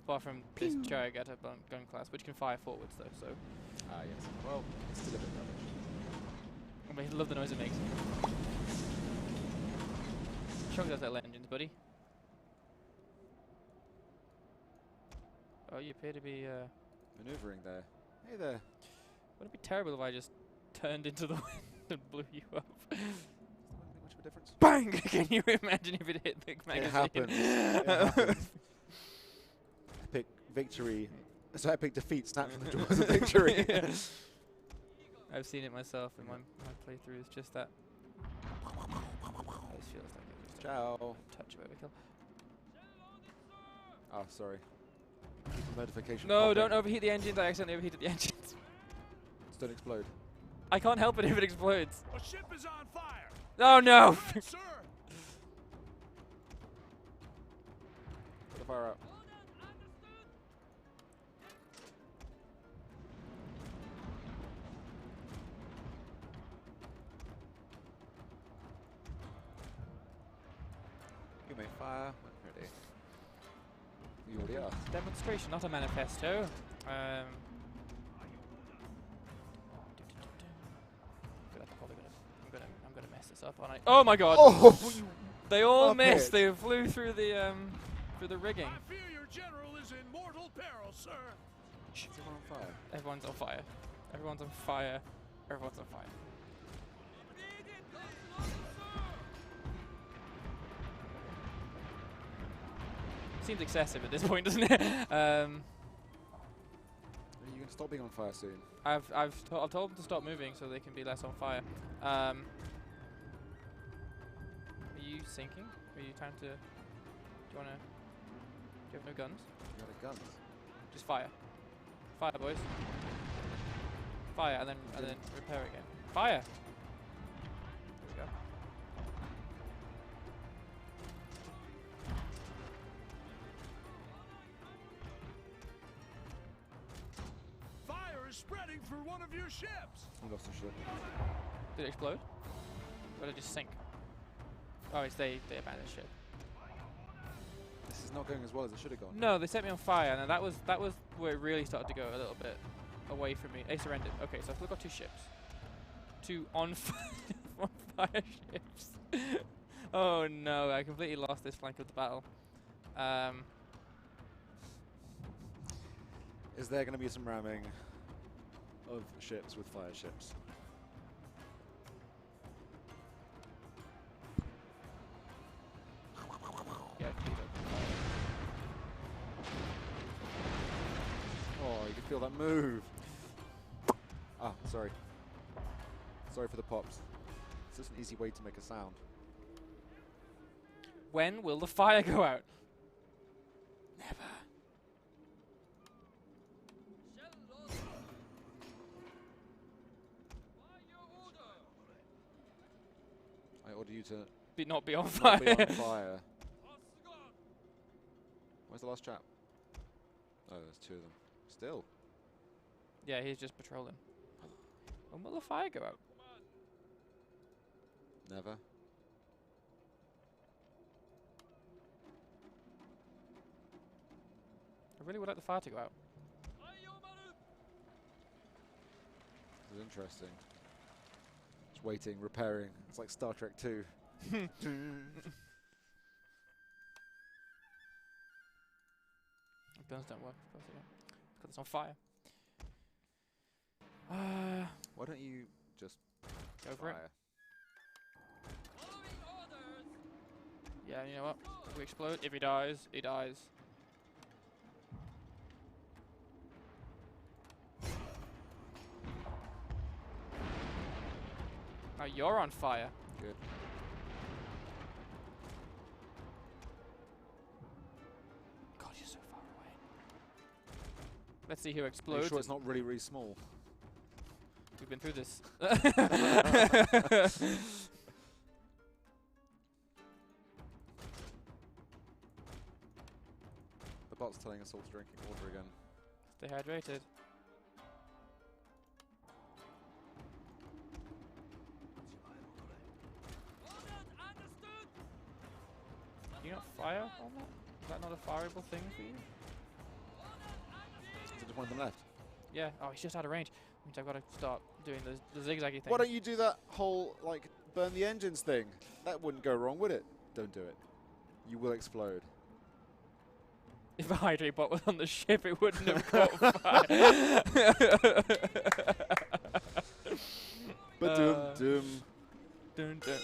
Apart from this Chariot at a gun class, which can fire forwards though, so. Ah, yes. Well, it's still a bit rubbish. I love the noise it makes. Chug those little engines, buddy. Oh, you appear to be. Maneuvering there. Hey there. Would it be terrible if I just turned into the wind and blew you up? Does that make much of a difference? Bang! Can you imagine if it hit the magazine? It happens. It happens. Epic victory. So epic defeat snapped from the jaws of victory. I've seen it myself in my playthroughs, just that. This feels like it was Ciao. a touch of overkill. Oh, sorry. Keep the notification. No, popping. don't overheat the engines. I accidentally overheated the engines. Just don't explode. I can't help it if it explodes. A ship is on fire. Oh no! Right, sir. Put the fire out. You may fire when ready. You already are. Demonstration, not a manifesto. I'm gonna mess this up, aren't I? Oh my god! Oh! They all Up missed. it. They flew through the rigging. I fear your general is in mortal peril, sir. Is everyone on fire? Everyone's on fire. Everyone's on fire. Everyone's on fire. Seems excessive at this point, doesn't it? Are you going to stop being on fire soon? I've told them to stop moving so they can be less on fire. Are you sinking? Are you trying to? Do you have no guns? You got a gun. Just fire. Fire, boys. Fire, and then repair again. Fire. There we go. Fire is spreading for one of your ships. We lost a ship. Did it explode? Or did it just sink? Oh, it's they abandoned ship. This is not going as well as it should have gone. No, they set me on fire. Now that was where it really started to go a little bit away from me. They surrendered. Okay, so I've still got 2 ships. 2 on fire ships. Oh no, I completely lost this flank of the battle. Is there going to be some ramming of ships with fire ships? Yeah. Oh, you can feel that move. Ah, sorry. Sorry for the pops. It's just an easy way to make a sound. When will the fire go out? Never. Shell lost. Fire order. I order you to Not be on not fire. be on fire. Saga. Where's the last chap? Oh, there's 2 of them. Still. Yeah, he's just patrolling. When will the fire go out? Never. I really would like the fire to go out. This is interesting. Just waiting, repairing. It's like Star Trek 2. Guns don't work. Of course they don't. Got this on fire. Why don't you just Go for it. fire? Following orders. Yeah, you know what? If we explode, if he dies, he dies. Now you're on fire. Good. God, you're so far away. Let's see who Are you explodes. sure it's not really, really small? We've been through this. The bot's telling us all to drinking water again. Stay hydrated. Orders understood. Do you not fire on that? Is that not a fireable thing for you? Is there just one of them left? Yeah. Oh, he's just out of range. Means I've got to start doing the zigzaggy thing. Why don't you do that whole, like, burn the engines thing? That wouldn't go wrong, would it? Don't do it. You will explode. If a hydrate bot was on the ship, it wouldn't have caught fire. But doom. Dun, dun.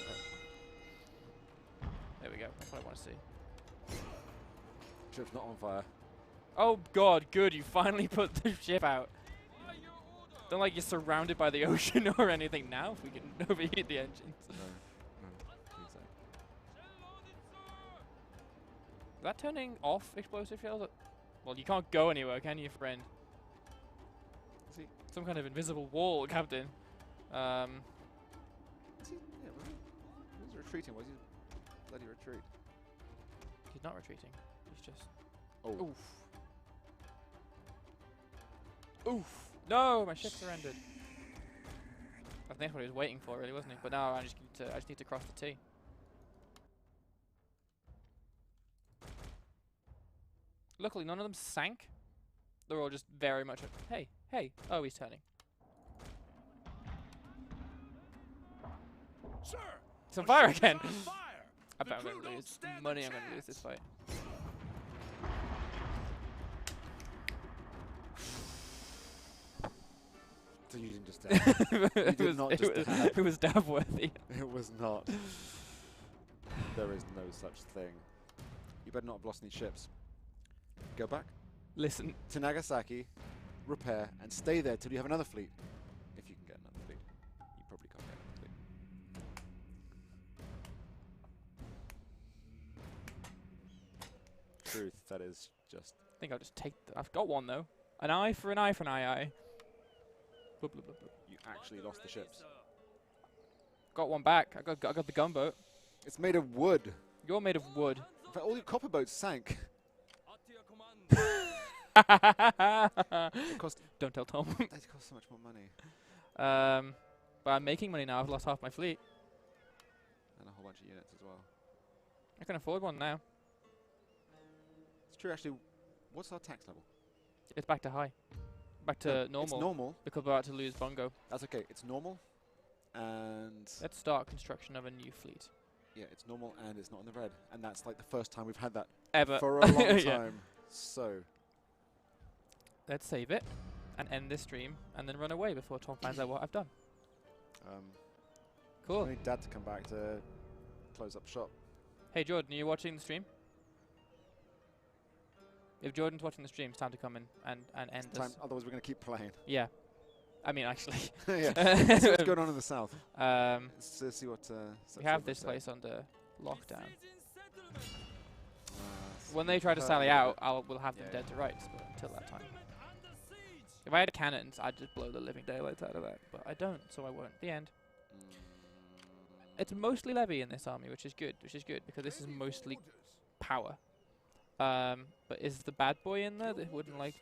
There we go. That's what I want to see. Ship's not on fire. Oh God, good. You finally put the ship out. Fire order. Don't like you're surrounded by the ocean or anything now. If we can overheat the engines. No. Please don't. Shell loaded, sir. Is that turning off explosive shells? Well, you can't go anywhere, can you, friend? Is he? Some kind of invisible wall, Captain. Is he? Yeah, he's retreating. Why is he bloody retreat? He's not retreating. He's just. Oh. Oof. Oof. No, my ship surrendered. I think that's what he was waiting for, really, wasn't he? But now I just need to cross the T. Luckily, none of them sank. They're all just very much. Hey, hey. Oh, he's turning. Sir, It's on a fire ship's again. on fire. I The bet I'm crew going to don't lose stand a money. I'm going to lose chance. this fight. So you didn't just dab. it, did was, not it, just was, dab. it was dab worthy. It was not. There is no such thing. You better not have lost any ships. Go back Listen, to Nagasaki, repair, and stay there till you have another fleet. If you can get another fleet. You probably can't get another fleet. Truth, that is just... I think I'll just take. I've got one though. An eye for an eye for an eye. Blah, blah, blah, blah. You actually lost the ships. Got one back. I got the gunboat. It's made of wood. You're made of wood. In fact, all your copper boats sank. At your command. It cost. Don't tell Tom. It costs so much more money. But I'm making money now. I've lost half my fleet. And a whole bunch of units as well. I can afford one now. It's true, actually. What's our tax level? It's back to high. Back to normal. It's normal. Because we're about to lose Bongo. That's okay. It's normal. And Let's start construction of a new fleet. yeah, it's normal and it's not in the red. And that's like the first time we've had that Ever. for a long Yeah. time. So, Let's save it and end this stream and then run away before Tom finds out what I've done. I Cool. need Dad to come back to close up shop. Hey Jordan, are you watching the stream? If Jordan's watching the stream, it's time to come in and end Time, this. otherwise, we're going to keep playing. Yeah. I mean, actually. Yeah. Let's see what's going on in the south. Um, Let's see what. we have this place under lockdown. settlement. When they try to sally out, we'll have them dead to rights, but until that time. Under siege. If I had cannons, I'd just blow the living daylights out of that, but I don't, so I won't. The end. It's mostly levy in this army, which is good, because this is mostly power. But is the bad boy in there that wouldn't like?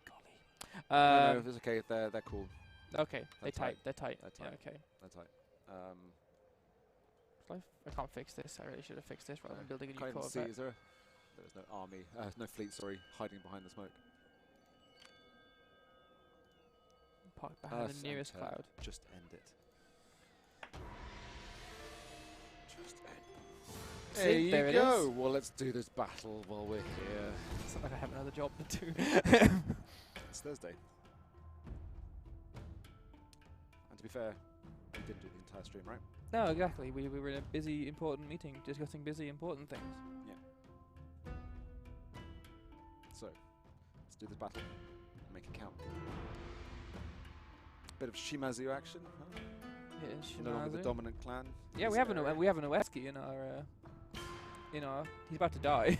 Golly. No, it's okay. They're cool. Okay, They're They're tight. They're Yeah, tight. okay. They're tight. I can't fix this. I really should have fixed this rather than building a new Can't even see. Corvette. Is there? There's no army. No fleet. Sorry, hiding behind the smoke. Park behind the nearest Center. cloud. Just end it. Just end. See, there you it go. is. Well, let's do this battle while we're here. It's not like I have another job to do. It's Thursday. And to be fair, we didn't do the entire stream, right? No, exactly. We were in a busy, important meeting discussing busy, important things. So, let's do this battle and make it count. Bit of Shimazu action, huh? Yeah, No longer the Shimazu. dominant clan. in Yeah, this we have area. an Oeski in our. He's about to die,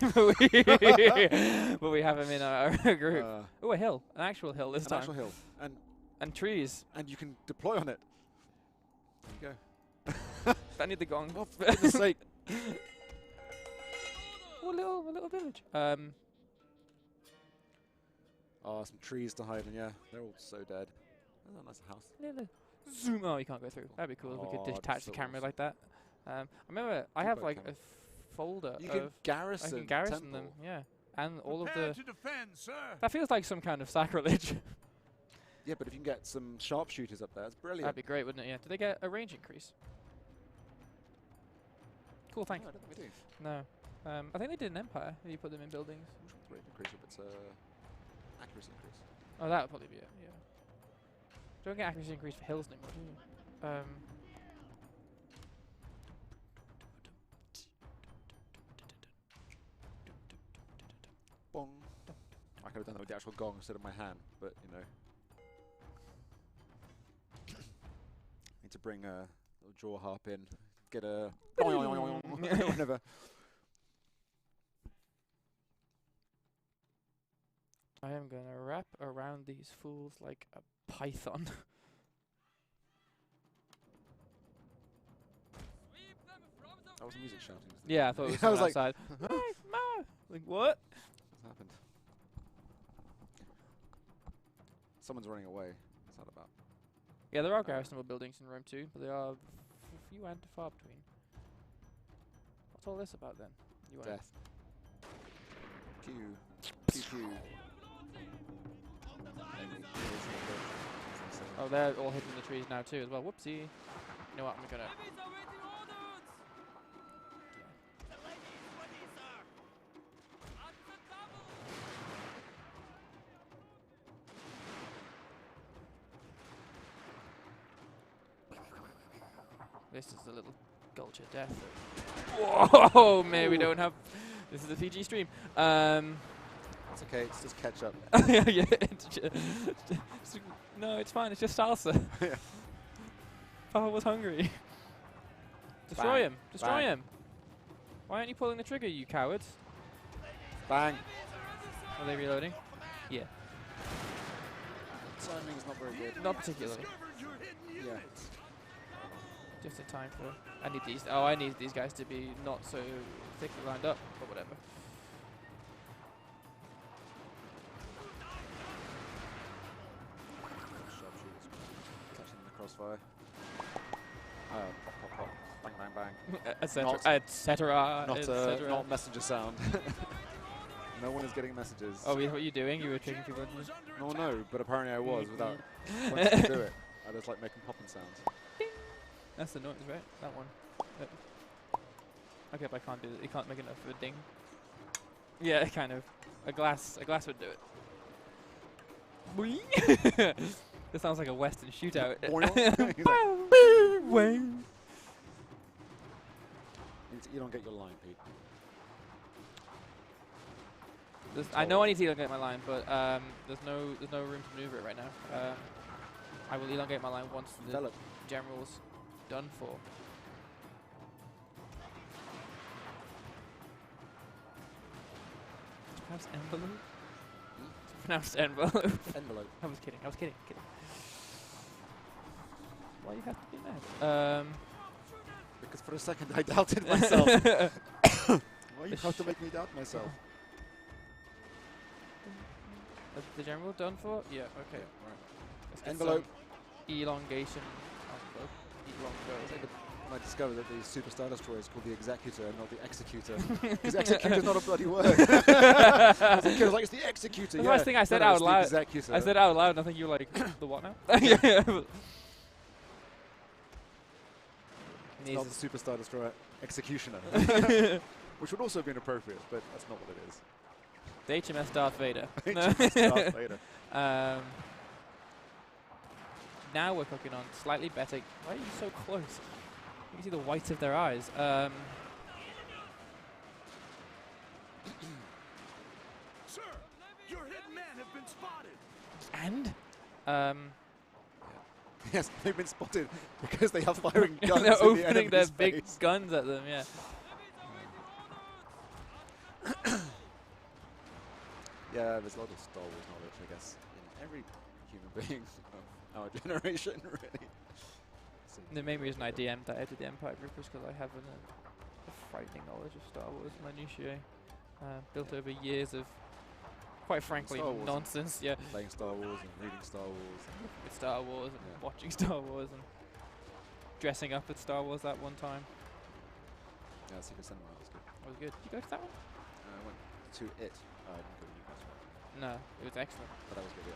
but we have him in our group. Oh, a hill, an actual hill this An time, actual hill, and trees. and you can deploy on it. There you I need the gong. go. Oh, for goodness sake! Oh, a little village. Oh, some trees to hide in. Yeah, they're all so dead. That's a nice house. Little zoom. Oh, you can't go through. That'd be cool if we Oh, could detach that's the so camera awesome. like that. I remember I have Debug like camera. a folder You can of. garrison. I can garrison temple. them. Yeah, and all of Prepare the. to defend, sir. That feels like some kind of sacrilege. Yeah, but if you can get some sharpshooters up there, that's brilliant. That'd be great, wouldn't it? Yeah. Did they get a range increase? Cool, thanks. No, I don't think we do. No. I think they did in Empire. You put them in buildings. Which one's rate increase if it's accuracy increase? Oh, that would probably be it. Yeah. Don't get accuracy increase for hills anymore, do you? Bong. I could have done that with the actual gong instead of my hand, but you know. Need to bring a little draw harp in. Get a whenever. I am gonna wrap around these fools like a python. Sweep them from the That was music shouting. Wasn't it? Yeah, I thought it was I was someone like, outside. Ma! Like, what? what's happened? Someone's running away. What's that about? Yeah, there are garrisonable buildings in Rome too, but they are few and far between. What's all this about then? You won't- Death. Pew. Pew pew. Oh, they're all hitting the trees now too as well. Whoopsie. You know what? I'm gonna. enemies awaiting orders. The lady is ready, sir. At the double. This is a little gulch of death. Whoa, man, we don't have. This is a PG stream. It's okay, it's just ketchup. Yeah, no, it's fine. It's just salsa. Yeah. Papa was hungry. Destroy Bang. him. Destroy Bang. him. Why aren't you pulling the trigger, you cowards? Bang! Are they reloading? Yeah. Timing's not very good. Not particularly. Discovered your hidden Yeah. units. Just in time for. I need these. Oh, I need these guys to be not so thickly lined up, but whatever. crossfire. Pop, pop, pop, bang, bang, bang. Etc. Not- Etc. Not messenger sound. No one is getting messages. Oh, what are you doing? You were taking people. No, but apparently I was without wanting to do it. I just like making popping sounds. That's the noise, right? That one. Okay, but I can't do it. You can't make enough of a ding. Yeah, kind of. A glass would do it. Boing. This sounds like a Western shootout. You don't get your line, Pete. I know I need to elongate my line, but there's no room to maneuver it right now. I will elongate my line once the general's done for. It's pronounced envelope? It's pronounced envelope. Envelope. I was kidding. Why you have to be mad? Because for a second I doubted myself. Why you have to make me doubt myself? Is the general done for? Yeah, okay. Right. Let's get Envelope. some elongation. Envelope. Elongo. I discovered that the Super Star Destroyer is called the Executor and not the Executor. Because Executor's not a bloody word. I was like, it's the Executor. The Yeah. first thing I said No, out it's the loud. Executor. I said out loud, and I think you were like, the what now? Yeah. It's not the Super Star Destroyer Executioner. Which would also have been appropriate, but that's not what it is. The HMS Darth Vader. HMS Darth Vader. Now we're cooking on slightly better. Why are you so close? You can see the whites of their eyes. Sir, your hidden men have been spotted. And Yes, they've been spotted because they are firing guns. they're in the opening their enemy's big face. guns at them. Yeah. Yeah, there's a lot of Star Wars knowledge, I guess, in every human being of our generation, really. The main reason I DM'd that out of the Empire group was because I have a frightening knowledge of Star Wars minutiae, built over years of, quite frankly, Star Wars nonsense. Yeah, Playing Star Wars and reading Star Wars. with Star Wars and watching Star Wars and dressing up with Star Wars that one time. Yeah, Secret Cinema, that was good. That was good. Did you go to that one? I went to it. I didn't go to you guys. No, it was excellent. But that was good, yeah.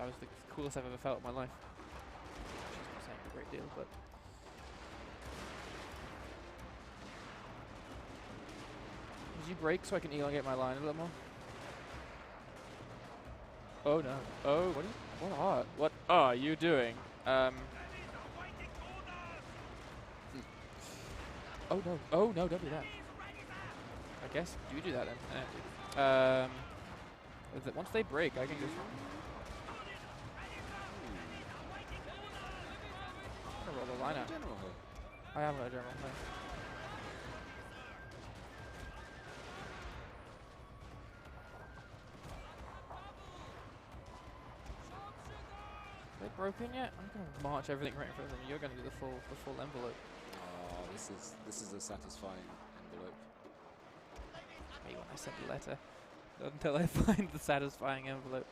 I was the coolest I've ever felt in my life. Which is not saying a great deal, but. Did you break so I can elongate my line a little more? Oh no. Oh, what are you doing? Oh no. Oh no, don't do that. I guess you do that then. Is that once they break, I can just. I'm gonna roll the line out. General here. I am a general. No. They broken yet? I'm gonna march everything right in front of them. You're gonna do the full envelope. Oh, this is a satisfying envelope. Me when I send a letter. Not until I find the satisfying envelope.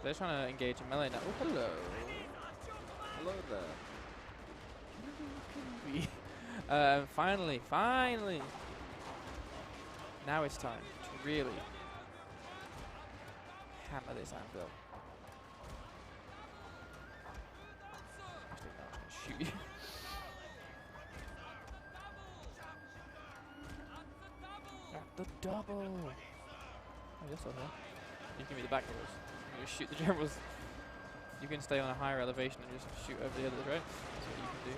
They're trying to engage in melee now. Oh, hello. Hello there. Finally. Now it's time to really hammer this anvil. Actually, no, I'm just gonna shoot you. The double! Oh, you're still here. You give me the back doors. I'm gonna shoot the generals. You can stay on a higher elevation and just shoot over the others, right? That's what you can do.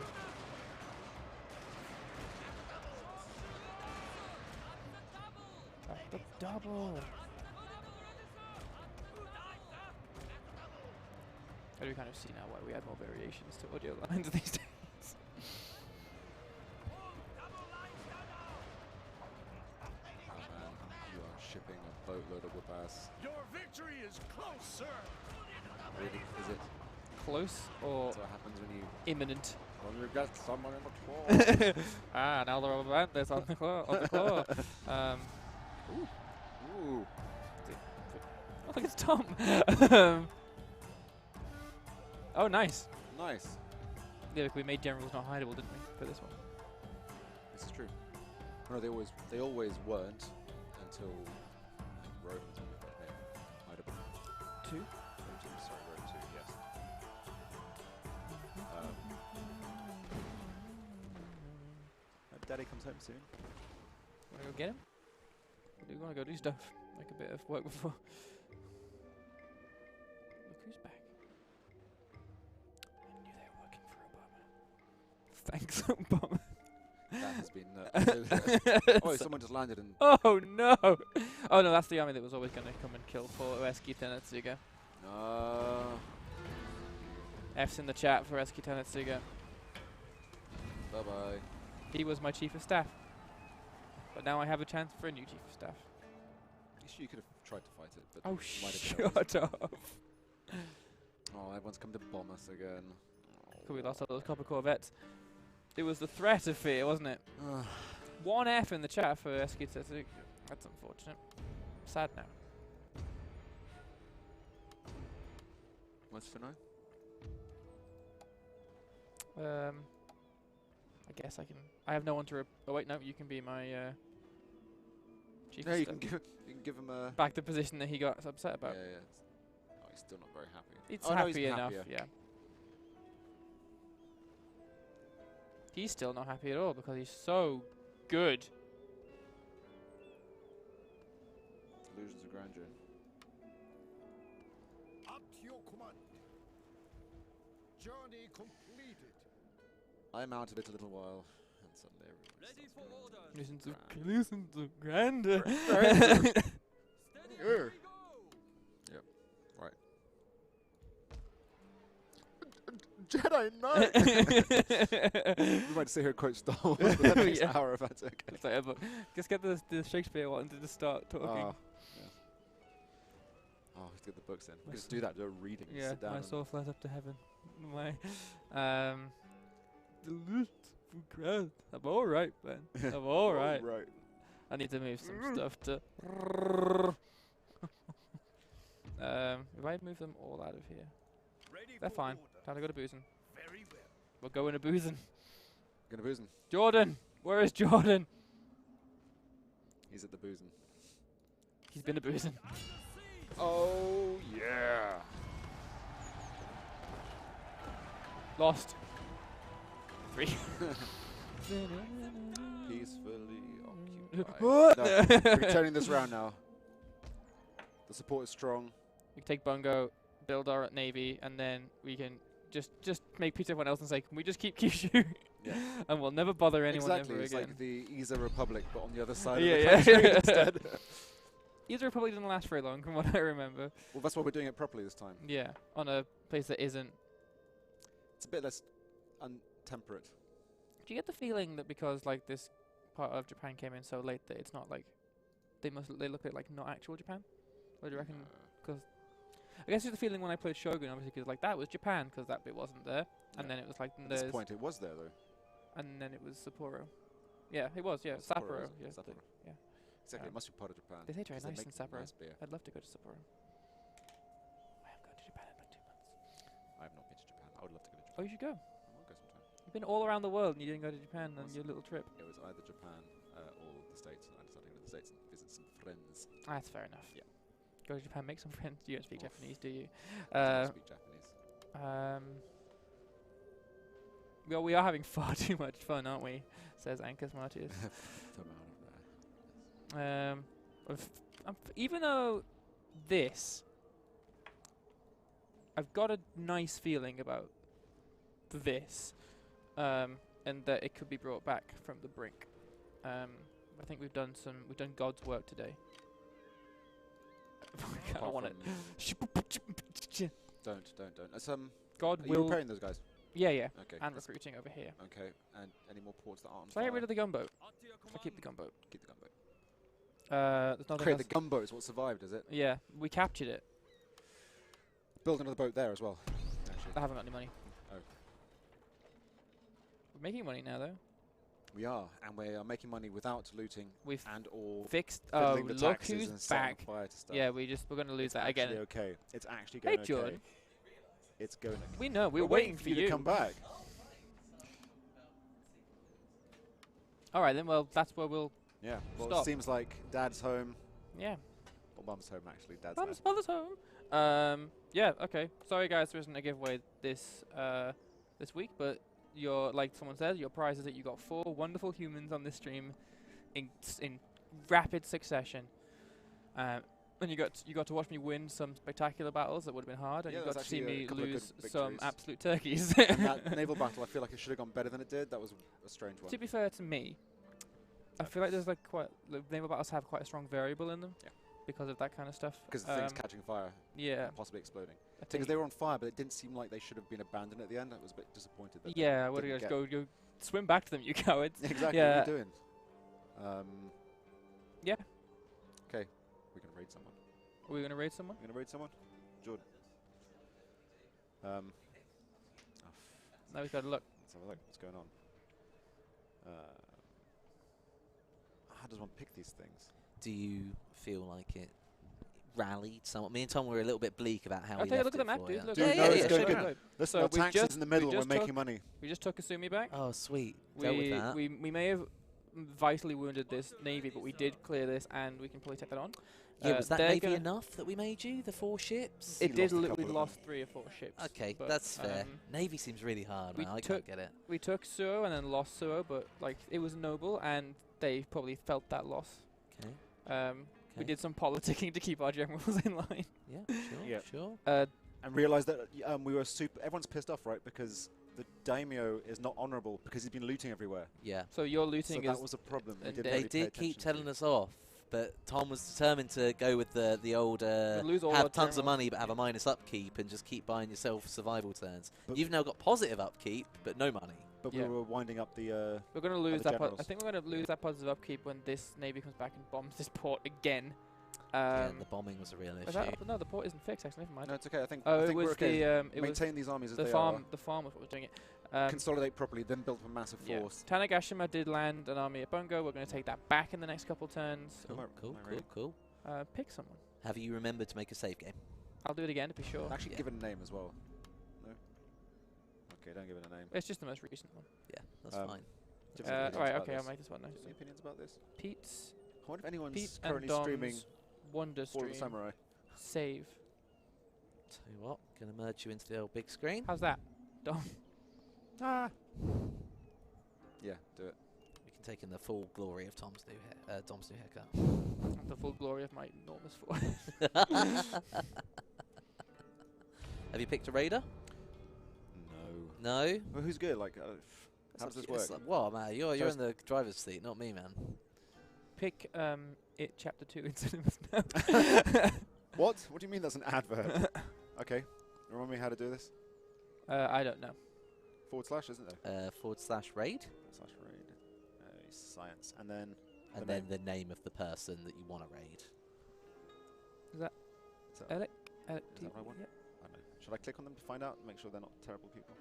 The double! I do kind of see now why we add more variations to audio lines these days. Shipping a boatload of whip-ass. Your victory is close, sir. Really? Is it? Close or That's what happens when you... imminent? When you get someone in the claw. Now they're all about this on the claw. Ooh. Ooh. I think it's Tom. Oh, nice. Nice. Yeah, look, we made generals not hideable, didn't we, for this one? This is true. No, they always weren't until Romans made hideable. 2? Sorry, Rome 2, yes. Hope Daddy comes home soon. Wanna go get him? Or do you wanna go do stuff? Like a bit of work before. Look who's back. I knew they were working for Obama. Thanks, Obama. That has been. Oh, someone just landed in. Oh no! Oh no, that's the army that was always gonna come and kill poor Eski Tenetsuga. F's in the chat for Eski Tenetsuga. Bye bye. He was my chief of staff. But now I have a chance for a new chief of staff. You could have tried to fight it, but Oh, it might have been shut up. Oh, everyone's come to bomb us again. Could we lost all those copper corvettes? It was the threat of fear, wasn't it? 1 F in the chat for Eski Tenetsuga. That's unfortunate. Sad now. What's for now? I guess I can. I have no one to. Oh wait, no. You can be my chief. Yeah, of you staff. can give him a. Back the position that he got upset about. Yeah, yeah. Oh, he's still not very happy. It's oh, no, he's happy enough. happier. Yeah. He's still not happy at all because he's so good. Illusions of grandeur. Up to your command. Journey completed. I mounted it a little while, and suddenly Ready for orders. Listen to grandeur. Steady, here we go. Jedi Knight! We might sit here and quote Star Wars for the next Yeah. hour if that's okay. It's like, just get the Shakespeare one to just start talking. Oh, yeah. Oh, let's get the books in. My Just do that, do a reading. Yeah, Sit down my and soul flies up to heaven. My, the list for crowd. I'm all right, man. I'm all right. Right. I need to move some stuff to. If I move them all out of here, Ready they're for fine. order. Time to go to boozing. Very well. We're going to boozing. Gonna boozing. Jordan, where is Jordan? He's at the boozing. He's been to boozing. Under siege. Oh, yeah. Lost. 3. Peacefully occupied. What? No, we're turning this round now. The support is strong. We can take Bungo, build our navy, and then we can just make peace with everyone else and say, can we just keep Kyushu? Yeah. And we'll never bother anyone Exactly. ever It's again. like the Isa Republic, but on the other side Yeah, of the yeah. country instead. Either Republic didn't last very long, from what I remember. Well, that's why we're doing it properly this time. Yeah, on a place that isn't. It's a bit less untemperate. Do you get the feeling that because like this part of Japan came in so late that it's not like they look at like not actual Japan? Or do you reckon? I guess it's the feeling when I played Shogun, obviously, because like that was Japan, because that bit wasn't there, and then it was like At this point, it was there though. and then it was Sapporo. Yeah, it was. Yeah, Oh, Sapporo, Sapporo. is it? Yeah, Sapporo. yeah. Exactly. Um, It must be part of Japan. They say very 'cause nice make in Sapporo. nice beer. I'd love to go to Sapporo. I am going to Japan in like 2 months. I have not been to Japan. I would love to go to Oh, Japan. you should go. I will go sometime. You've been all around the world and you didn't go to Japan on Was- your little trip. It was either Japan or the States, and I decided to go to the States and visit some friends. That's fair enough. Yeah. Go to Japan, make some friends. You don't speak Oof. Japanese, do you? I don't speak Japanese. Well, we are having far too much fun, aren't we? Says Ankus Martius. Even though this, I've got a nice feeling about this, and that it could be brought back from the brink. I think we've done God's work today. I Apart want it. from- Don't. God Are you will. repairing those guys? Yeah, yeah. Okay. And that's recruiting over here. Okay. And any more ports that aren't on So I get rid fire? of the gunboat. On to your So I keep the command. gunboat. Keep the gunboat. There's nothing Great, else. the gunboat is what survived, is it? Yeah, we captured it. Build another boat there as well. Actually. I haven't got any money. Oh. We're making money now, though. We are, and we are making money without looting We've and or fixed. Oh, fiddling the look taxes who's and setting back. fire to stuff. Yeah, we're going to lose It's that actually again. okay. It's actually Hey, going okay. Jordan. it's going to... We know. We're We're waiting for you to come back. All right, then. Well, that's where we'll... Yeah, well, Stop. it seems like Dad's home. Yeah. Or Mum's home, actually. Dad's Mother's home. Yeah, okay. Sorry, guys, there isn't a giveaway this this week, but like someone said, your prize is that you got 4 wonderful humans on this stream in rapid succession. And you got to watch me win some spectacular battles that would have been hard, and Yeah, you there's got to see actually a me couple of lose good some victories. absolute turkeys. And that naval battle, I feel like it should have gone better than it did. That was a strange one. To be fair to me, I feel like there's like the naval battles have quite a strong variable in them. Yeah. Because of that kind of stuff. Because the thing's catching fire. Yeah. And possibly exploding. I Because they were on fire, but it didn't seem like they should have been abandoned at the end. I was a bit disappointed. That yeah, they what do you didn't guys go swim back to them, you cowards? Exactly. Yeah. What are you doing? Yeah. Okay. We can raid someone. Are we going to raid someone? You gonna raid someone? Jordan. Now we've got to look. Let's have a look. What's going on? How does one pick these things? Do you feel like it rallied somewhat? Me and Tom were a little bit bleak about how I'll we take a left look at the it map, for dude. you. Look. Dude, yeah, no, yeah, it's yeah, going sure. good. Listen, So our we tax just- is in the middle. we We're just making took- money. We just took Kasumi back. Oh, sweet. Dealt with that. We may have vitally wounded this navy, but we did clear this, and we can probably take that on. Yeah, was that they're maybe gonna- enough that we made you? The 4 ships? He It did. lost a couple We of lost them. 3 or 4 ships. Okay, but, that's fair. Navy seems really hard, we man. I took- can't get it. We took Suo and then lost Suo, but like it was noble, and they probably felt that loss. Okay. We did some politicking to keep our generals in line. Yeah, sure, Yeah. sure. And realised that we were everyone's pissed off, right? Because the daimyo is not honourable because he's been looting everywhere. Yeah. So your So looting that is was a problem. and didn't They really pay did keep attention telling to. us off, but Tom was determined to go with the old lose all our have tons of generals. money but have a minus upkeep and just keep buying yourself survival turns. But- You've now got positive upkeep, but no money. But Yeah. we were winding up the. We're going to lose other that. I generals. think we're going to lose that positive upkeep when this navy comes back and bombs this port again. Yeah, the bombing was a real is issue. that, no, the port isn't fixed. Actually, never mind. No, it's okay. I think. Oh, I it think was we're okay. it was Maintain these armies as the they farm. The farm was what was doing it. Consolidate properly, then build a massive Yeah. force. Tanagashima did land an army at Bungo. We're going to take that back in the next couple turns. Cool, Am I- cool, am I cool, ready? cool. Pick someone. Have you remembered to make a save game? I'll do it again to be sure. Actually, Yeah. give it a name as well. No. Okay, don't give it a name. It's just the most recent one. Yeah, that's Um, fine. Do you have any opinions Alright, about okay, I'll this? make this one now. Do you have any opinions about this? Pete's I wonder if anyone's Pete and currently streaming Dom's Wonder Fall of the Stream Samurai. save. Tell you what, gonna merge you into the old big screen. How's that, Dom? Ah. Yeah, do it. We can take in the full glory of Dom's new haircut. The full glory of my enormous force. Have you picked a raider? No. No. Well, who's good? Like, how does this work? What, man? You're First- in the driver's seat, not me, man. Pick it chapter 2 in cinemas now. What? What do you mean that's an advert? Okay. Remind me how to do this. I don't know. / isn't there? / raid, / raid. Science. And then. and The then the name of the person that you want to raid. Is that what I want? Yeah. I don't know. Should I click on them to find out? Make sure they're not terrible people.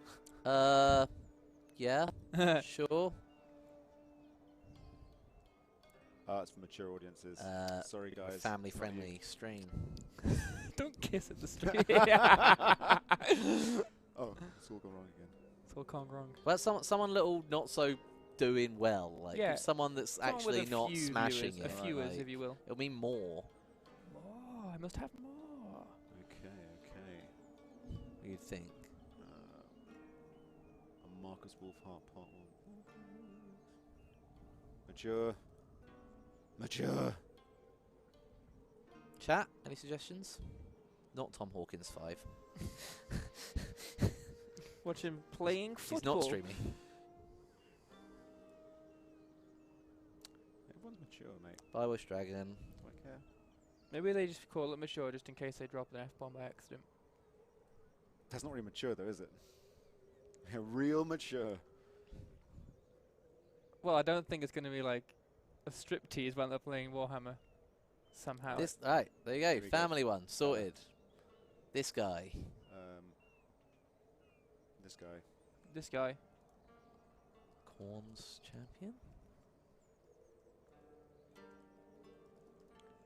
Yeah, sure. It's for mature audiences. Sorry, A guys. family-friendly stream. Don't kiss at the street. Oh, it's all gone wrong again. It's all gone wrong. Well, someone little not so doing well, like Yeah, someone that's Someone with actually a not few smashing viewers, it. A fewers, like, if you will. it'll mean more. More. I must have more. Okay. What do you think? A Marcus Wolfhart Part 1. Mature. Chat, any suggestions? Not Tom Hawkins 5. Watch him playing He's football. not streaming. Everyone's mature, mate. Bywatch Dragon. Do I care? Maybe they just call it mature just in case they drop an F-bomb by accident. That's not really mature, though, is it? Real mature. Well, I don't think it's going to be like a striptease when they're playing Warhammer. Somehow. Alright, there you go. Here we go. Family one, sorted. This guy. This guy. This guy. Corn's champion?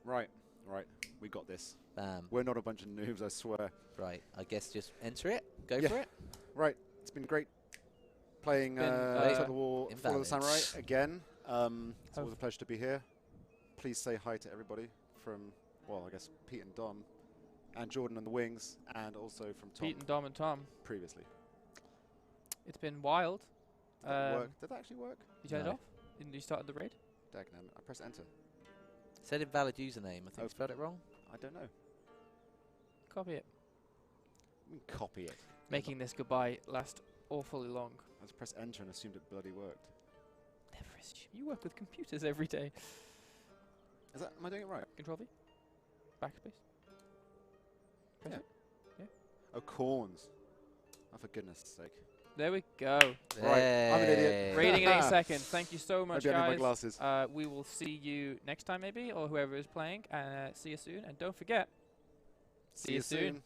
Right. Right, we got this. Bam. We're not a bunch of noobs, I swear. Right, I guess just enter it. Go Yeah. for it. Right, it's been great playing Total War Fall of the Samurai again. It's always a pleasure to be here. Please say hi to everybody from, well, I guess Pete and Dom, and Jordan and the Wings, and also from Tom Pete and Dom and Tom. previously. It's been wild. Did that work? Did that actually work? You turned it No. off? You started the raid? Dagenham, I pressed enter. Said invalid username. I think Oh. I spelled it wrong. I don't know. Copy it. We can copy it. Making this goodbye last awfully long. I just pressed enter and assumed it bloody worked. Never assume. You work with computers every day. Is that? Am I doing it right? Control V. Backspace. Press Yeah. it. Yeah. Oh, corns. Oh, for goodness sake. There we go. Right, I'm an idiot. Rating in 8 seconds. Thank you so much, Maybe I need my guys. glasses. We will see you next time, maybe, or whoever is playing. See you soon. And don't forget, see you soon.